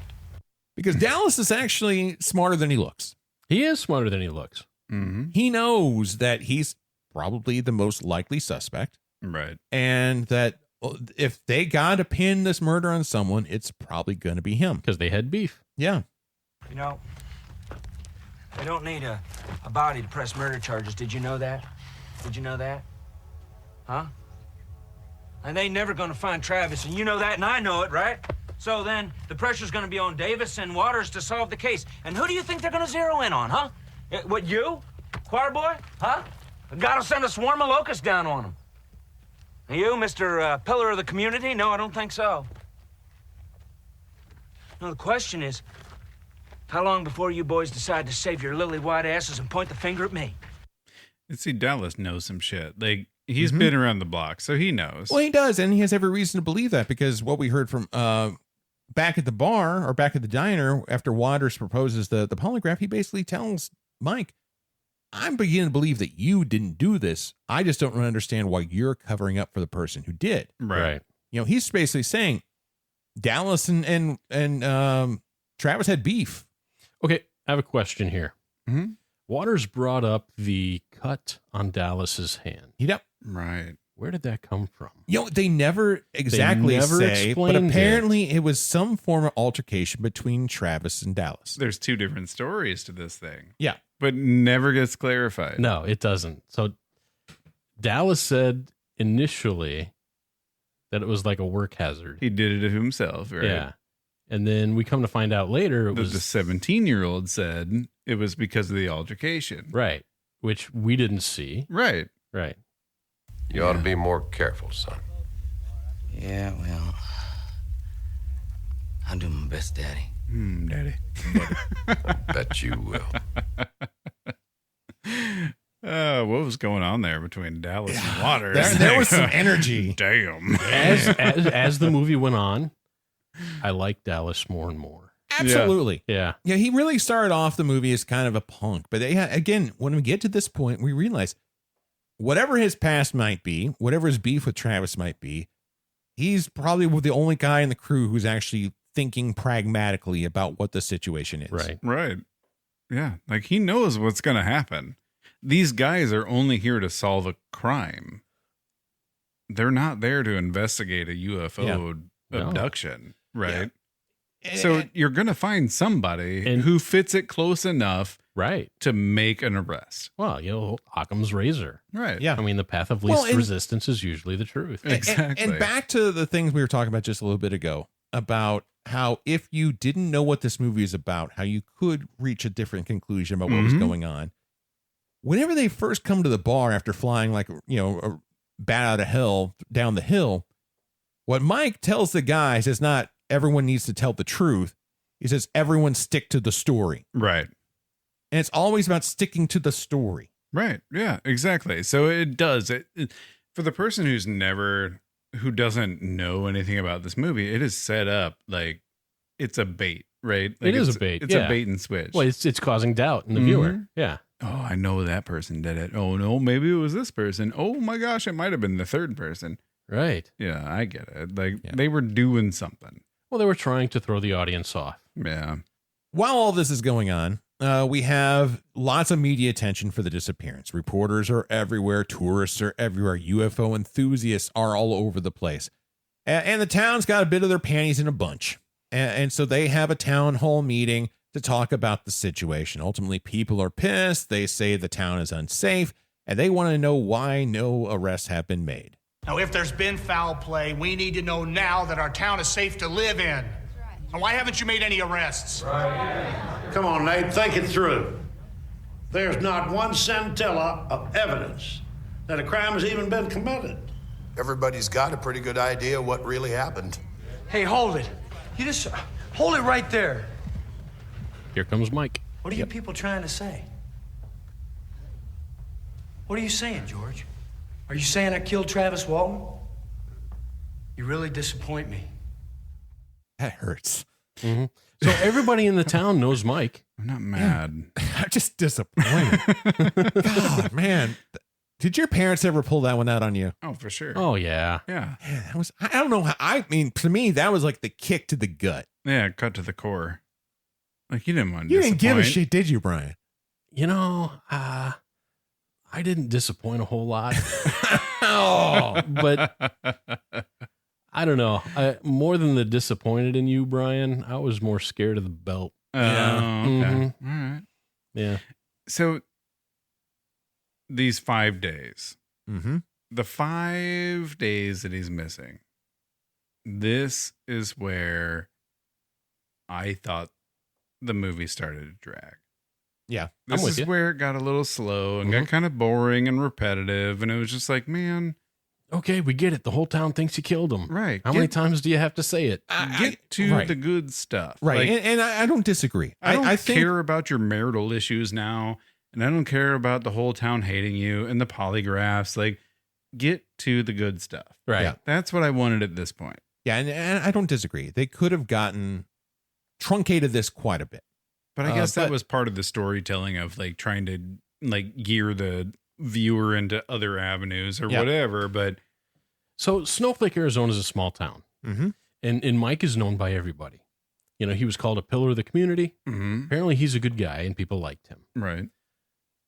Because Dallas is actually smarter than he looks. He is smarter than he looks. Mm-hmm. He knows that he's probably the most likely suspect. Right. And that if they got to pin this murder on someone, it's probably going to be him. Because they had beef. Yeah. You know, they don't need a body to press murder charges. Did you know that? Did you know that? Huh? And they never gonna find Travis, and you know that, and I know it, right? So then the pressure's gonna be on Davis and Waters to solve the case. And who do you think they're gonna zero in on, huh? What, you? Choir boy? Huh? Gotta send a swarm of locusts down on him. And you, Mr. Pillar of the community? No, I don't think so. No, the question is, how long before you boys decide to save your lily white asses and point the finger at me? And see, Dallas knows some shit. Like, he's been around the block, so he knows. Well, he does, and he has every reason to believe that because what we heard from back at the bar or back at the diner after Waters proposes the polygraph, he basically tells Mike, I'm beginning to believe that you didn't do this. I just don't really understand why you're covering up for the person who did. Right. You know, he's basically saying Dallas and Travis had beef. Okay, I have a question here. Mm-hmm. Waters brought up the cut on Dallas's hand. Yep. Right. Where did that come from? They never exactly never say, but explained apparently it was some form of altercation between Travis and Dallas. There's two different stories to this thing. Yeah. But never gets clarified. No, it doesn't. So Dallas said initially that it was like a work hazard. He did it to himself, right? Yeah. And then we come to find out later The 17-year-old said it was because of the altercation. Right. Which we didn't see. Right. Right. You ought to be more careful, son. Yeah, well, I'll do my best, Daddy. Daddy. Bet you will. What was going on there between Dallas and Waters? There was some energy. Damn. As the movie went on, I liked Dallas more and more. Absolutely. Yeah. Yeah, he really started off the movie as kind of a punk. But again, when we get to this point, we realize whatever his past might be, whatever his beef with Travis might be, he's probably the only guy in the crew who's actually thinking pragmatically about what the situation is. Right. Right. Yeah. Like he knows what's going to happen. These guys are only here to solve a crime. They're not there to investigate a UFO abduction. Right. Yeah. So you're going to find somebody who fits it close enough to make an arrest. Well, Occam's razor. Right. Yeah. I mean, the path of least resistance is usually the truth. Exactly. And back to the things we were talking about just a little bit ago about how if you didn't know what this movie is about, how you could reach a different conclusion about what was going on. Whenever they first come to the bar after flying like, a bat out of hell down the hill, what Mike tells the guys is not everyone needs to tell the truth. He says everyone stick to the story. Right. And it's always about sticking to the story. Right. Yeah, exactly. So it does. For the person who doesn't know anything about this movie, it is set up like it's a bait, right? Like It is a bait. It's a bait and switch. Well, it's causing doubt in the viewer. Yeah. Oh, I know that person did it. Oh, no, maybe it was this person. Oh, my gosh, it might have been the third person. Right. Yeah, I get it. Like they were doing something. Well, they were trying to throw the audience off. Yeah. While all this is going on, we have lots of media attention for the disappearance. Reporters are everywhere. Tourists are everywhere. UFO enthusiasts are all over the place. And the town's got a bit of their panties in a bunch. And so they have a town hall meeting to talk about the situation. Ultimately, people are pissed. They say the town is unsafe, and they want to know why no arrests have been made. Now, if there's been foul play, we need to know now that our town is safe to live in. And why haven't you made any arrests? Come on, Nate, think it through. There's not one scintilla of evidence that a crime has even been committed. Everybody's got a pretty good idea what really happened. Hey, hold it. You just hold it right there. Here comes Mike. What are you people trying to say? What are you saying, George? Are you saying I killed Travis Walton? You really disappoint me. That hurts. Mm-hmm. So everybody in the town knows Mike. I'm not mad. I'm just disappointed. God, man. Did your parents ever pull that one out on you? Oh, for sure. Oh, yeah. Yeah. Man, that was, I don't know how, to me, that was like the kick to the gut. Yeah, cut to the core. Like you didn't want to You didn't give a disappoint. shit, did you, Brian? I didn't disappoint a whole lot. Oh, but I don't know. More than the disappointed in you, Brian, I was more scared of the belt. Yeah. Okay. Mm-hmm. All right. Yeah. So these 5 days, the 5 days that he's missing, this is where I thought the movie started to drag. Yeah. This is where it got a little slow and got kind of boring and repetitive. And it was just like, man. Okay, we get it. The whole town thinks you killed him. Right. How many times do you have to say it? Get to the good stuff. Right. Like, and I don't disagree. I think care about your marital issues now. And I don't care about the whole town hating you and the polygraphs. Like, get to the good stuff. Right. Yeah. That's what I wanted at this point. Yeah. And I don't disagree. They could have truncated this quite a bit. But I guess that was part of the storytelling of like trying to like gear the viewer into other avenues or whatever. But so Snowflake, Arizona is a small town. Mm-hmm. And Mike is known by everybody. He was called a pillar of the community. Mm-hmm. Apparently he's a good guy and people liked him. Right.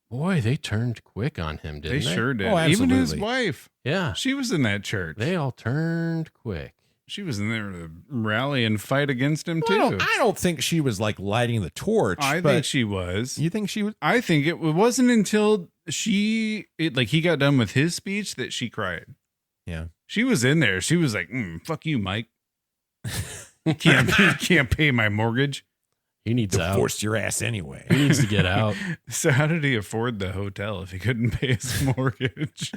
Boy, they turned quick on him, didn't they? They sure did. Oh, Even his absolutely. wife. Yeah. She was in that church. They all turned quick. She was in there to rally and fight against him, Well, too. I don't think she was like lighting the torch. I but think she was. You think she was? I think it wasn't until he got done with his speech that she cried. Yeah. She was in there. She was like, fuck you, Mike. Can't pay my mortgage. He needs out. Forced your ass anyway. He needs to get out. So how did he afford the hotel if he couldn't pay his mortgage?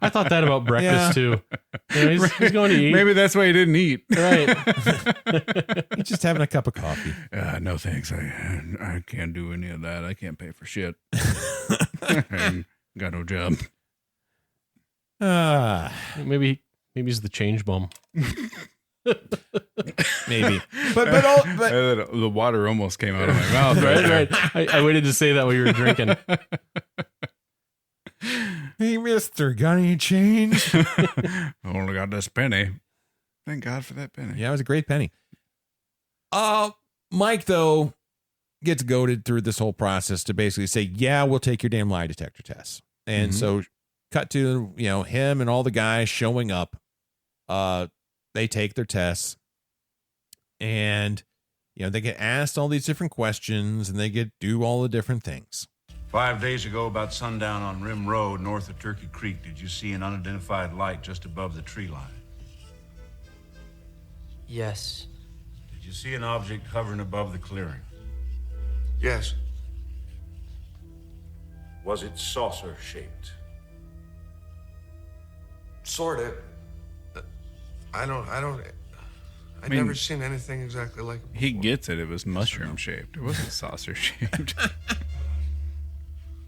I thought that about breakfast too. You know, he's going to eat. Maybe that's why he didn't eat. Right. He's just having a cup of coffee. No thanks. I can't do any of that. I can't pay for shit. I got no job. Maybe he's the change bum. Maybe, but the water almost came out of my mouth. Right. I waited to say that while you were drinking. Hey, mister, got any change? I only got this penny. Thank God for that penny. Yeah, it was a great penny. Mike, though, gets goaded through this whole process to basically say, yeah, we'll take your damn lie detector tests. And so cut to, him and all the guys showing up. They take their tests and, they get asked all these different questions and they do all the different things. 5 days ago, about sundown on Rim Road, north of Turkey Creek, did you see an unidentified light just above the tree line? Yes. Did you see an object hovering above the clearing? Yes. Was it saucer-shaped? Sort of. I've never seen anything exactly like it before. He gets it. It was mushroom shaped. It wasn't saucer shaped.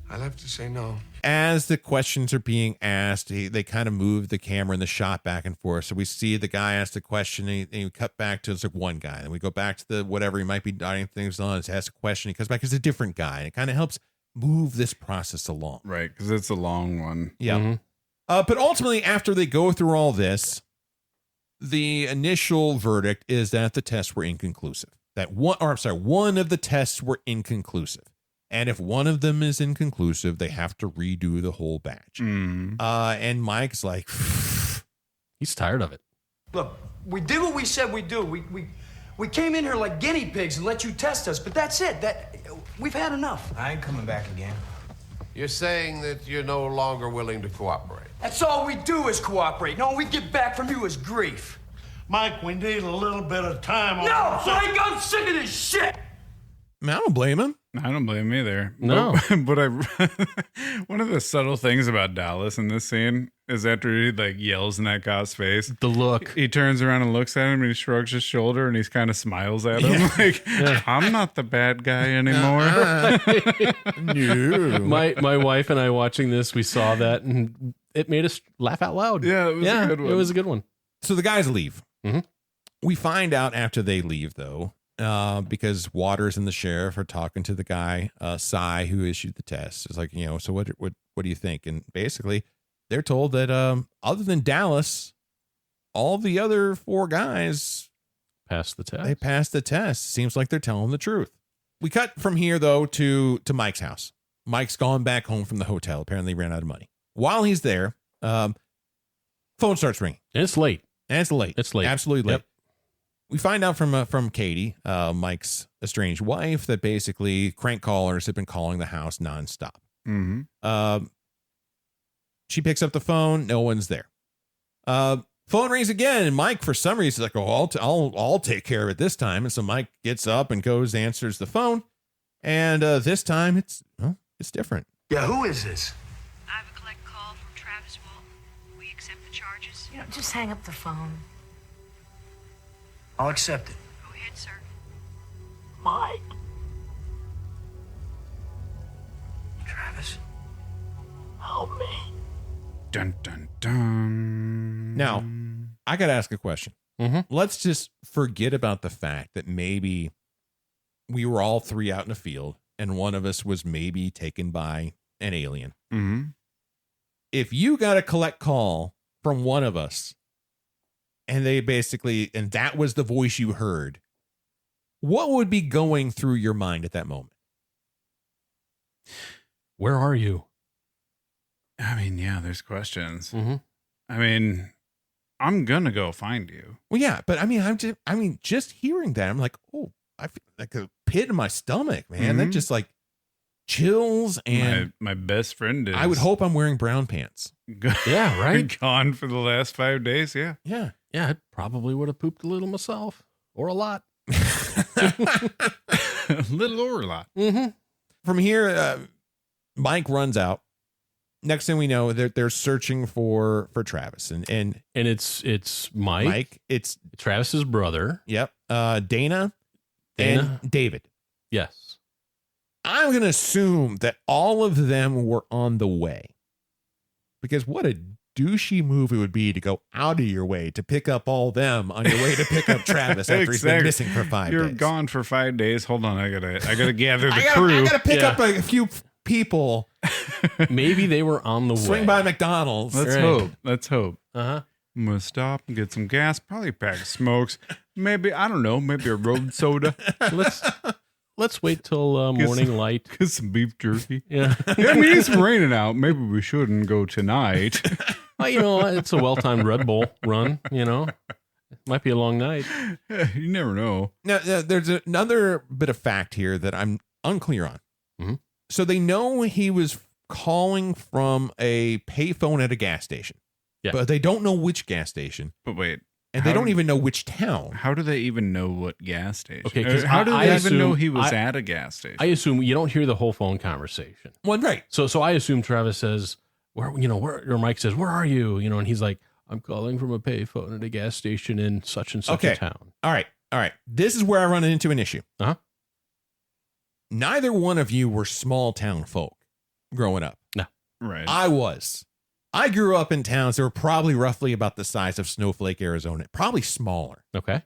I'd have to say no. As the questions are being asked, they kind of move the camera and the shot back and forth. So we see the guy ask the question and we cut back to like one guy. Then we go back to the whatever he might be dotting things on. He asks a question. He comes back as a different guy. And it kind of helps move this process along. Right. Because it's a long one. Yeah. But ultimately, after they go through all this, the initial verdict is that the tests were inconclusive. One of the tests were inconclusive. And if one of them is inconclusive, they have to redo the whole batch. And Mike's like, he's tired of it. Look, we did what we said we'd do. We came in here like guinea pigs and let you test us, but that's it. We've had enough. I ain't coming back again. You're saying that you're no longer willing to cooperate. That's all we do is cooperate. And all we get back from you is grief. Mike, we need a little bit of time. No, Mike, I'm sick of this shit. I don't blame him. I don't blame him either. No. But one of the subtle things about Dallas in this scene is after he yells in that cop's face, the look. He turns around and looks at him and he shrugs his shoulder and he kind of smiles at him I'm not the bad guy anymore. No. My wife and I watching this, we saw that and it made us laugh out loud. Yeah, it was a good one. It was a good one. So the guys leave. We find out after they leave, though, because Waters and the sheriff are talking to the guy, Cy, who issued the test. It's like, so what do you think? And basically, they're told that other than Dallas, all the other four guys passed the test. They passed the test. Seems like they're telling the truth. We cut from here, though, to Mike's house. Mike's gone back home from the hotel. Apparently, he ran out of money. While he's there, phone starts ringing. And it's late. It's late. Absolutely late. Yep. We find out from Katie, Mike's estranged wife, that basically crank callers have been calling the house nonstop. She picks up the phone. No one's there. Phone rings again, and Mike, for some reason, is like, "Oh, I'll take care of it this time." And so Mike gets up and goes, answers the phone, and this time it's different. Yeah, who is this? I have a collect call from Travis Walton. We accept the charges. Just hang up the phone. I'll accept it. Go ahead, sir. Mike. Travis. Help me. Dun, dun, dun. Now, I got to ask a question. Let's just forget about the fact that maybe we were all three out in the field and one of us was maybe taken by an alien. If you got a collect call from one of us and that was the voice you heard, what would be going through your mind at that moment? Where are you? I mean, yeah, there's questions. Mm-hmm. I mean, I'm gonna go find you. Well, yeah, but I mean, just hearing that, I'm like, oh, I feel like a pit in my stomach, man. That just like chills. And my best friend is. I would hope I'm wearing brown pants. Yeah, right. Gone for the last 5 days. Yeah. Yeah. Yeah, I probably would have pooped a little myself, or a lot. A little or a lot. Mm-hmm. From here, Mike runs out. Next thing we know, they're searching for Travis, and it's Mike. Mike, it's Travis's brother. Yep. Dana, and David. Yes. I'm gonna assume that all of them were on the way, because what a douchey move it would be to go out of your way to pick up all them on your way to pick up Travis after he's been missing for 5 days. You're gone for 5 days. Hold on, I gotta gather the crew. I gotta pick up a few people. Maybe they were on the way. Swing by McDonald's. Let's hope. Uh-huh. I'm gonna stop and get some gas, probably a pack of smokes, maybe, I don't know, maybe a road soda. Let's wait till morning light. Get some beef jerky. Yeah. I mean, it's raining out. Maybe we shouldn't go tonight. Well, you know, it's a well-timed Red Bull run, you know. Might be a long night. You never know. Now, there's another bit of fact here that I'm unclear on. Mm-hmm. So they know he was calling from a payphone at a gas station. Yeah. But they don't know which gas station. But wait. And they don't even know which town. How do they even know what gas station? Okay, because how do they even know he was at a gas station? I assume you don't hear the whole phone conversation. Well, right. So I assume Travis says, where, or Mike says, where are you? You know, and he's like, I'm calling from a payphone at a gas station in such and such a town. All right. This is where I run into an issue. Uh-huh. Neither one of you were small town folk growing up. No. Right. I grew up in towns that were probably roughly about the size of Snowflake, Arizona, probably smaller. Okay.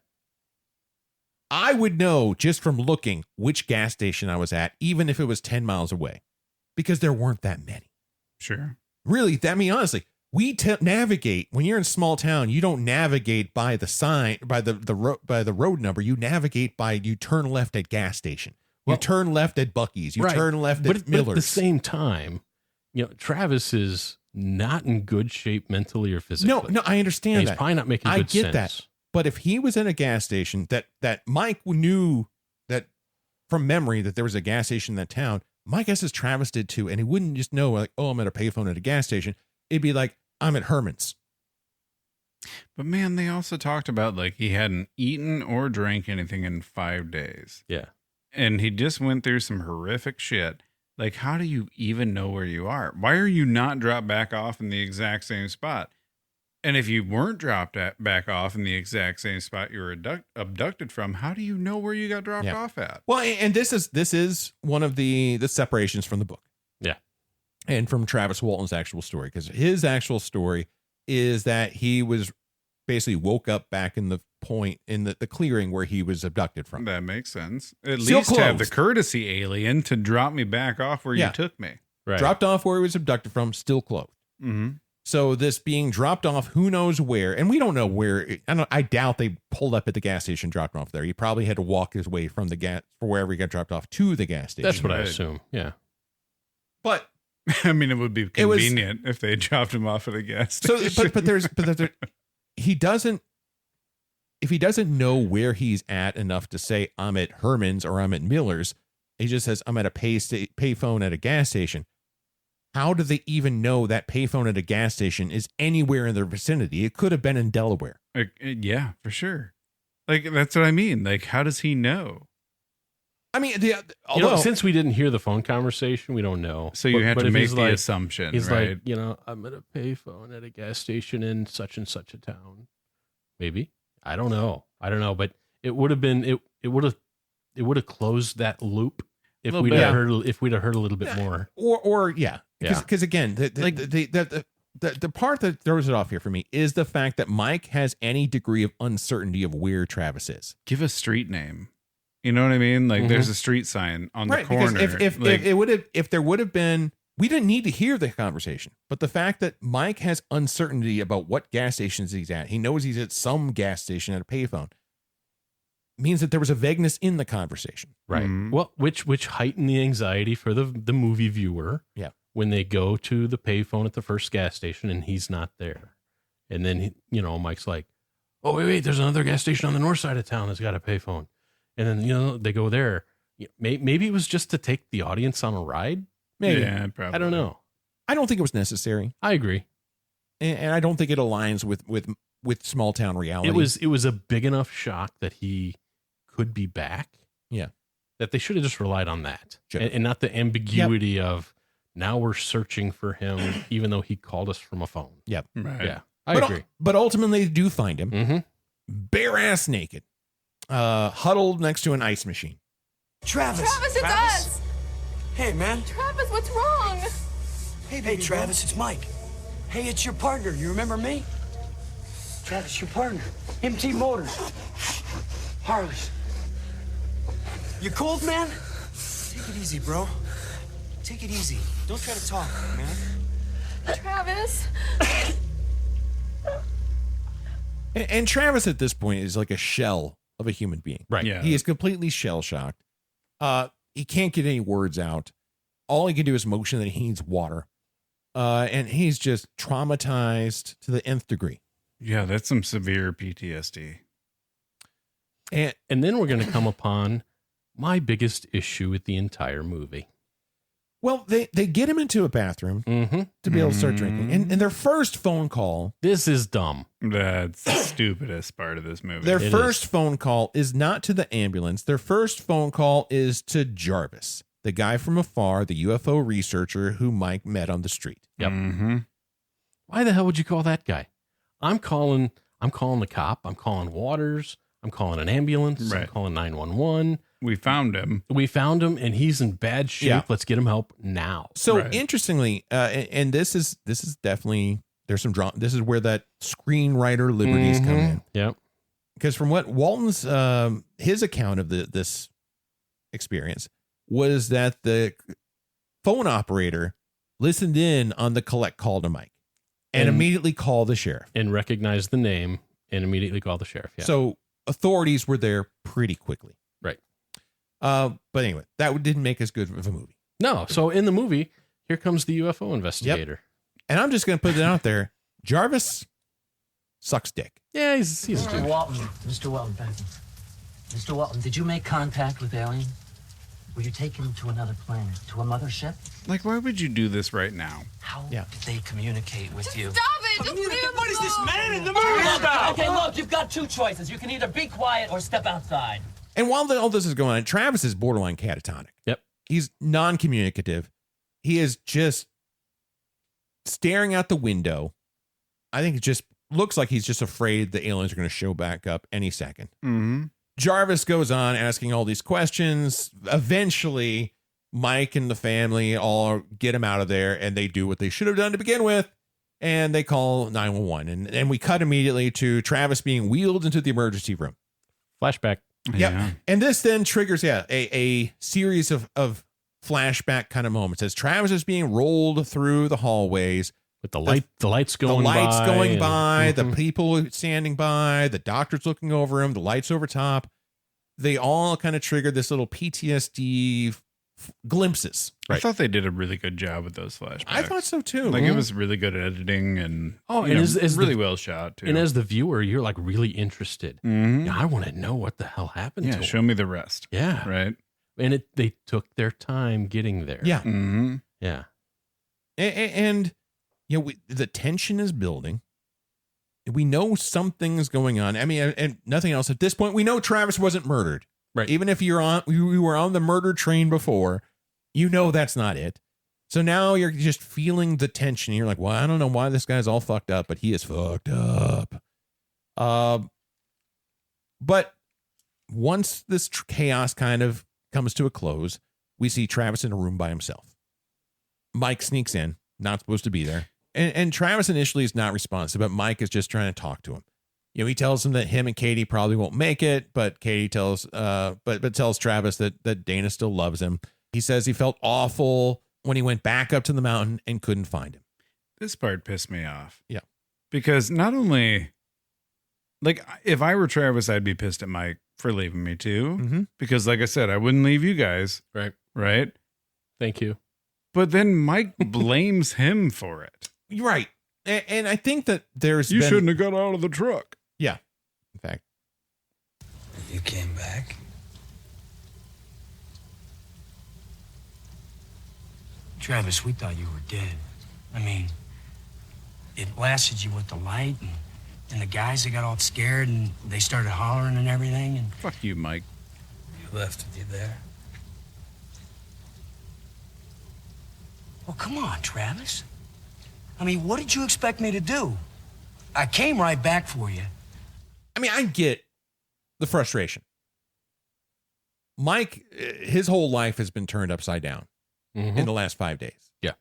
I would know just from looking which gas station I was at, even if it was 10 miles away, because there weren't that many. Sure. Really, honestly, we navigate when you're in a small town. You don't navigate by the sign, by the road number. You navigate by, you turn left at gas station. You turn left at Buc-ee's. You turn left at Miller's. But at the same time, you know, Travis is not in good shape mentally or physically. No, I understand and that. He's probably not making good sense. I get that. But if he was in a gas station that Mike knew that from memory that there was a gas station in that town, my guess is Travis did too. And he wouldn't just know like, oh, I'm at a payphone at a gas station. It'd be like, I'm at Herman's. But man, they also talked about like he hadn't eaten or drank anything in 5 days. Yeah. And he just went through some horrific shit. Like, how do you even know where you are? Why are you not dropped back off in the exact same spot? And if you weren't dropped back off in the exact same spot you were abducted from, how do you know where you got dropped off at? Well, and this is one of the separations from the book. Yeah. And from Travis Walton's actual story, because his actual story is that he was basically woke up back in the point in the clearing where he was abducted from. That makes sense. At Still least closed. have the courtesy alien to drop me back off where you took me. Right. Dropped off where he was abducted from, still closed. Mm-hmm. So this being dropped off, who knows where, and we don't know where. I doubt they pulled up at the gas station, dropped him off there. He probably had to walk his way from the gas for wherever he got dropped off to the gas station. That's what I assume. Yeah. But I mean, it would be convenient if they dropped him off at a gas station. So, but there's he doesn't. If he doesn't know where he's at enough to say I'm at Herman's or I'm at Miller's, he just says I'm at a payphone at a gas station. How do they even know that payphone at a gas station is anywhere in their vicinity? It could have been in Delaware. Yeah, for sure. Like, that's what I mean. Like, how does he know? I mean, since we didn't hear the phone conversation, we don't know. So you have to if make he's the assumption, He's right? like, I'm at a payphone at a gas station in such and such a town. Maybe. I don't know. But it would have been it would have closed that loop if we'd have heard a little bit more. Because again, the part that throws it off here for me is the fact that Mike has any degree of uncertainty of where Travis is. Give a street name. You know what I mean? Like, there's a street sign on the corner. Because if there would have been, we didn't need to hear the conversation. But the fact that Mike has uncertainty about what gas stations he's at, he knows he's at some gas station at a payphone. means that there was a vagueness in the conversation. Right. Well, which heightened the anxiety for the movie viewer. Yeah. When they go to the payphone at the first gas station and he's not there. And then, Mike's like, oh, wait, there's another gas station on the north side of town that's got a payphone. And then, they go there. Maybe it was just to take the audience on a ride. Maybe. Yeah, probably. I don't know. I don't think it was necessary. I agree. And I don't think it aligns with small town reality. It was a big enough shock that he could be back. Yeah. That they should have just relied on that. Sure. And not the ambiguity of now we're searching for him, even though he called us from a phone. Yep. Right. Yeah. I agree. But ultimately, they do find him. Mm-hmm. Bare ass naked. Huddled next to an ice machine. Travis, it's us. Hey, man. Travis, what's wrong? Hey, Travis, it's Mike. Hey, it's your partner. You remember me? Travis, your partner. MT Motors. Harleys. You cold, man? Take it easy, bro. Take it easy. Don't try to talk, man. Travis. And Travis at this point is like a shell of a human being. Right. Yeah. He is completely shell shocked. He can't get any words out. All he can do is motion that he needs water. And he's just traumatized to the nth degree. Yeah, that's some severe PTSD. And then we're going to come upon my biggest issue with the entire movie. Well, they get him into a bathroom to be able to start drinking. And their first phone call. This is dumb. That's the stupidest part of this movie. Their first phone call is not to the ambulance. Their first phone call is to Jarvis, the guy from afar, the UFO researcher who Mike met on the street. Yep. Why the hell would you call that guy? I'm calling the cop. I'm calling Waters. I'm calling an ambulance. Right. I'm calling 911. We found him. And he's in bad shape. Yeah. Let's get him help now. So interestingly, and this is definitely, there's some drama. This is where that screenwriter liberties come in. Yep. Because from what Walton's his account of this experience was that the phone operator listened in on the collect call to Mike and immediately called the sheriff and recognized the name and immediately called the sheriff. Yeah. So authorities were there pretty quickly. Right. But anyway, that didn't make as good of a movie. No. So in the movie, here comes the UFO investigator. And I'm just going to put it out there. Jarvis sucks dick. Yeah, he's a Mr. dude. Walton. Mr. Walton, thank you. Mr. Walton, did you make contact with alien? Were you taken to another planet, to a mothership? Like, why would you do this right now? How did they communicate with you? Stop it! Just leave him What is this alone. man in the movie? Okay, look, you've got two choices. You can either be quiet or step outside. And while all this is going on, Travis is borderline catatonic. Yep. He's non-communicative. He is just staring out the window. I think it just looks like he's just afraid the aliens are going to show back up any second. Mm-hmm. Jarvis goes on asking all these questions. Eventually, Mike and the family all get him out of there, and they do what they should have done to begin with, and they call 911. And we cut immediately to Travis being wheeled into the emergency room. Flashback. Yep. Yeah. And this then triggers, a series of flashback kind of moments as Travis is being rolled through the hallways. With the lights going by. The people standing by, the doctor's looking over him, the lights over top. They all kind of trigger this little PTSD glimpses. I thought they did a really good job with those flashbacks. I thought so too. Like it was really good editing and as really well shot too. And as the viewer, you're like really interested. Mhm. Yeah, I want to know what the hell happened to him. show me the rest. Yeah. Right. And they took their time getting there. Yeah. Mm-hmm. Yeah. And the tension is building. We know something's going on. I mean, and nothing else at this point. We know Travis wasn't murdered. Right. Even if you were on the murder train before, you know that's not it. So now you're just feeling the tension. You're like, well, I don't know why this guy's all fucked up, but he is fucked up. But once this chaos kind of comes to a close, we see Travis in a room by himself. Mike sneaks in, not supposed to be there. And Travis initially is not responsive, but Mike is just trying to talk to him. He tells him that him and Katie probably won't make it, but Katie tells Travis that Dana still loves him. He says he felt awful when he went back up to the mountain and couldn't find him. This part pissed me off. Yeah. Because not only, like, if I were Travis, I'd be pissed at Mike for leaving me too. Because like I said, I wouldn't leave you guys. Right. Thank you. But then Mike blames him for it. Right. And I think that You shouldn't have got out of the truck. Yeah. In fact. You came back? Travis, we thought you were dead. I mean, it blasted you with the light, and the guys, they got all scared, and they started hollering and everything, and... Fuck you, Mike. You left with you there? Well, come on, Travis. I mean, what did you expect me to do? I came right back for you. I mean, I get the frustration. Mike, his whole life has been turned upside down in the last 5 days. Yeah.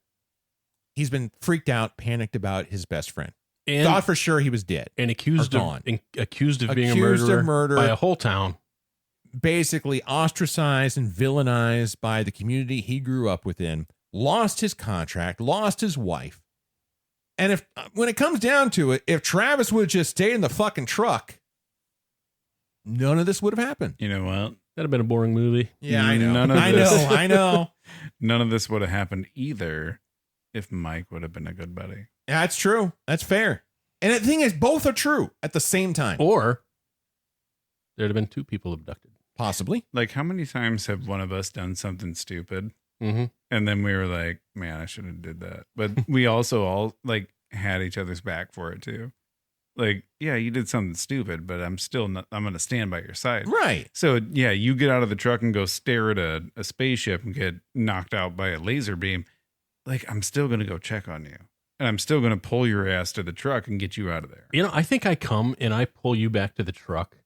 He's been freaked out, panicked about his best friend. And thought for sure he was dead. And accused of being a murderer by a whole town. Basically ostracized and villainized by the community he grew up within. Lost his contract, lost his wife. And if when it comes down to it, if Travis would have just stayed in the fucking truck, none of this would have happened. You know what? That'd have been a boring movie. Yeah, I know. I None know. None of this would have happened either if Mike would have been a good buddy. Yeah, that's true. That's fair. And the thing is, both are true at the same time. Or there'd have been two people abducted. Possibly. Like, how many times have one of us done something stupid? Mm-hmm. And then we were like, man, I shouldn't have did that. But we also all like had each other's back for it too. Like, yeah, you did something stupid, but I'm going to stand by your side. Right. So yeah, you get out of the truck and go stare at a spaceship and get knocked out by a laser beam. Like, I'm still going to go check on you. And I'm still going to pull your ass to the truck and get you out of there. You know, I think I come and I pull you back to the truck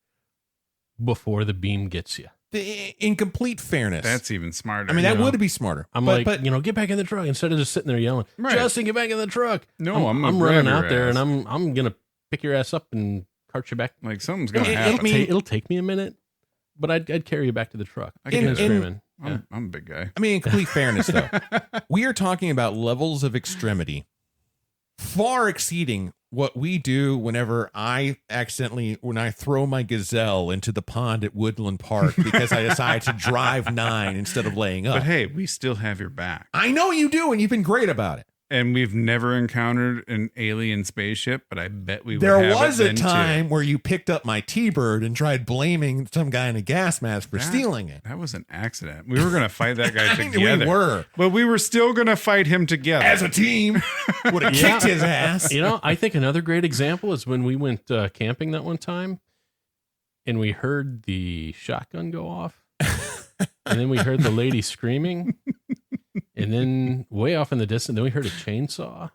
before the beam gets you. In complete fairness. That's even smarter. I mean, that would be smarter. I'm but, get back in the truck instead of just sitting there yelling, right. Justin, get back in the truck. No, I'm running out there and I'm going to pick your ass up and cart you back. Like, something's going to happen. It'll take me a minute, but I'd carry you back to the truck. Screaming. I'm a big guy. I mean, in complete fairness, though, we are talking about levels of extremity far exceeding what we do whenever when I throw my gazelle into the pond at Woodland Park because I decide to drive 9 instead of laying up. But hey, we still have your back. I know you do, and you've been great about it. And we've never encountered an alien spaceship, but I bet we would There have was it a then time too. where you picked up my T-Bird and tried blaming some guy in a gas mask for stealing it. That was an accident. We were going to fight that guy I mean, together. we were. But we were still going to fight him together. As a team. Would have kicked his ass. You know, I think another great example is when we went camping that one time and we heard the shotgun go off and then we heard the lady screaming and then way off in the distance, then we heard a chainsaw.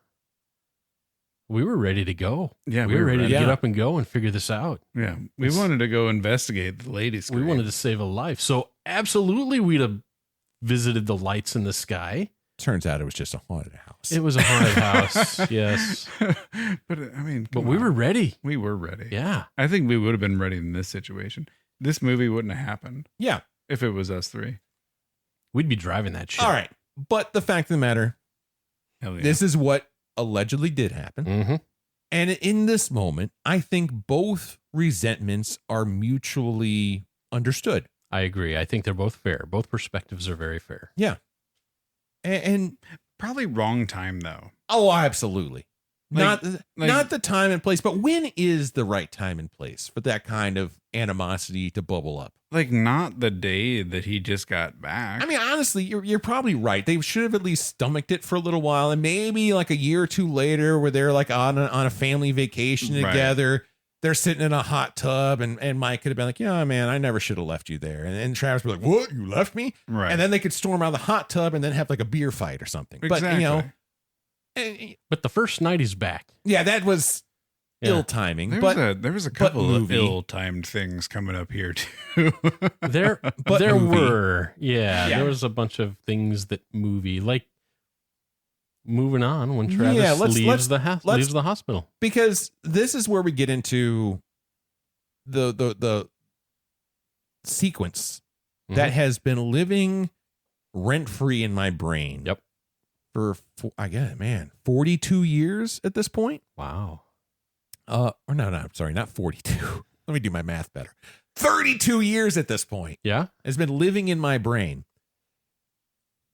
We were ready to go. Yeah, we were ready to get up and go and figure this out. Yeah, we wanted to go investigate the lady scream. We wanted to save a life. So absolutely we'd have visited the lights in the sky. Turns out it was just a haunted house. It was a haunted house, yes. But I mean, we were ready. We were ready. Yeah. I think we would have been ready in this situation. This movie wouldn't have happened. Yeah. If it was us three. We'd be driving that shit. All right. But the fact of the matter, Hell yeah. this is what allegedly did happen. Mm-hmm. And in this moment, I think both resentments are mutually understood. I agree. I think they're both fair. Both perspectives are very fair. Yeah. And probably wrong time, though. Oh, absolutely. Like- Not the time and place, but when is the right time and place for that kind of animosity to bubble up? Like, not the day that he just got back. I mean, honestly, you're probably right. They should have at least stomached it for a little while, and maybe like a year or two later, where they're like on a family vacation Right. together, they're sitting in a hot tub, and Mike could have been like, "Yeah, man, I never should have left you there," and Travis would be like, "What? You left me?" Right. And then they could storm out of the hot tub and then have like a beer fight or something. But Exactly. you know, But the first night he's back. yeah, that was ill timing. There was a couple of ill-timed things coming up here too. There were. Yeah, there was a bunch of things that like moving on when Travis leaves the hospital. Because this is where we get into the sequence that has been living rent-free in my brain. Yep. For 42 years at this point. Wow. Or no, I'm sorry, not 42. Let me do my math better. 32 years at this point. Yeah. Has been living in my brain.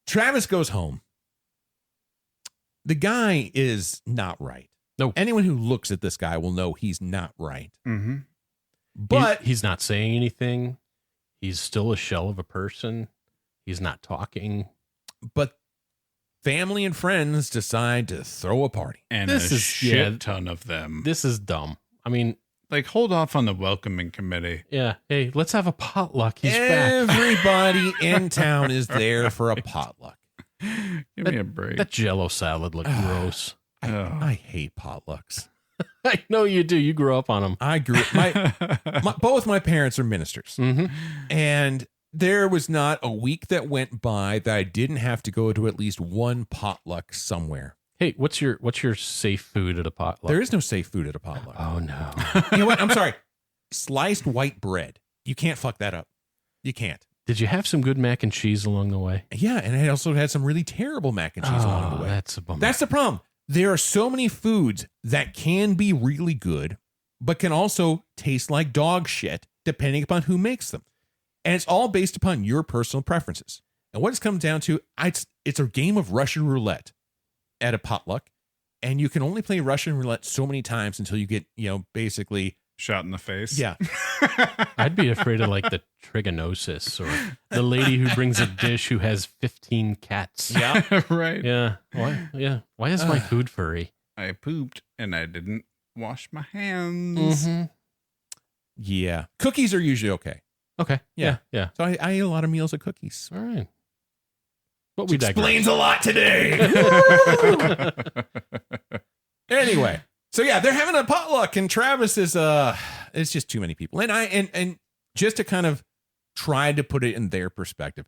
Travis goes home. The guy is not right. No. Anyone who looks at this guy will know he's not right. Mm-hmm. But he's not saying anything. He's still a shell of a person. He's not talking. But family and friends decide to throw a party. And This a is- shit yeah. ton of them. This is dumb. I mean, Like, hold off on the welcoming committee. yeah. Hey, let's have a potluck. He's back. Everybody in town is there for a potluck. Give me a break. That Jell-O salad looked gross. I hate potlucks. I know you do. You grew up on them. I grew up. Both my parents are ministers. Mm-hmm. And there was not a week that went by that I didn't have to go to at least one potluck somewhere. Hey, what's your safe food at a potluck? There is no safe food at a potluck. Oh, no. You know what? I'm sorry. Sliced white bread. You can't fuck that up. You can't. Did you have some good mac and cheese along the way? Yeah, and I also had some really terrible mac and cheese along the way. That's a bummer. That's the problem. There are so many foods that can be really good, but can also taste like dog shit, depending upon who makes them. And it's all based upon your personal preferences. And what it's come down to, it's a game of Russian roulette at a potluck. And you can only play Russian roulette so many times until you get, basically shot in the face. Yeah. I'd be afraid of like the trigonosis or the lady who brings a dish who has 15 cats. Yeah. Right. Yeah. Why? Yeah. Why is my food furry? I pooped and I didn't wash my hands. Mm-hmm. Yeah. Cookies are usually okay. Okay. Yeah. Yeah. So I ate a lot of meals of cookies. All right. But we explains a lot today. Anyway, so yeah, they're having a potluck, and Travis is it's just too many people. And just to kind of try to put it in their perspective,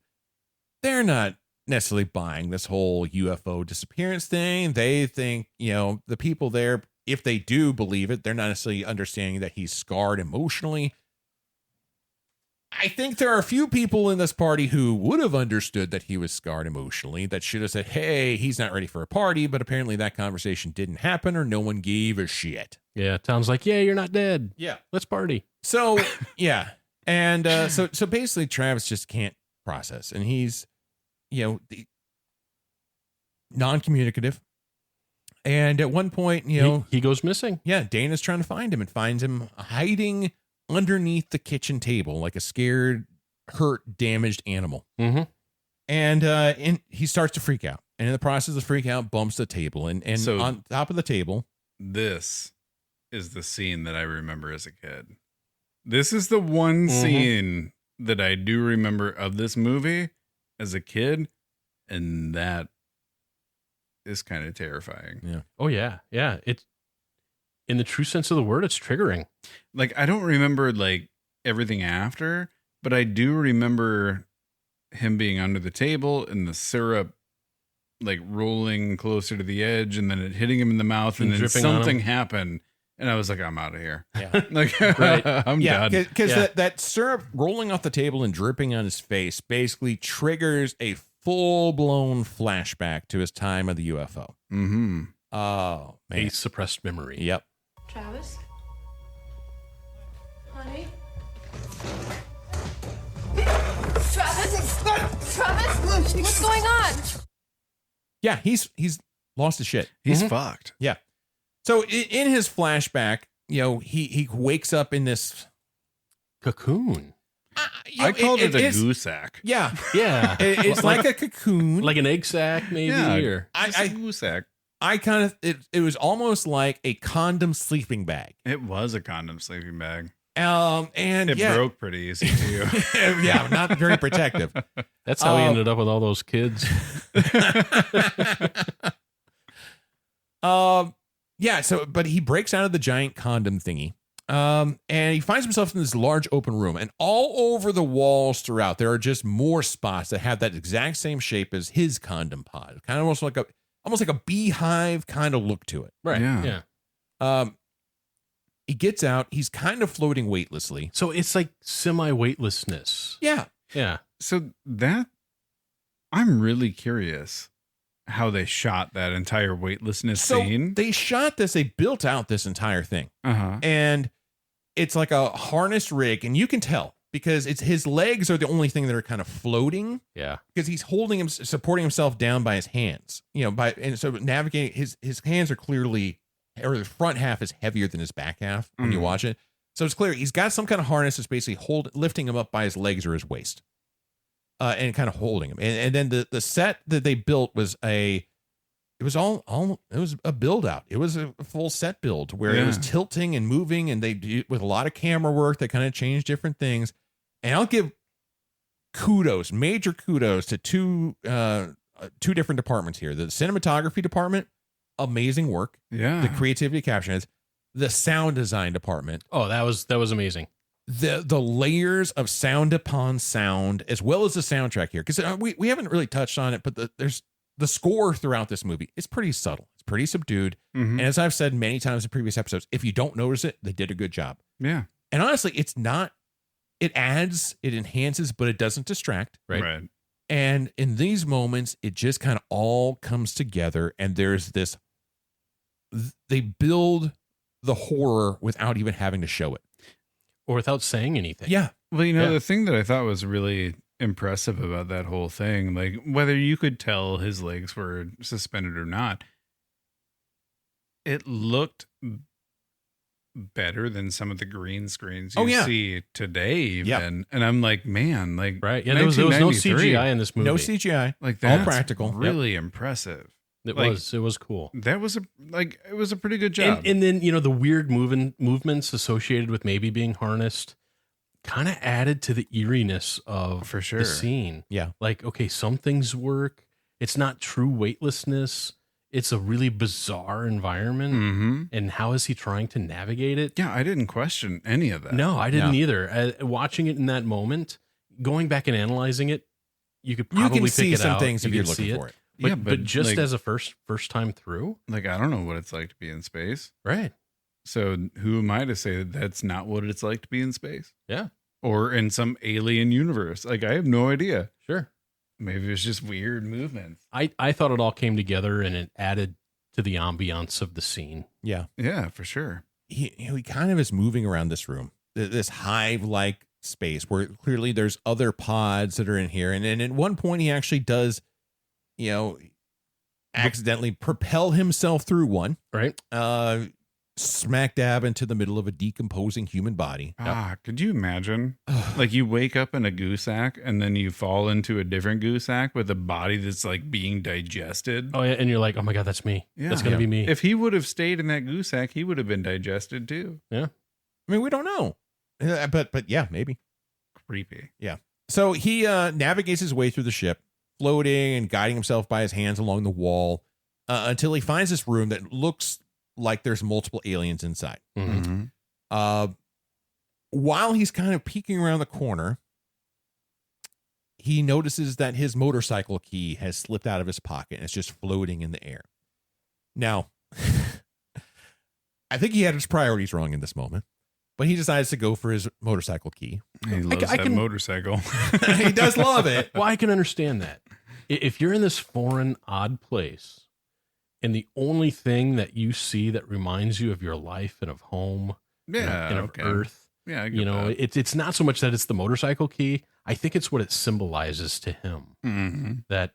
they're not necessarily buying this whole UFO disappearance thing. They think, the people there, if they do believe it, they're not necessarily understanding that he's scarred emotionally. I think there are a few people in this party who would have understood that he was scarred emotionally, that should have said, hey, he's not ready for a party. But apparently that conversation didn't happen, or no one gave a shit. Yeah. Tom's like, yeah, you're not dead. Yeah. Let's party. So, yeah. And so basically Travis just can't process. And he's, non-communicative. And at one point, he goes missing. Yeah. Dana's trying to find him and finds him hiding underneath the kitchen table like a scared, hurt, damaged animal. Mm-hmm. And he starts to freak out. And in the process of freak out, bumps the table. And So- on top of the table. This is the scene that I remember as a kid. This is the one scene that I do remember of this movie as a kid. And that is kind of terrifying. Yeah. Oh, yeah. Yeah. It's, in the true sense of the word, it's triggering. Like, I don't remember like everything after, but I do remember him being under the table and the syrup like rolling closer to the edge and then it hitting him in the mouth and then dripping on something him. happened. And I was like, I'm out of here. Yeah. Like, Right. I'm Yeah, done. because that syrup rolling off the table and dripping on his face basically triggers a full-blown flashback to his time of the UFO. Mm-hmm. Oh, man. A suppressed memory. Yep. Travis? Honey? Travis? Travis? What's going on? Yeah, he's lost his shit. He's fucked. Yeah. So in his flashback, he wakes up in this cocoon. I called it a is- goose sack. Yeah. Yeah. It's like a cocoon. Like an egg sack, maybe. Yeah. Or Just a goose sack. I kind of, it was almost like a condom sleeping bag. It was a condom sleeping bag. And It yeah. broke pretty easy too. Yeah, not very protective. That's how he ended up with all those kids. Yeah, but he breaks out of the giant condom thingy. And he finds himself in this large open room, and all over the walls throughout, there are just more spots that have that exact same shape as his condom pod. Kind of almost like a beehive kind of look to it. Right. Yeah. He gets out, he's kind of floating weightlessly. So it's like semi-weightlessness. Yeah. Yeah. So I'm really curious how they shot that entire weightlessness So scene. they built out this entire thing. Uh-huh. And it's like a harness rig, and you can tell because it's his legs are the only thing that are kind of floating. Yeah. Because he's holding him, supporting himself down by his hands, and so navigating his hands are clearly, or the front half is heavier than his back half when you watch it. So it's clear he's got some kind of harness that's basically lifting him up by his legs or his waist, and kind of holding him. And then the set that they built was it was a build out. It was a full set build where it was tilting and moving, and they do with a lot of camera work. They kind of changed different things. And I'll give major kudos to two different departments here. The cinematography department, amazing work. Yeah. The creativity caption is the sound design department. Oh, that was amazing. The layers of sound upon sound, as well as the soundtrack here, because we haven't really touched on it, but there's the score throughout this movie is pretty subtle. It's pretty subdued. And as I've said many times in previous episodes, if you don't notice it, they did a good job. Yeah. And honestly, it adds, it enhances, but it doesn't distract. Right. And in these moments, it just kind of all comes together, and there's they build the horror without even having to show it. Or without saying anything. Yeah. Well, the thing that I thought was really impressive about that whole thing, like whether you could tell his legs were suspended or not, it looked better than some of the green screens you see today even. And I'm like, man, like, right. Yeah, there was no CGI in this movie. No CGI. Like, all practical. Really impressive. It was cool. That was it was a pretty good job. And then, the weird movements associated with maybe being harnessed kind of added to the eeriness of the scene. Yeah. Like, okay, some things work. It's not true weightlessness. It's a really bizarre environment. And how is he trying to navigate it? Yeah, I didn't question any of that. No, I didn't either. Watching it in that moment, going back and analyzing it, you could probably pick see it some out. things if You you're can see looking for it. But just like, as a first time through, like, I don't know what it's like to be in space. Right. So who am I to say that that's not what it's like to be in space? Yeah. Or in some alien universe. Like, I have no idea. Sure. Maybe it's just weird movements. I thought it all came together and it added to the ambiance of the scene. Yeah. Yeah, for sure. He kind of is moving around this room, this hive-like space where clearly there's other pods that are in here. And at one point he actually does, accidentally propel himself through one. Right. Smack dab into the middle of a decomposing human body. Could you imagine? Like, you wake up in a goose sack and then you fall into a different goose sack with a body that's like being digested. Oh yeah, and you're like, oh my God, that's me. Yeah. That's gonna be me. If he would have stayed in that goose sack, he would have been digested too. Yeah. I mean, we don't know. But yeah, maybe. Creepy. Yeah. So he navigates his way through the ship, floating and guiding himself by his hands along the wall, until he finds this room that looks like there's multiple aliens inside. While he's kind of peeking around the corner, he notices that his motorcycle key has slipped out of his pocket and it's just floating in the air. Now, I think he had his priorities wrong in this moment, but he decides to go for his motorcycle key. He loves that motorcycle. He does love it. Well, I can understand that. If you're in this foreign, odd place, and the only thing that you see that reminds you of your life and of home, and of Earth, yeah, I get that. it's not so much that it's the motorcycle key. I think it's what it symbolizes to him. That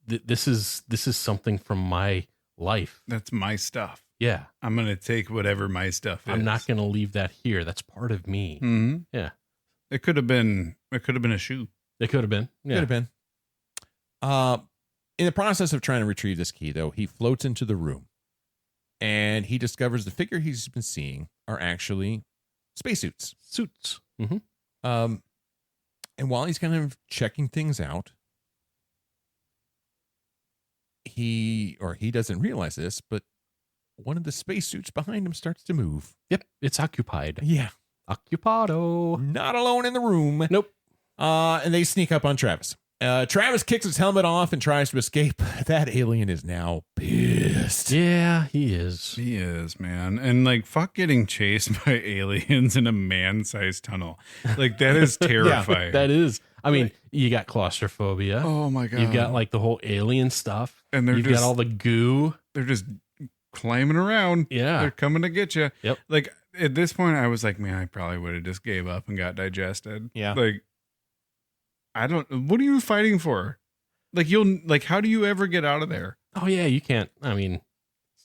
this is something from my life. That's my stuff. Yeah, I'm gonna take whatever my stuff is. I'm not gonna leave that here. That's part of me. Yeah, it could have been a shoe. It could have been. Yeah. Could have been. In the process of trying to retrieve this key, though, he floats into the room and he discovers the figure he's been seeing are actually spacesuits. Suits. And while he's kind of checking things out, he doesn't realize this, but one of the spacesuits behind him starts to move. Yep, it's occupied. Yeah. Occupado. Not alone in the room. Nope. And they sneak up on Travis. Travis kicks his helmet off and tries to escape. That alien is now pissed. Yeah, he is. He is, man. And like, fuck getting chased by aliens in a man-sized tunnel. Like, that is terrifying. That is. I mean, you got claustrophobia. Oh my God. You've got like the whole alien stuff. And you've got all the goo. They're just climbing around. Yeah. They're coming to get you. Yep. Like, at this point, I was like, man, I probably would have just gave up and got digested. Yeah. Like, what are you fighting for? Like, how do you ever get out of there? Oh yeah, you can't. I mean,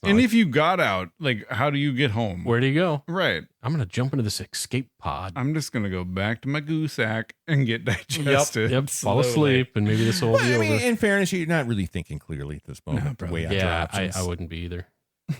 and if you got out, like, how do you get home? Where do you go? Right. I'm going to jump into this escape pod. I'm just going to go back to my goose sack and get digested. Yep. Fall asleep, and maybe this will be over. In fairness, you're not really thinking clearly at this moment. No, the way yeah, I wouldn't be either.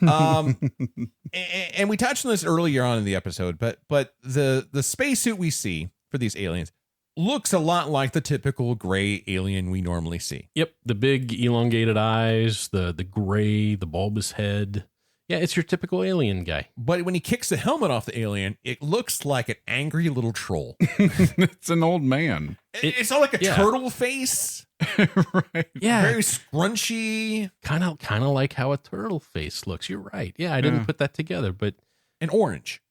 And we touched on this earlier on in the episode, but the spacesuit we see for these aliens looks a lot like the typical gray alien we normally see. Yep, the big elongated eyes, the gray, the bulbous head. Yeah, it's your typical alien guy. But when he kicks the helmet off the alien, it looks like an angry little troll. It's an old man. It's not like a turtle face. Right. Yeah. Very scrunchy. Kind of like how a turtle face looks. You're right. Yeah, I didn't put that together, but an orange.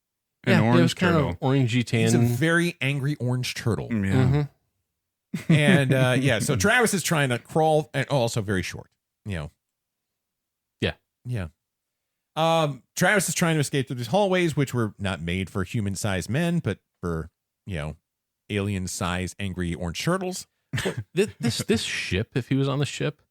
An orange it was kind turtle. of orangey tan. He's a very angry orange turtle. Yeah. Mm-hmm. And so Travis is trying to crawl, and also very short. Yeah. Travis is trying to escape through these hallways, which were not made for human-sized men, but for alien-sized angry orange turtles. This ship, if he was on the ship,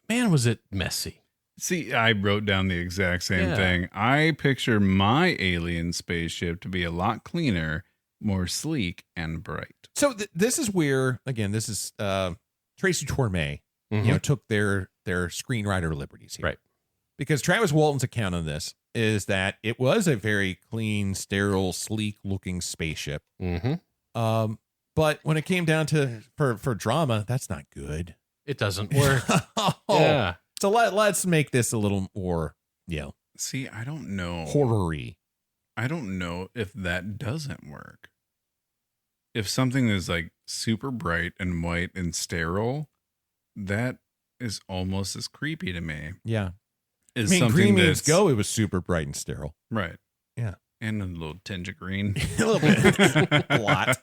man, was it messy. See, I wrote down the exact same thing. I picture my alien spaceship to be a lot cleaner, more sleek, and bright. So this is where, again, this is Tracy Torme, took their screenwriter liberties here. Right. Because Travis Walton's account on this is that it was a very clean, sterile, sleek-looking spaceship. Mm-hmm. But when it came down to for drama, that's not good. It doesn't work. Yeah. So let's make this a little more, See, I don't know. horror-y. I don't know if that doesn't work. If something is like super bright and white and sterile, that is almost as creepy to me. Yeah. Is Green something Means that's Go, it was super bright and sterile. right. Yeah. And a little tinge of green. A little bit. A lot.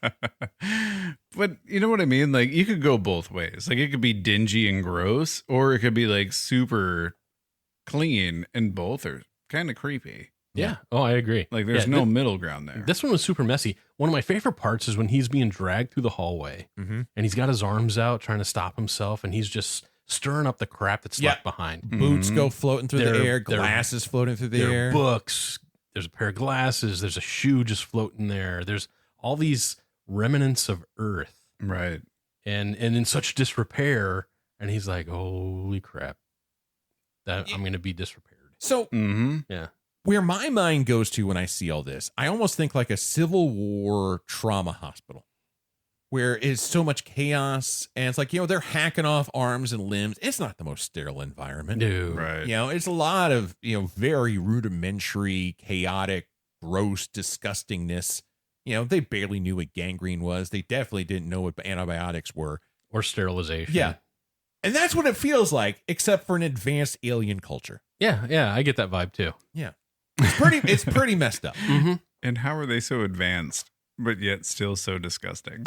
But you know what I mean? Like, you could go both ways. Like, it could be dingy and gross, or it could be like super clean, and both are kind of creepy. Yeah. Oh, I agree. Like, there's no middle ground there. This one was super messy. One of my favorite parts is when he's being dragged through the hallway, and he's got his arms out trying to stop himself, and he's just stirring up the crap that's left behind. Boots go floating through the air, glasses floating through the air. Books. There's a pair of glasses. There's a shoe just floating there. There's all these remnants of Earth. Right. And in such disrepair. And he's like, holy crap. I'm going to be disrepaired. So yeah. Where my mind goes to when I see all this, I almost think like a Civil War trauma hospital, where it's so much chaos, and it's like, they're hacking off arms and limbs. It's not the most sterile environment. No. Right. It's a lot of, very rudimentary, chaotic, gross disgustingness. They barely knew what gangrene was. They definitely didn't know what antibiotics were. Or sterilization. Yeah. And that's what it feels like, except for an advanced alien culture. Yeah, I get that vibe too. Yeah. It's pretty messed up. Mm-hmm. And how are they so advanced, but yet still so disgusting?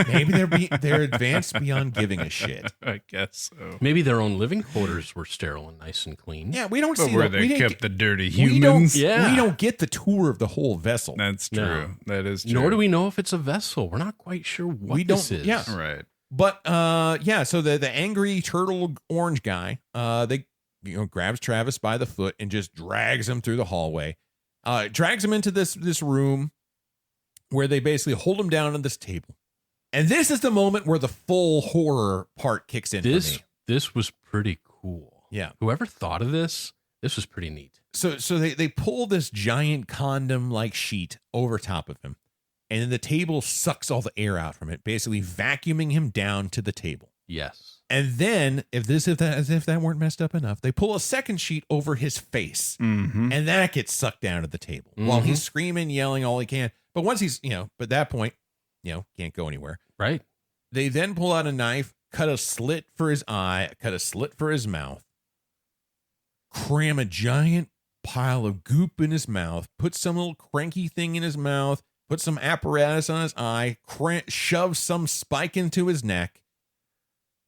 Maybe they're advanced beyond giving a shit. I guess so. Maybe their own living quarters were sterile and nice and clean. Yeah, we don't But see where that. they kept the dirty humans. We don't get the tour of the whole vessel. That's true. No. That is true. Nor do we know if it's a vessel. We're not quite sure what this is. Yeah. Right. But so the angry turtle orange guy, they grabs Travis by the foot and just drags him through the hallway. Drags him into this room where they basically hold him down on this table. And this is the moment where the full horror part kicks in for me. This was pretty cool. Yeah. Whoever thought of this was pretty neat. So they pull this giant condom-like sheet over top of him, and then the table sucks all the air out from it, basically vacuuming him down to the table. Yes. And then, if that weren't messed up enough, they pull a second sheet over his face, and that gets sucked down to the table while he's screaming, yelling all he can. But once he's, but at that point, can't go anywhere. Right. They then pull out a knife, cut a slit for his eye, cut a slit for his mouth, cram a giant pile of goop in his mouth, put some little cranky thing in his mouth, put some apparatus on his eye, shove some spike into his neck.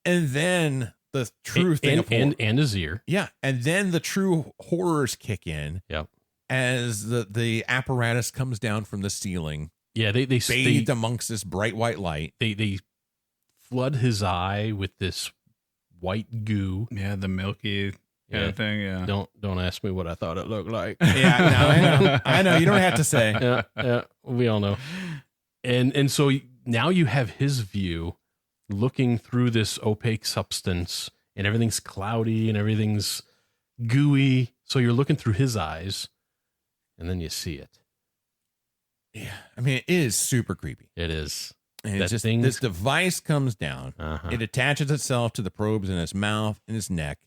And then the true thing and his ear. Yeah. And then the true horrors kick in. Yep. as the apparatus comes down from the ceiling. Yeah, they bathed amongst this bright white light. They flood his eye with this white goo. Yeah, the milky kind of thing. Yeah. Don't ask me what I thought it looked like. Yeah, no, I know. You don't have to say. Yeah, we all know. And so now you have his view looking through this opaque substance, and everything's cloudy and everything's gooey. So you're looking through his eyes, and then you see it. Yeah, I mean, it is super creepy. It is. And it's just this device comes down. It attaches itself to the probes in his mouth and his neck,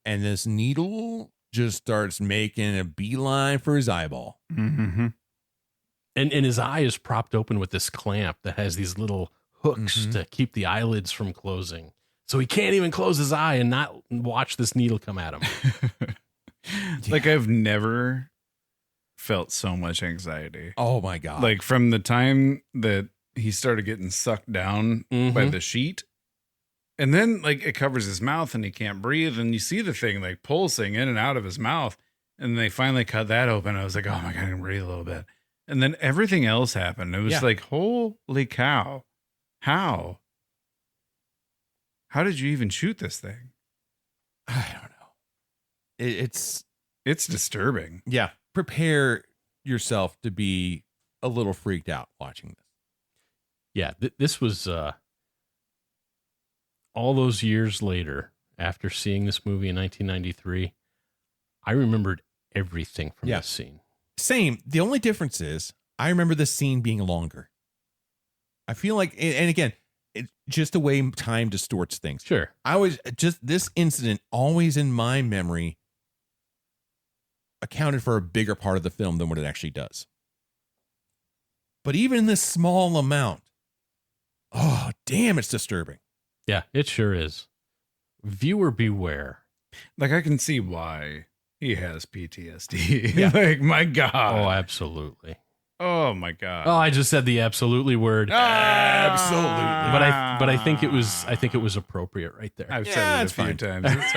and this needle just starts making a beeline for his eyeball. Mm-hmm. And his eye is propped open with this clamp that has these little hooks to keep the eyelids from closing. So he can't even close his eye and not watch this needle come at him. Like, I've never felt so much anxiety. Oh my God. Like, from the time that he started getting sucked down by the sheet, and then like it covers his mouth and he can't breathe, and you see the thing like pulsing in and out of his mouth, and they finally cut that open. I was like, oh my God, I can breathe a little bit. And then everything else happened. It was like, holy cow. How did you even shoot this thing? I don't know. It's disturbing. Yeah. Prepare yourself to be a little freaked out watching this. Yeah. This was all those years later, after seeing this movie in 1993, I remembered everything from this scene. Same. The only difference is I remember this scene being longer. I feel like, and again, it's just the way time distorts things. Sure. I was just, this incident always in my memory accounted for a bigger part of the film than what it actually does. But even in this small amount, oh, damn, it's disturbing. Yeah, it sure is. Viewer beware. Like, I can see why he has PTSD. Yeah. Like, my God. Oh, absolutely. Oh my God. Oh, I just said the absolutely word. Absolutely. But I think it was appropriate right there. I've said it a few times. It's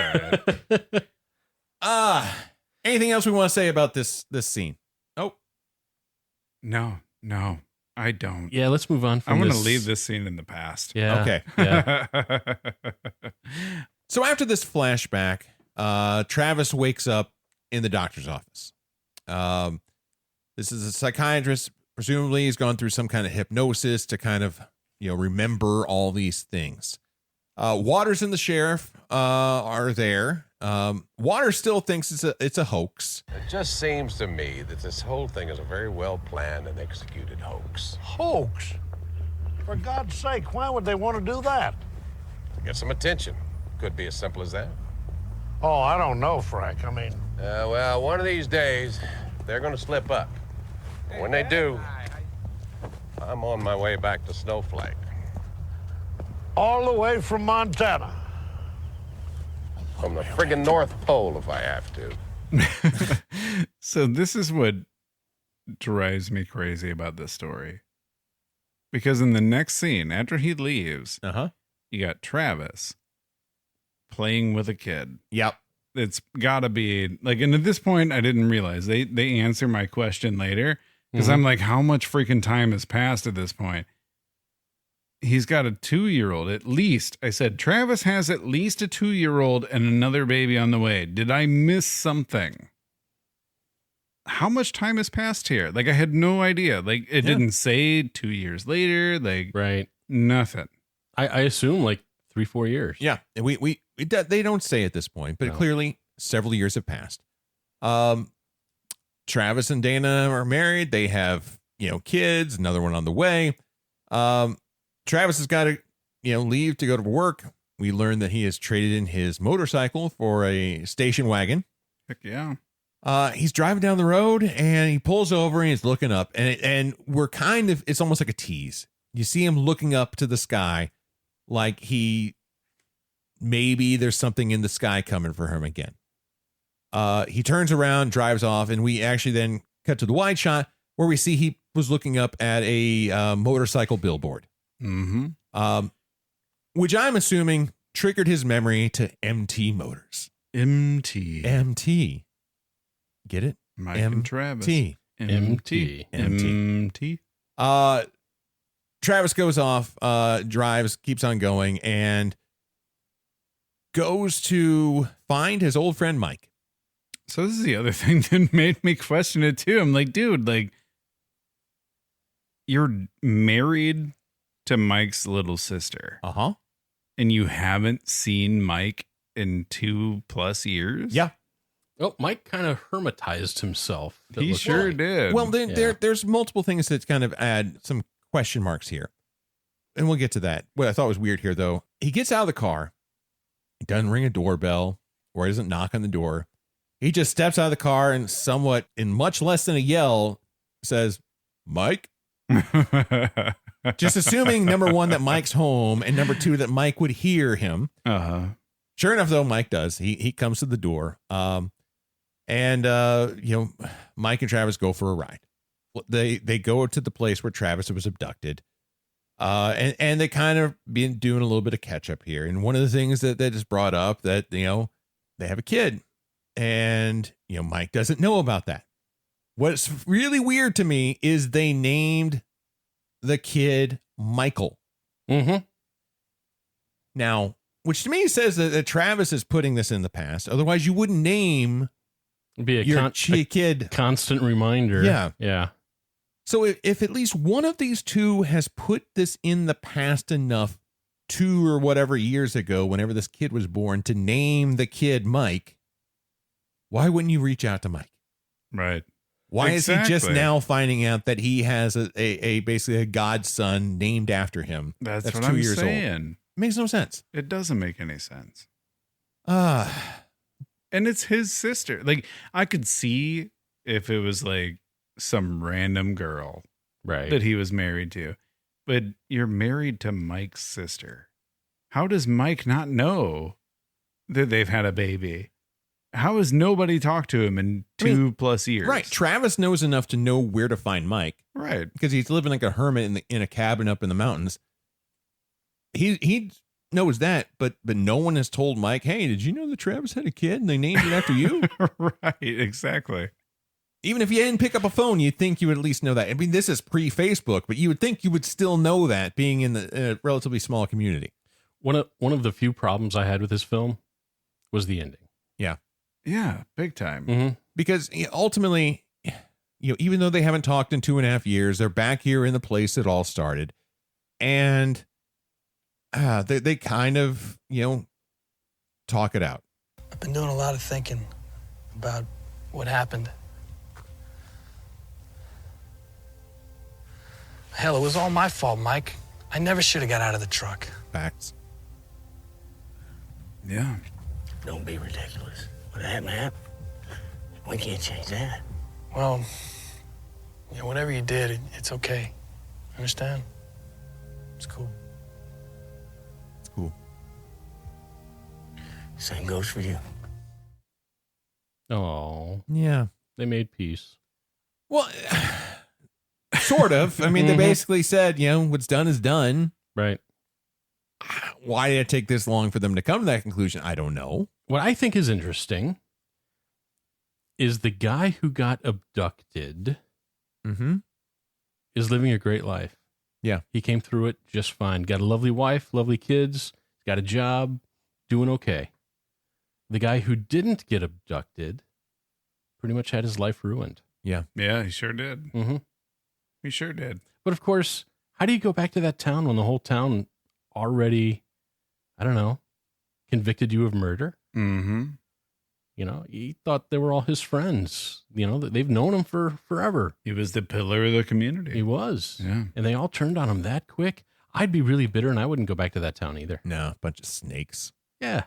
all right. Anything else we want to say about this scene? Oh. No, I don't. Yeah, let's move on from I'm going to this. leave this scene in the past. Yeah. Okay. Yeah. So after this flashback, Travis wakes up in the doctor's office. This is a psychiatrist. Presumably he's gone through some kind of hypnosis to kind of, remember all these things. Waters and the sheriff are there. Waters still thinks it's a hoax. It just seems to me that this whole thing is a very well planned and executed hoax. Hoax? For God's sake, why would they want to do that? Get some attention. Could be as simple as that. Oh, I don't know, Frank. I mean... well, one of these days, they're going to slip up. And when they do, I'm on my way back to Snowflake. All the way from Montana. From the friggin' North Pole, if I have to. So this is what drives me crazy about this story. Because in the next scene, after he leaves, you got Travis playing with a kid. Yep. It's gotta be like, and at this point I didn't realize they answer my question later, because I'm like, how much freaking time has passed at this point? He's got a 2-year-old at least. I said Travis has at least a 2-year-old and another baby on the way. Did I miss something? How much time has passed here? Like, I had no idea. Like, it didn't say 2 years later. Like, right. Nothing. I assume like 3-4 years. Yeah. And they don't say at this point, but clearly several years have passed. Travis and Dana are married. They have, kids, another one on the way. Travis has got to, leave to go to work. We learn that he has traded in his motorcycle for a station wagon. Heck yeah. He's driving down the road and he pulls over and he's looking up, and we're it's almost like a tease. You see him looking up to the sky like maybe there's something in the sky coming for him again. He turns around, drives off, and we actually then cut to the wide shot where we see he was looking up at a motorcycle billboard. Which I'm assuming triggered his memory to MT Motors. MT. Get it? Mike and Travis. MT. MT. Travis goes off, drives, keeps on going, and goes to find his old friend Mike. So this is the other thing that made me question it too. I'm like, dude, like, you're married to Mike's little sister. Uh-huh. And you haven't seen Mike in 2+ years? Yeah. Oh, Mike kind of hermetized himself. He sure did. Well, there's multiple things that kind of add some question marks here. And we'll get to that. What I thought was weird here, though, he gets out of the car. He doesn't ring a doorbell or he doesn't knock on the door. He just steps out of the car and somewhat, in much less than a yell, says, Mike? Just assuming, number one, that Mike's home, and number two, that Mike would hear him. Uh-huh. Sure enough, though, Mike does. He comes to the door. Mike and Travis go for a ride. They go to the place where Travis was abducted. And they kind of been doing a little bit of catch up here. And one of the things that is brought up that, they have a kid, and, Mike doesn't know about that. What's really weird to me is they named the kid Michael. Mm-hmm. Now, which to me says that Travis is putting this in the past. Otherwise, you wouldn't name your kid. Constant reminder. Yeah. Yeah. So if at least one of these two has put this in the past enough 2 or whatever years ago, whenever this kid was born, to name the kid Mike, why wouldn't you reach out to Mike? Right. Why is he just now finding out that he has a basically a godson named after him? That's what 2 I'm years saying. old. Makes no sense. It doesn't make any sense. And it's his sister. Like, I could see if it was like some random girl, right, that he was married to, but you're married to Mike's sister. How does Mike not know that they've had a baby? How has nobody talked to him in 2+ years? Right. Travis knows enough to know where to find Mike. Right. Because he's living like a hermit in a cabin up in the mountains. He knows that, but no one has told Mike, hey, did you know that Travis had a kid and they named it after you? Right. Exactly. Even if you didn't pick up a phone, you'd think you would at least know that. I mean, this is pre-Facebook, but you would think you would still know that, being in a relatively small community. One of the few problems I had with this film was the ending. Yeah. Yeah, big time. Mm-hmm. Because ultimately, even though they haven't talked in 2.5 years, they're back here in the place it all started. And they kind of, talk it out. I've been doing a lot of thinking about what happened. Hell, it was all my fault, Mike. I never should have got out of the truck. Facts. Yeah. Don't be ridiculous. What happened? We can't change that. Well, whatever you did, it's okay. Understand? It's cool. It's cool. Same goes for you. Oh. Yeah. They made peace. Well, sort of. I mean, they basically said, what's done is done. Right. Why did it take this long for them to come to that conclusion? I don't know. What I think is interesting is the guy who got abducted is living a great life. Yeah. He came through it just fine. Got a lovely wife, lovely kids, got a job, doing okay. The guy who didn't get abducted pretty much had his life ruined. Yeah. Yeah, he sure did. Mm-hmm. He sure did. But of course, how do you go back to that town when the whole town already, I don't know, convicted you of murder? Mm-hmm. He thought they were all his friends. They've known him for forever. He was the pillar of the community. He was. Yeah. And they all turned on him that quick. I'd be really bitter, and I wouldn't go back to that town either. No, a bunch of snakes. Yeah.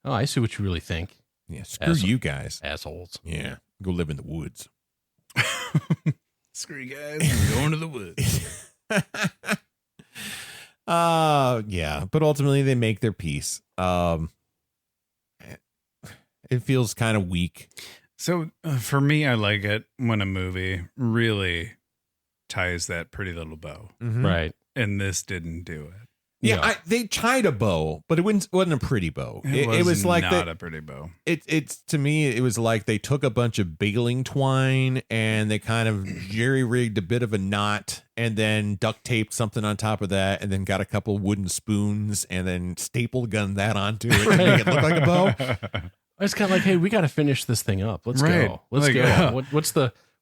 Oh, I see what you really think. Yeah, screw you guys. Assholes. Yeah, go live in the woods. Screw you guys. I'm going to the woods. Yeah, but ultimately they make their peace. It feels kind of weak. So for me, I like it when a movie really ties that pretty little bow. Mm-hmm. Right. And this didn't do it. Yeah, they tied a bow, but it wasn't a pretty bow. It was like not a pretty bow. It's to me, it was like they took a bunch of baling twine and they kind of jerry rigged a bit of a knot and then duct taped something on top of that and then got a couple wooden spoons and then staple gunned that onto it to make it look like a bow. It's kind of like, hey, we got to finish this thing up. Let's Right. go. Let's Like, go. yeah.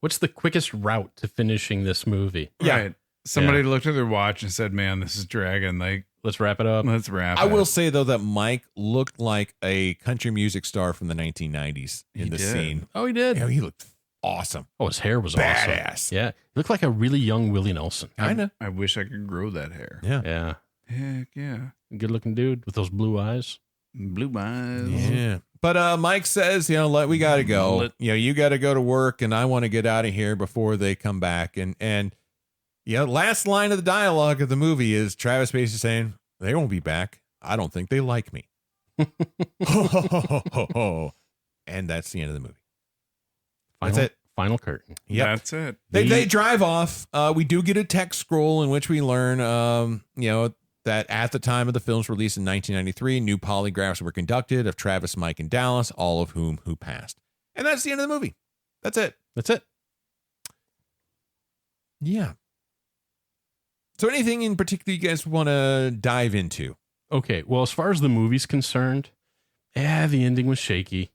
What's the quickest route to finishing this movie? Yeah. Right. Somebody looked at their watch and said, "Man, this is dragging. Like, let's wrap it up. Let's wrap." I will say though that Mike looked like a country music star from the 1990s in the scene. Oh, he did. Yeah, he looked awesome. Oh, his hair was Badass. awesome. Yeah, he looked like a really young Willie Nelson. Kinda. I wish I could grow that hair. Yeah. Yeah. Heck yeah. Good looking dude with those blue eyes. Blue eyes. Yeah. But Mike says, we got to go. You got to go to work and I want to get out of here before they come back. And last line of the dialogue of the movie is Travis basically saying, they won't be back. I don't think they like me. And that's the end of the movie. That's it. Final curtain. Yep. That's it. They drive off. We do get a text scroll in which we learn, that at the time of the film's release in 1993, new polygraphs were conducted of Travis, Mike, and Dallas, all of whom passed. And that's the end of the movie. That's it. That's it. Yeah. So anything in particular you guys want to dive into? Okay. Well, as far as the movie's concerned, the ending was shaky.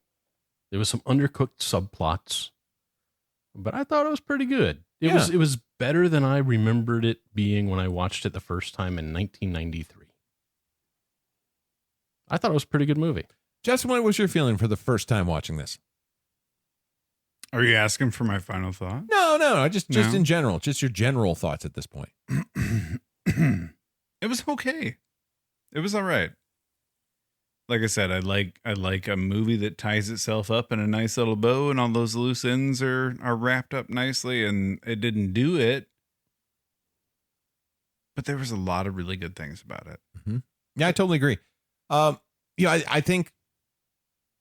There was some undercooked subplots, but I thought it was pretty good. It was better than I remembered it being when I watched it the first time in 1993. I thought it was a pretty good movie. Justin, what was your feeling for the first time watching this? Are you asking for my final thought? No, just in general, just your general thoughts at this point. It was okay. It was all right. Like I said, I like a movie that ties itself up in a nice little bow and all those loose ends are wrapped up nicely, and it didn't do it. But there was a lot of really good things about it. Mm-hmm. Yeah, I totally agree. I think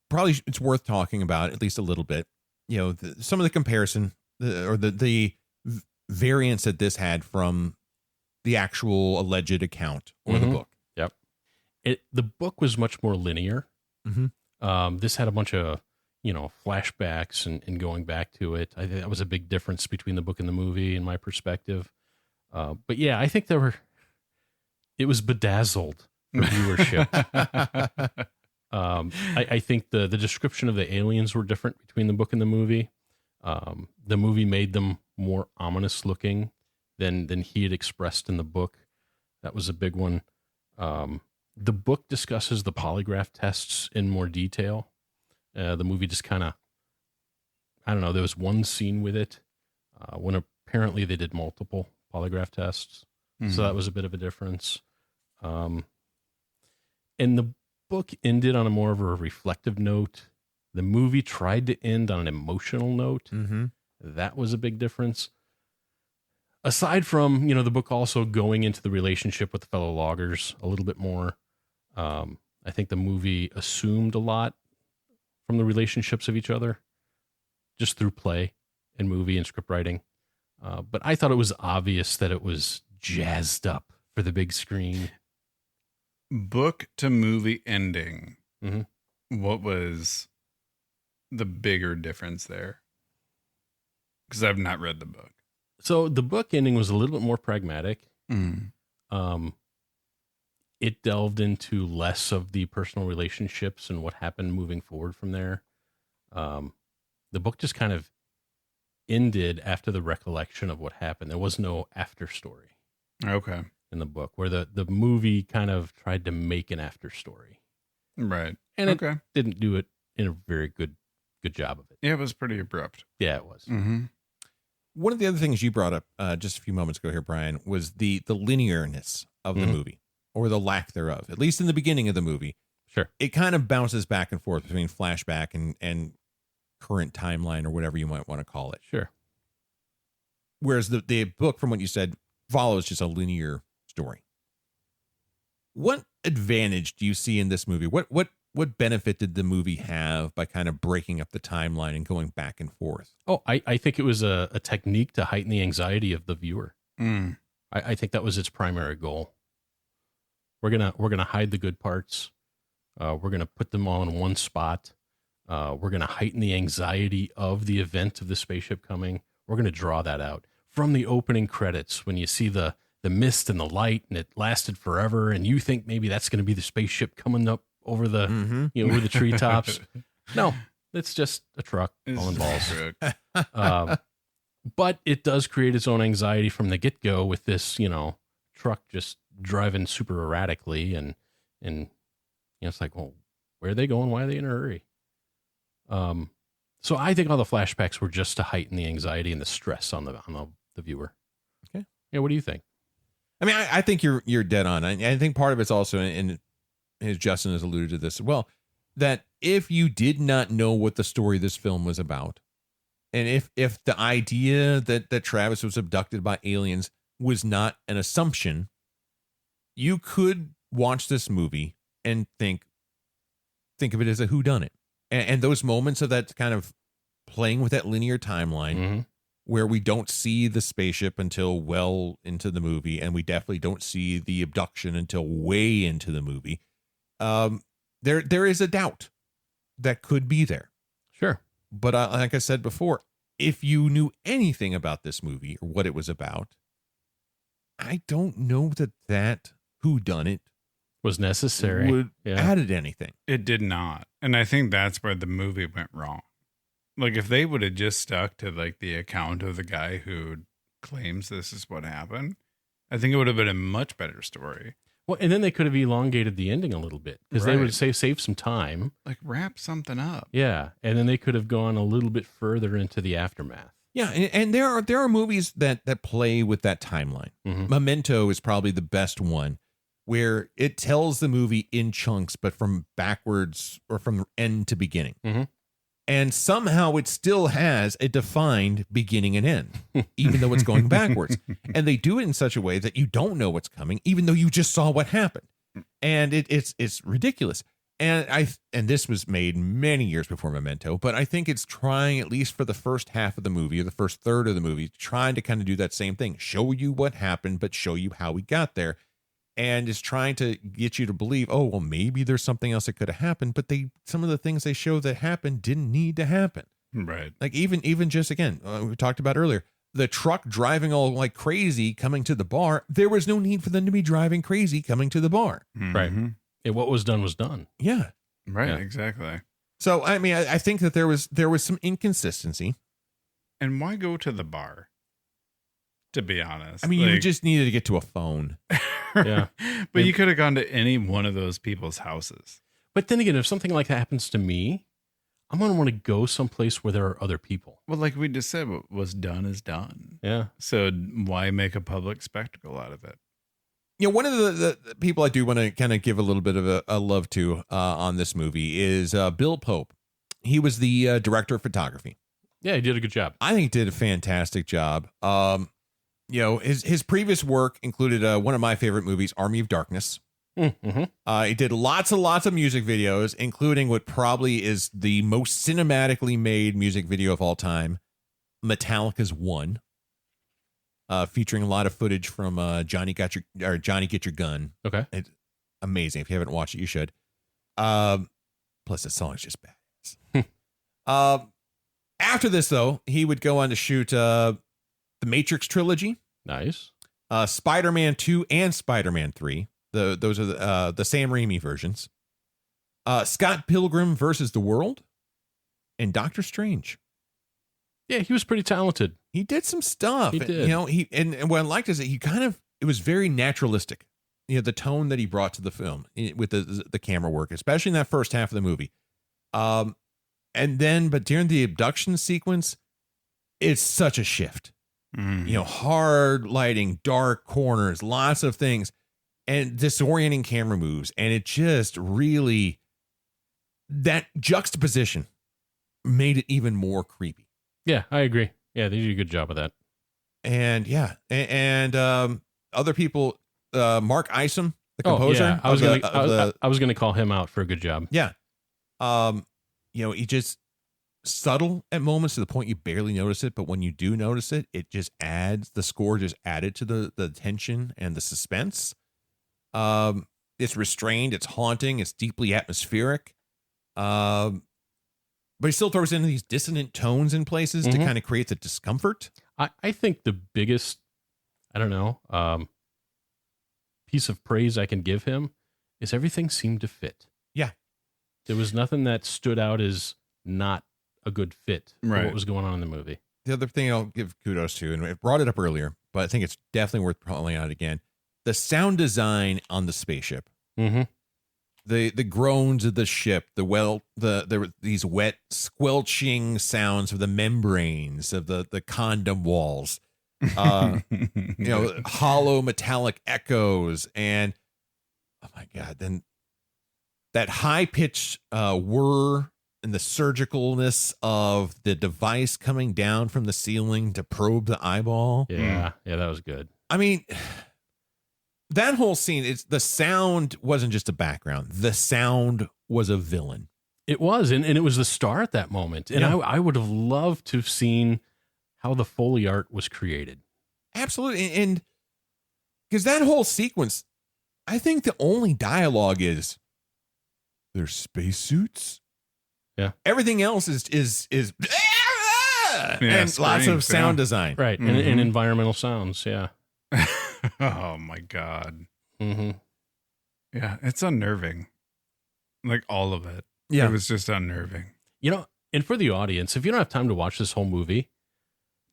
probably it's worth talking about at least a little bit. Some of the comparison the variance that this had from the actual alleged account or the book. Yep. The book was much more linear. Mm-hmm. This had a bunch of, flashbacks and going back to it. I think that was a big difference between the book and the movie in my perspective. But yeah, I think it was bedazzled for viewership. I think the description of the aliens were different between the book and the movie. The movie made them more ominous looking than he had expressed in the book. That was a big one. The book discusses the polygraph tests in more detail. The movie just kind of, I don't know, there was one scene with it when apparently they did multiple polygraph tests. Mm-hmm. So that was a bit of a difference. And the book ended on a more of a reflective note. The movie tried to end on an emotional note. Mm-hmm. That was a big difference. Aside from, the book also going into the relationship with the fellow loggers a little bit more. I think the movie assumed a lot from the relationships of each other just through play and movie and script writing. But I thought it was obvious that it was jazzed up for the big screen. Book to movie ending. Mm-hmm. What was the bigger difference there? Because I've not read the book. So the book ending was a little bit more pragmatic. Mm. It delved into less of the personal relationships and what happened moving forward from there. The book just kind of ended after the recollection of what happened. There was no after story. Okay. In the book, where the movie kind of tried to make an after story. Right. And okay. It didn't do it in a very good job of it. Yeah, it was pretty abrupt. Yeah, it was. Mm-hmm. One of the other things you brought up just a few moments ago here, Brian, was the linearness of the movie, or the lack thereof, at least in the beginning of the movie. Sure. It kind of bounces back and forth between flashback and current timeline, or whatever you might want to call it. Sure. Whereas the book, from what you said, follows just a linear story. What advantage do you see in this movie? What benefit did the movie have by kind of breaking up the timeline and going back and forth? Oh, I think it was a technique to heighten the anxiety of the viewer. Mm. I think that was its primary goal. We're gonna hide the good parts. We're gonna put them all in one spot. We're gonna heighten the anxiety of the event of the spaceship coming. We're gonna draw that out from the opening credits when you see the mist and the light, and it lasted forever, and you think maybe that's gonna be the spaceship coming up over the over the treetops. No, it's just a truck hauling balls. But it does create its own anxiety from the get-go with this, truck just driving super erratically, and it's like, well, where are they going? Why are they in a hurry? So I think all the flashbacks were just to heighten the anxiety and the stress on the viewer. Okay. Yeah. What do you think? I mean, I think you're dead on. I think part of it's also, and as Justin has alluded to this as well, that if you did not know what the story of this film was about, and if the idea that Travis was abducted by aliens was not an assumption, you could watch this movie and think of it as a whodunit. And those moments of that kind of playing with that linear timeline where we don't see the spaceship until well into the movie, and we definitely don't see the abduction until way into the movie. There is a doubt that could be there. Sure. But like I said before, if you knew anything about this movie or what it was about, I don't know that whodunit was necessary. Would added anything. It did not. And I think that's where the movie went wrong. Like, if they would have just stuck to like the account of the guy who claims this is what happened, I think it would have been a much better story. Well, and then they could have elongated the ending a little bit, because they would save some time. Like, wrap something up. Yeah. And then they could have gone a little bit further into the aftermath. Yeah, and there are movies that play with that timeline. Memento is probably the best one, where it tells the movie in chunks, but from backwards or from end to beginning. And somehow it still has a defined beginning and end, even though it's going backwards. And they do it in such a way that you don't know what's coming, even though you just saw what happened. And it's ridiculous. And this was made many years before Memento, but I think it's trying, at least for the first half of the movie or the first third of the movie, trying to kind of do that same thing, show you what happened, but show you how we got there. And is trying to get you to believe, oh, well, maybe there's something else that could have happened, but some of the things they show that happened didn't need to happen. Right. Like even just, again, we talked about earlier, the truck driving all like crazy coming to the bar. There was no need for them to be driving crazy coming to the bar. Right. And what was done was done. Yeah. Right. Yeah. Exactly. So, I mean, I think that there was some inconsistency. And why go to the bar? To be honest. I mean, you just needed to get to a phone. Yeah. But you could have gone to any one of those people's houses. But then again, if something like that happens to me, I'm going to want to go someplace where there are other people. Well, like we just said, what was done is done. Yeah. So why make a public spectacle out of it? One of the people I do want to kind of give a little bit of a love to on this movie is Bill Pope. He was the director of photography. Yeah, he did a good job. I think he did a fantastic job. His previous work included one of my favorite movies, Army of Darkness. He did lots and lots of music videos, including what probably is the most cinematically made music video of all time, Metallica's One, featuring a lot of footage from Johnny Get Your Gun. Okay, it's amazing. If you haven't watched it, you should. Plus, the song is just badass. After this, though, he would go on to shoot the Matrix trilogy. Nice. Spider-Man 2 and Spider-Man 3. Those are the Sam Raimi versions. Scott Pilgrim versus the World and Doctor Strange. Yeah, he was pretty talented. He did some stuff. He did. And what I liked is that it was very naturalistic. The tone that he brought to the film with the camera work, especially in that first half of the movie. But during the abduction sequence, it's such a shift. Hard lighting, dark corners, lots of things, and disorienting camera moves. And it just really, that juxtaposition made it even more creepy. Yeah, I agree. Yeah, they did a good job of that. And other people, Mark Isom, the composer. I was gonna call him out for a good job. Yeah. He just subtle at moments to the point you barely notice it, but when you do notice it, it just adds, the score just added to the tension and the suspense. It's restrained. It's haunting. It's deeply atmospheric. But he still throws in these dissonant tones in places to kind of create the discomfort. I think the biggest, I don't know, piece of praise I can give him is everything seemed to fit. Yeah. There was nothing that stood out as not a good fit for Right. what was going on in the movie. The other thing I'll give kudos to, and I brought it up earlier, but I think it's definitely worth calling out again, the sound design on the spaceship. Mm-hmm. The groans of the ship, these wet squelching sounds of the membranes of the condom walls, hollow metallic echoes, and oh my god, then that high pitched whir and the surgicalness of the device coming down from the ceiling to probe the eyeball. Yeah, that was good. I mean, that whole scene, the sound wasn't just a background. The sound was a villain. It was, and it was the star at that moment. And I would have loved to have seen how the Foley art was created. Absolutely. And because that whole sequence, I think the only dialogue is, there's spacesuits. Yeah. Everything else is and lots of sound design. Right. And environmental sounds. Yeah. Oh my God. Mm-hmm. Yeah. It's unnerving. Like all of it. Yeah. It was just unnerving. And for the audience, if you don't have time to watch this whole movie,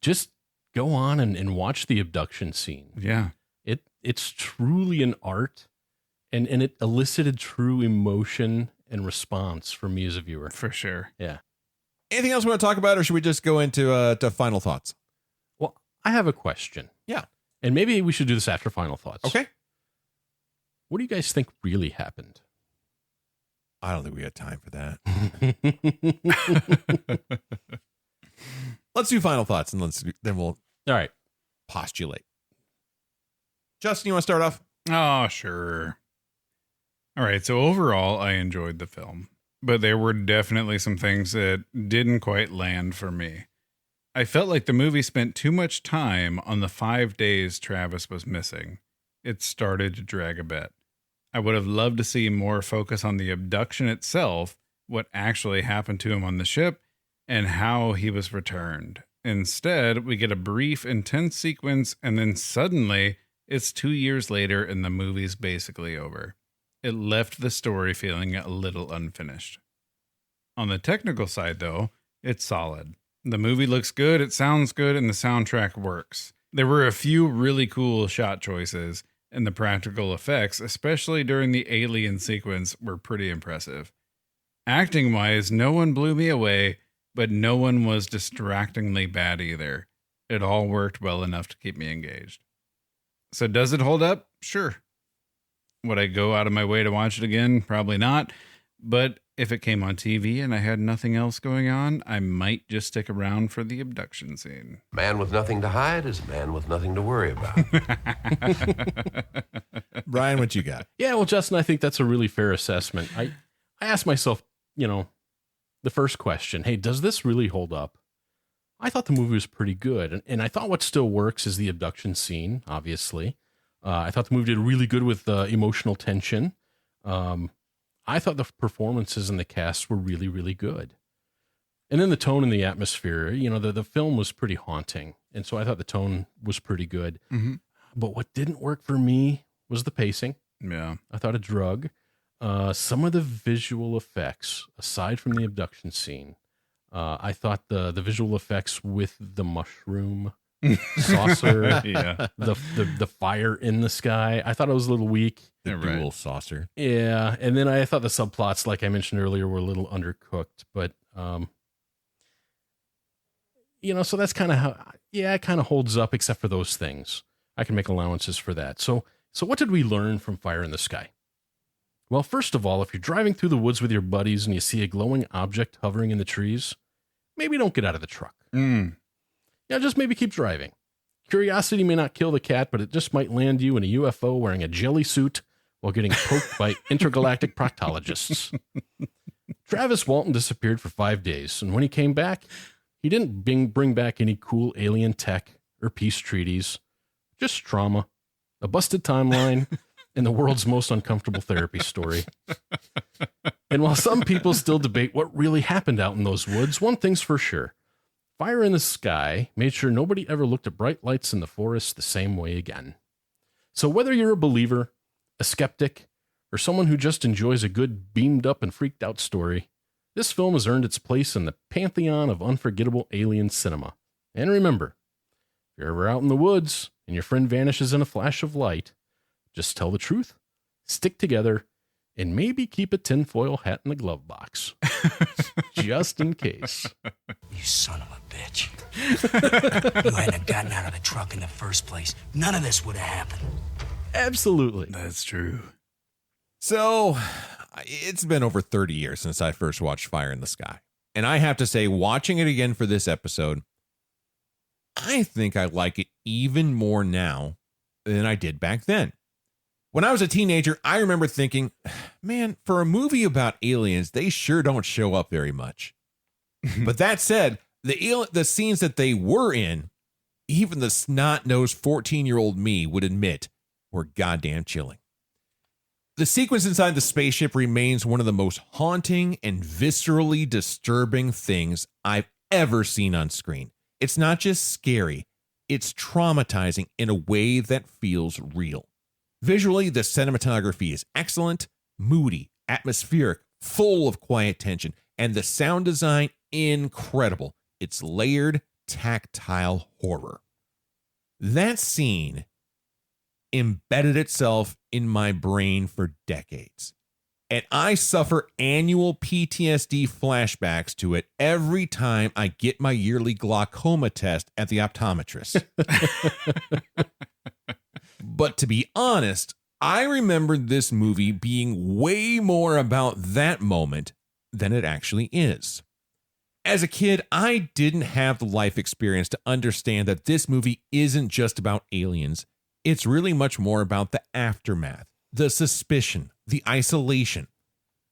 just go on and watch the abduction scene. Yeah. It's truly an art, and it elicited true emotion and response from me as a viewer. For sure. Yeah. Anything else we want to talk about, or should we just go into to final thoughts? Well, I have a question. Yeah. And maybe we should do this after final thoughts. Okay. What do you guys think really happened? I don't think we got time for that. Let's do final thoughts, and then we'll all right postulate. Justin, you want to start off? Oh, sure. All right. So overall, I enjoyed the film, but there were definitely some things that didn't quite land for me. I felt like the movie spent too much time on the 5 days Travis was missing. It started to drag a bit. I would have loved to see more focus on the abduction itself, what actually happened to him on the ship, and how he was returned. Instead, we get a brief, intense sequence, and then suddenly, it's 2 years later and the movie's basically over. It left the story feeling a little unfinished. On the technical side, though, it's solid. The movie looks good, it sounds good, and the soundtrack works. There were a few really cool shot choices, and the practical effects, especially during the alien sequence, were pretty impressive. Acting-wise, no one blew me away, but no one was distractingly bad either. It all worked well enough to keep me engaged. So does it hold up? Sure. Would I go out of my way to watch it again? Probably not. But if it came on TV and I had nothing else going on, I might just stick around for the abduction scene. Man with nothing to hide is a man with nothing to worry about. Brian, what you got? Yeah, well, Justin, I think that's a really fair assessment. I asked myself, the first question, hey, does this really hold up? I thought the movie was pretty good. And I thought what still works is the abduction scene, obviously. I thought the movie did really good with emotional tension. I thought the performances and the cast were really, really good. And then the tone and the atmosphere, the film was pretty haunting. And so I thought the tone was pretty good. Mm-hmm. But what didn't work for me was the pacing. Yeah. I thought it drug. Some of the visual effects, aside from the abduction scene, I thought the visual effects with the mushroom saucer, Yeah. the fire in the sky, I thought it was a little weak. The dual saucer. Yeah, and then I thought the subplots, like I mentioned earlier, were a little undercooked. But so that's kind of how. Yeah, it kind of holds up, except for those things. I can make allowances for that. So what did we learn from Fire in the Sky? Well, first of all, if you're driving through the woods with your buddies and you see a glowing object hovering in the trees, maybe don't get out of the truck. Just maybe keep driving. Curiosity may not kill the cat, but it just might land you in a UFO wearing a jelly suit while getting poked by intergalactic proctologists. Travis Walton disappeared for 5 days, and when he came back, he didn't bring back any cool alien tech or peace treaties, just trauma, a busted timeline, and the world's most uncomfortable therapy story. And while some people still debate what really happened out in those woods, one thing's for sure. Fire in the Sky made sure nobody ever looked at bright lights in the forest the same way again. So whether you're a believer, a skeptic, or someone who just enjoys a good beamed up and freaked out story, this film has earned its place in the pantheon of unforgettable alien cinema. And remember, if you're ever out in the woods and your friend vanishes in a flash of light, just tell the truth, stick together, and maybe keep a tinfoil hat in the glove box. Just in case. You son of a bitch. You hadn't have gotten out of the truck in the first place. None of this would have happened. Absolutely. That's true. So, it's been over 30 years since I first watched Fire in the Sky. And I have to say, watching it again for this episode, I think I like it even more now than I did back then. When I was a teenager, I remember thinking, man, for a movie about aliens, they sure don't show up very much. But that said, the scenes that they were in, even the snot-nosed 14-year-old me would admit were goddamn chilling. The sequence inside the spaceship remains one of the most haunting and viscerally disturbing things I've ever seen on screen. It's not just scary, it's traumatizing in a way that feels real. Visually, the cinematography is excellent, moody, atmospheric, full of quiet tension, and the sound design incredible. It's layered, tactile horror. That scene embedded itself in my brain for decades, and I suffer annual PTSD flashbacks to it every time I get my yearly glaucoma test at the optometrist. But to be honest, I remembered this movie being way more about that moment than it actually is. As a kid, I didn't have the life experience to understand that this movie isn't just about aliens. It's really much more about the aftermath, the suspicion, the isolation.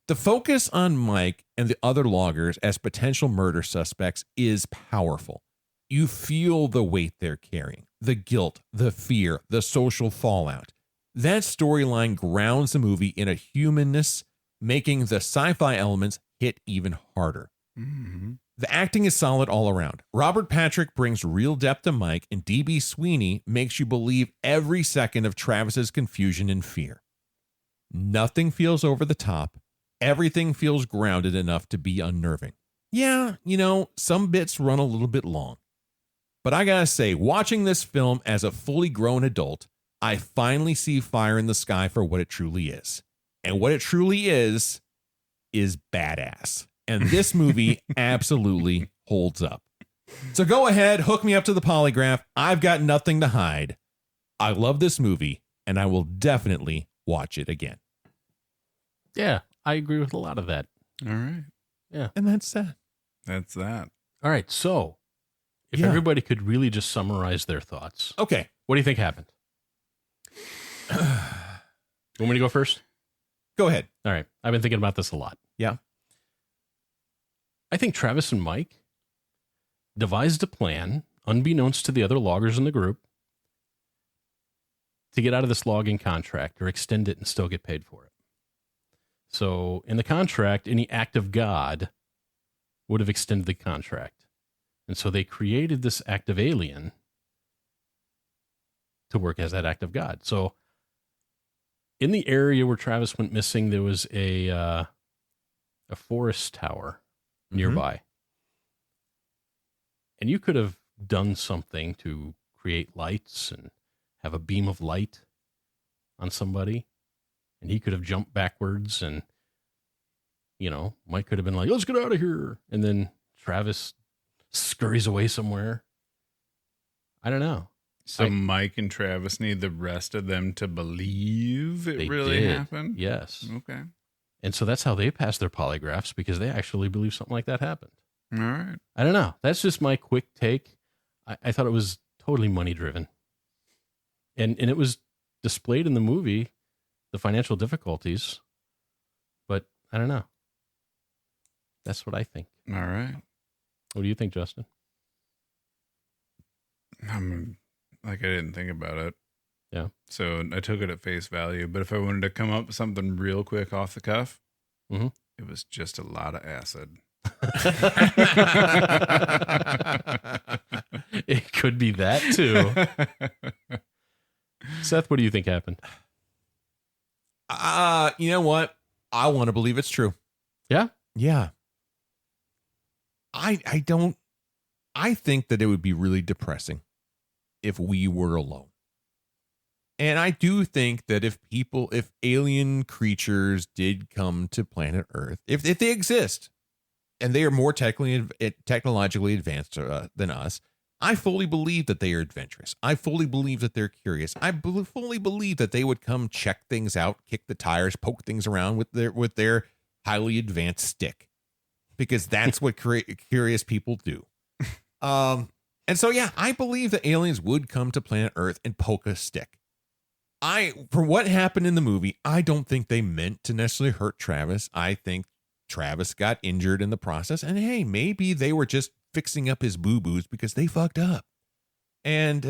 The focus on Mike and the other loggers as potential murder suspects is powerful. You feel the weight they're carrying, the guilt, the fear, the social fallout. That storyline grounds the movie in a humanness, making the sci-fi elements hit even harder. Mm-hmm. The acting is solid all around. Robert Patrick brings real depth to Mike, and DB Sweeney makes you believe every second of Travis's confusion and fear. Nothing feels over the top. Everything feels grounded enough to be unnerving. Yeah, some bits run a little bit long. But I gotta say, watching this film as a fully grown adult, I finally see Fire in the Sky for what it truly is. And what it truly is badass. And this movie absolutely holds up. So go ahead, hook me up to the polygraph. I've got nothing to hide. I love this movie, and I will definitely watch it again. Yeah, I agree with a lot of that. All right. Yeah. And that's that. That's that. All right. So if everybody could really just summarize their thoughts. Okay. What do you think happened? You want me to go first? Go ahead. All right. I've been thinking about this a lot. Yeah. I think Travis and Mike devised a plan, unbeknownst to the other loggers in the group, to get out of this logging contract or extend it and still get paid for it. So in the contract, any act of God would have extended the contract. And so they created this active alien to work as that act of God. So in the area where Travis went missing, there was a forest tower nearby. And you could have done something to create lights and have a beam of light on somebody. And he could have jumped backwards and, Mike could have been like, let's get out of here. And then Travis scurries away somewhere. I don't know. So Mike and Travis need the rest of them to believe it really happened? Yes. Okay. And so that's how they passed their polygraphs, because they actually believe something like that happened. All right. I don't know. That's just my quick take. I thought it was totally money driven. And it was displayed in the movie, the financial difficulties. But I don't know. That's what I think. All right. What do you think, Justin? I didn't think about it. Yeah. So I took it at face value. But if I wanted to come up with something real quick off the cuff, it was just a lot of acid. It could be that too. Seth, what do you think happened? You know what? I want to believe it's true. Yeah? Yeah. I think that it would be really depressing if we were alone. And I do think that if alien creatures did come to planet Earth, if they exist and they are more technologically advanced than us, I fully believe that they are adventurous. I fully believe that they're curious. I fully believe that they would come check things out, kick the tires, poke things around with their highly advanced stick, because that's what curious people do. And so, yeah, I believe that aliens would come to planet Earth and poke a stick. For what happened in the movie, I don't think they meant to necessarily hurt Travis. I think Travis got injured in the process, and hey, maybe they were just fixing up his boo-boos because they fucked up. And,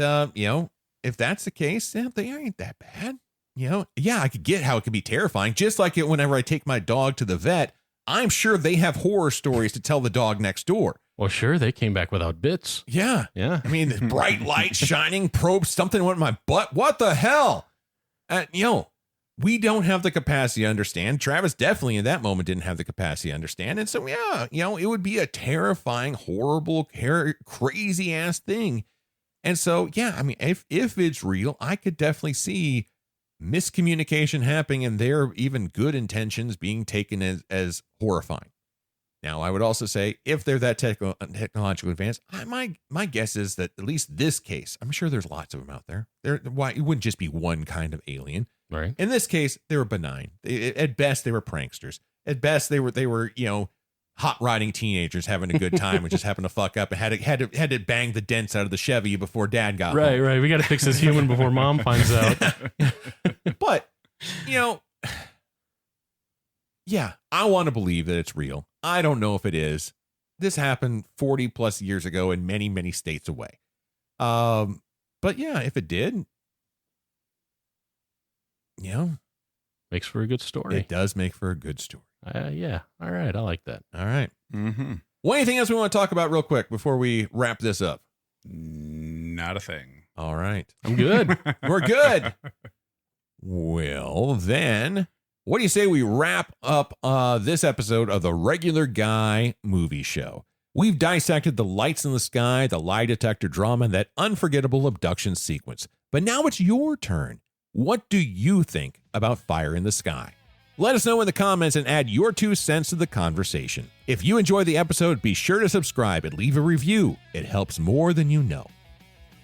if that's the case, they ain't that bad. Yeah, I could get how it could be terrifying. Just like it whenever I take my dog to the vet, I'm sure they have horror stories to tell the dog next door. Well, sure, they came back without bits. Yeah. Yeah. I mean, bright light shining, probe, something went in my butt. What the hell? We don't have the capacity to understand. Travis definitely in that moment didn't have the capacity to understand. And so, yeah, it would be a terrifying, horrible, crazy ass thing. And so, yeah, I mean, if it's real, I could definitely see miscommunication happening and their even good intentions being taken as horrifying. Now, I would also say if they're that technologically advanced, my guess is that at least this case, I'm sure there's lots of them out there. It wouldn't just be one kind of alien. Right. In this case, they were benign. At best, they were pranksters. At best, they were hot rodding teenagers having a good time and just happened to fuck up and had to bang the dents out of the Chevy before Dad got home. Right. We got to fix this human before Mom finds out. But yeah, I want to believe that it's real. I don't know if it is. This happened 40 plus years ago in many, many states away. But yeah, if it did, makes for a good story. It does make for a good story. Yeah. All right. I like that. All right. Mm-hmm. Well, anything else we want to talk about real quick before we wrap this up? Not a thing. All right. I'm good. We're good. Well, then, what do you say we wrap up this episode of the Regular Guy Movie Show? We've dissected the lights in the sky, the lie detector drama, and that unforgettable abduction sequence. But now it's your turn. What do you think about Fire in the Sky? Let us know in the comments and add your 2 cents to the conversation. If you enjoyed the episode, be sure to subscribe and leave a review. It helps more than you know.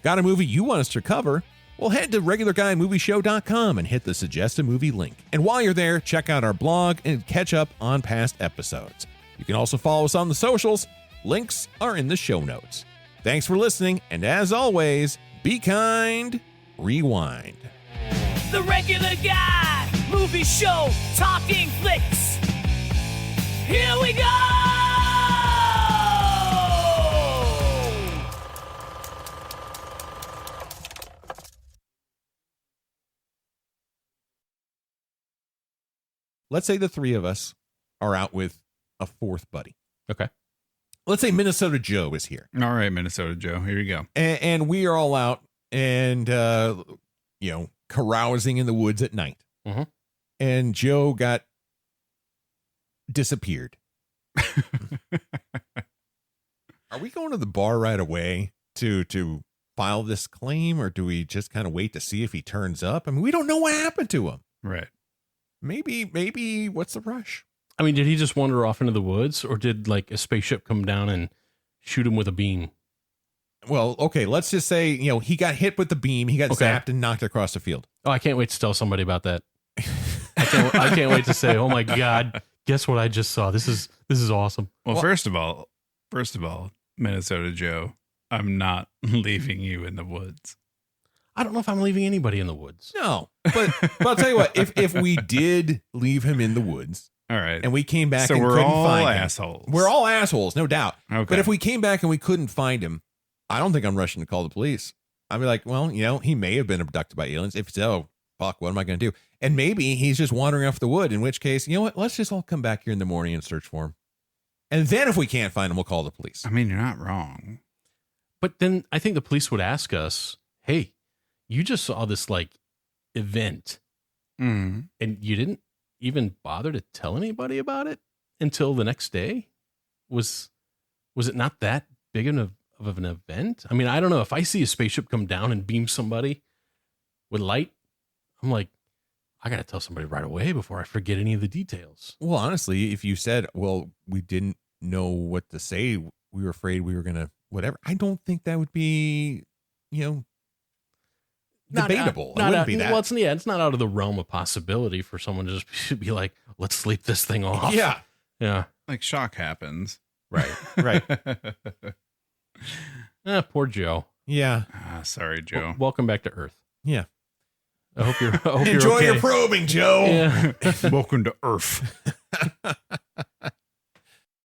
Got a movie you want us to cover? Well, head to regularguymovieshow.com and hit the Suggest a Movie link. And while you're there, check out our blog and catch up on past episodes. You can also follow us on the socials. Links are in the show notes. Thanks for listening, and as always, be kind, rewind. The Regular Guy Movie Show, talking flicks. Here we go! Let's say the 3 of us are out with a 4th buddy. Okay. Let's say Minnesota Joe is here. All right, Minnesota Joe. Here you go. And we are all out and, carousing in the woods at night. Mm-hmm. And Joe got disappeared. Are we going to the bar right away to file this claim, or do we just kind of wait to see if he turns up? I mean, we don't know what happened to him. Right. Maybe what's the rush? I mean, did he just wander off into the woods, or did like a spaceship come down and shoot him with a beam? Well, okay, let's just say, he got hit with the beam. He got zapped and knocked across the field. Oh, I can't wait to tell somebody about that. I can't wait to say, oh my God, guess what I just saw? This is awesome. Well, first of all, Minnesota Joe, I'm not leaving you in the woods. I don't know if I'm leaving anybody in the woods. No, but I'll tell you what, if we did leave him in the woods, all right, and we came back so and we're couldn't all find assholes. him. We're all assholes, no doubt. Okay. But if we came back and we couldn't find him, I don't think I'm rushing to call the police. I'd be like, well, he may have been abducted by aliens. If so, fuck, what am I going to do? And maybe he's just wandering off the wood, in which case, you know what? Let's just all come back here in the morning and search for him. And then if we can't find him, we'll call the police. I mean, you're not wrong. But then I think the police would ask us, hey, you just saw this like event and you didn't even bother to tell anybody about it until the next day? Was it not that big of an event? I mean, I don't know. If I see a spaceship come down and beam somebody with light, I'm like, I got to tell somebody right away before I forget any of the details. Well, honestly, if you said, well, we didn't know what to say, we were afraid we were going to whatever, I don't think that would be, debatable. It wouldn't be that. Well, it's not out of the realm of possibility for someone to just be like, let's sleep this thing off. Yeah. Yeah. Like shock happens. Right. Right. Poor Joe. Yeah. Sorry, Joe. Welcome back to Earth. Yeah. I hope you're Enjoy okay. your probing, Joe. Yeah. Welcome to Earth.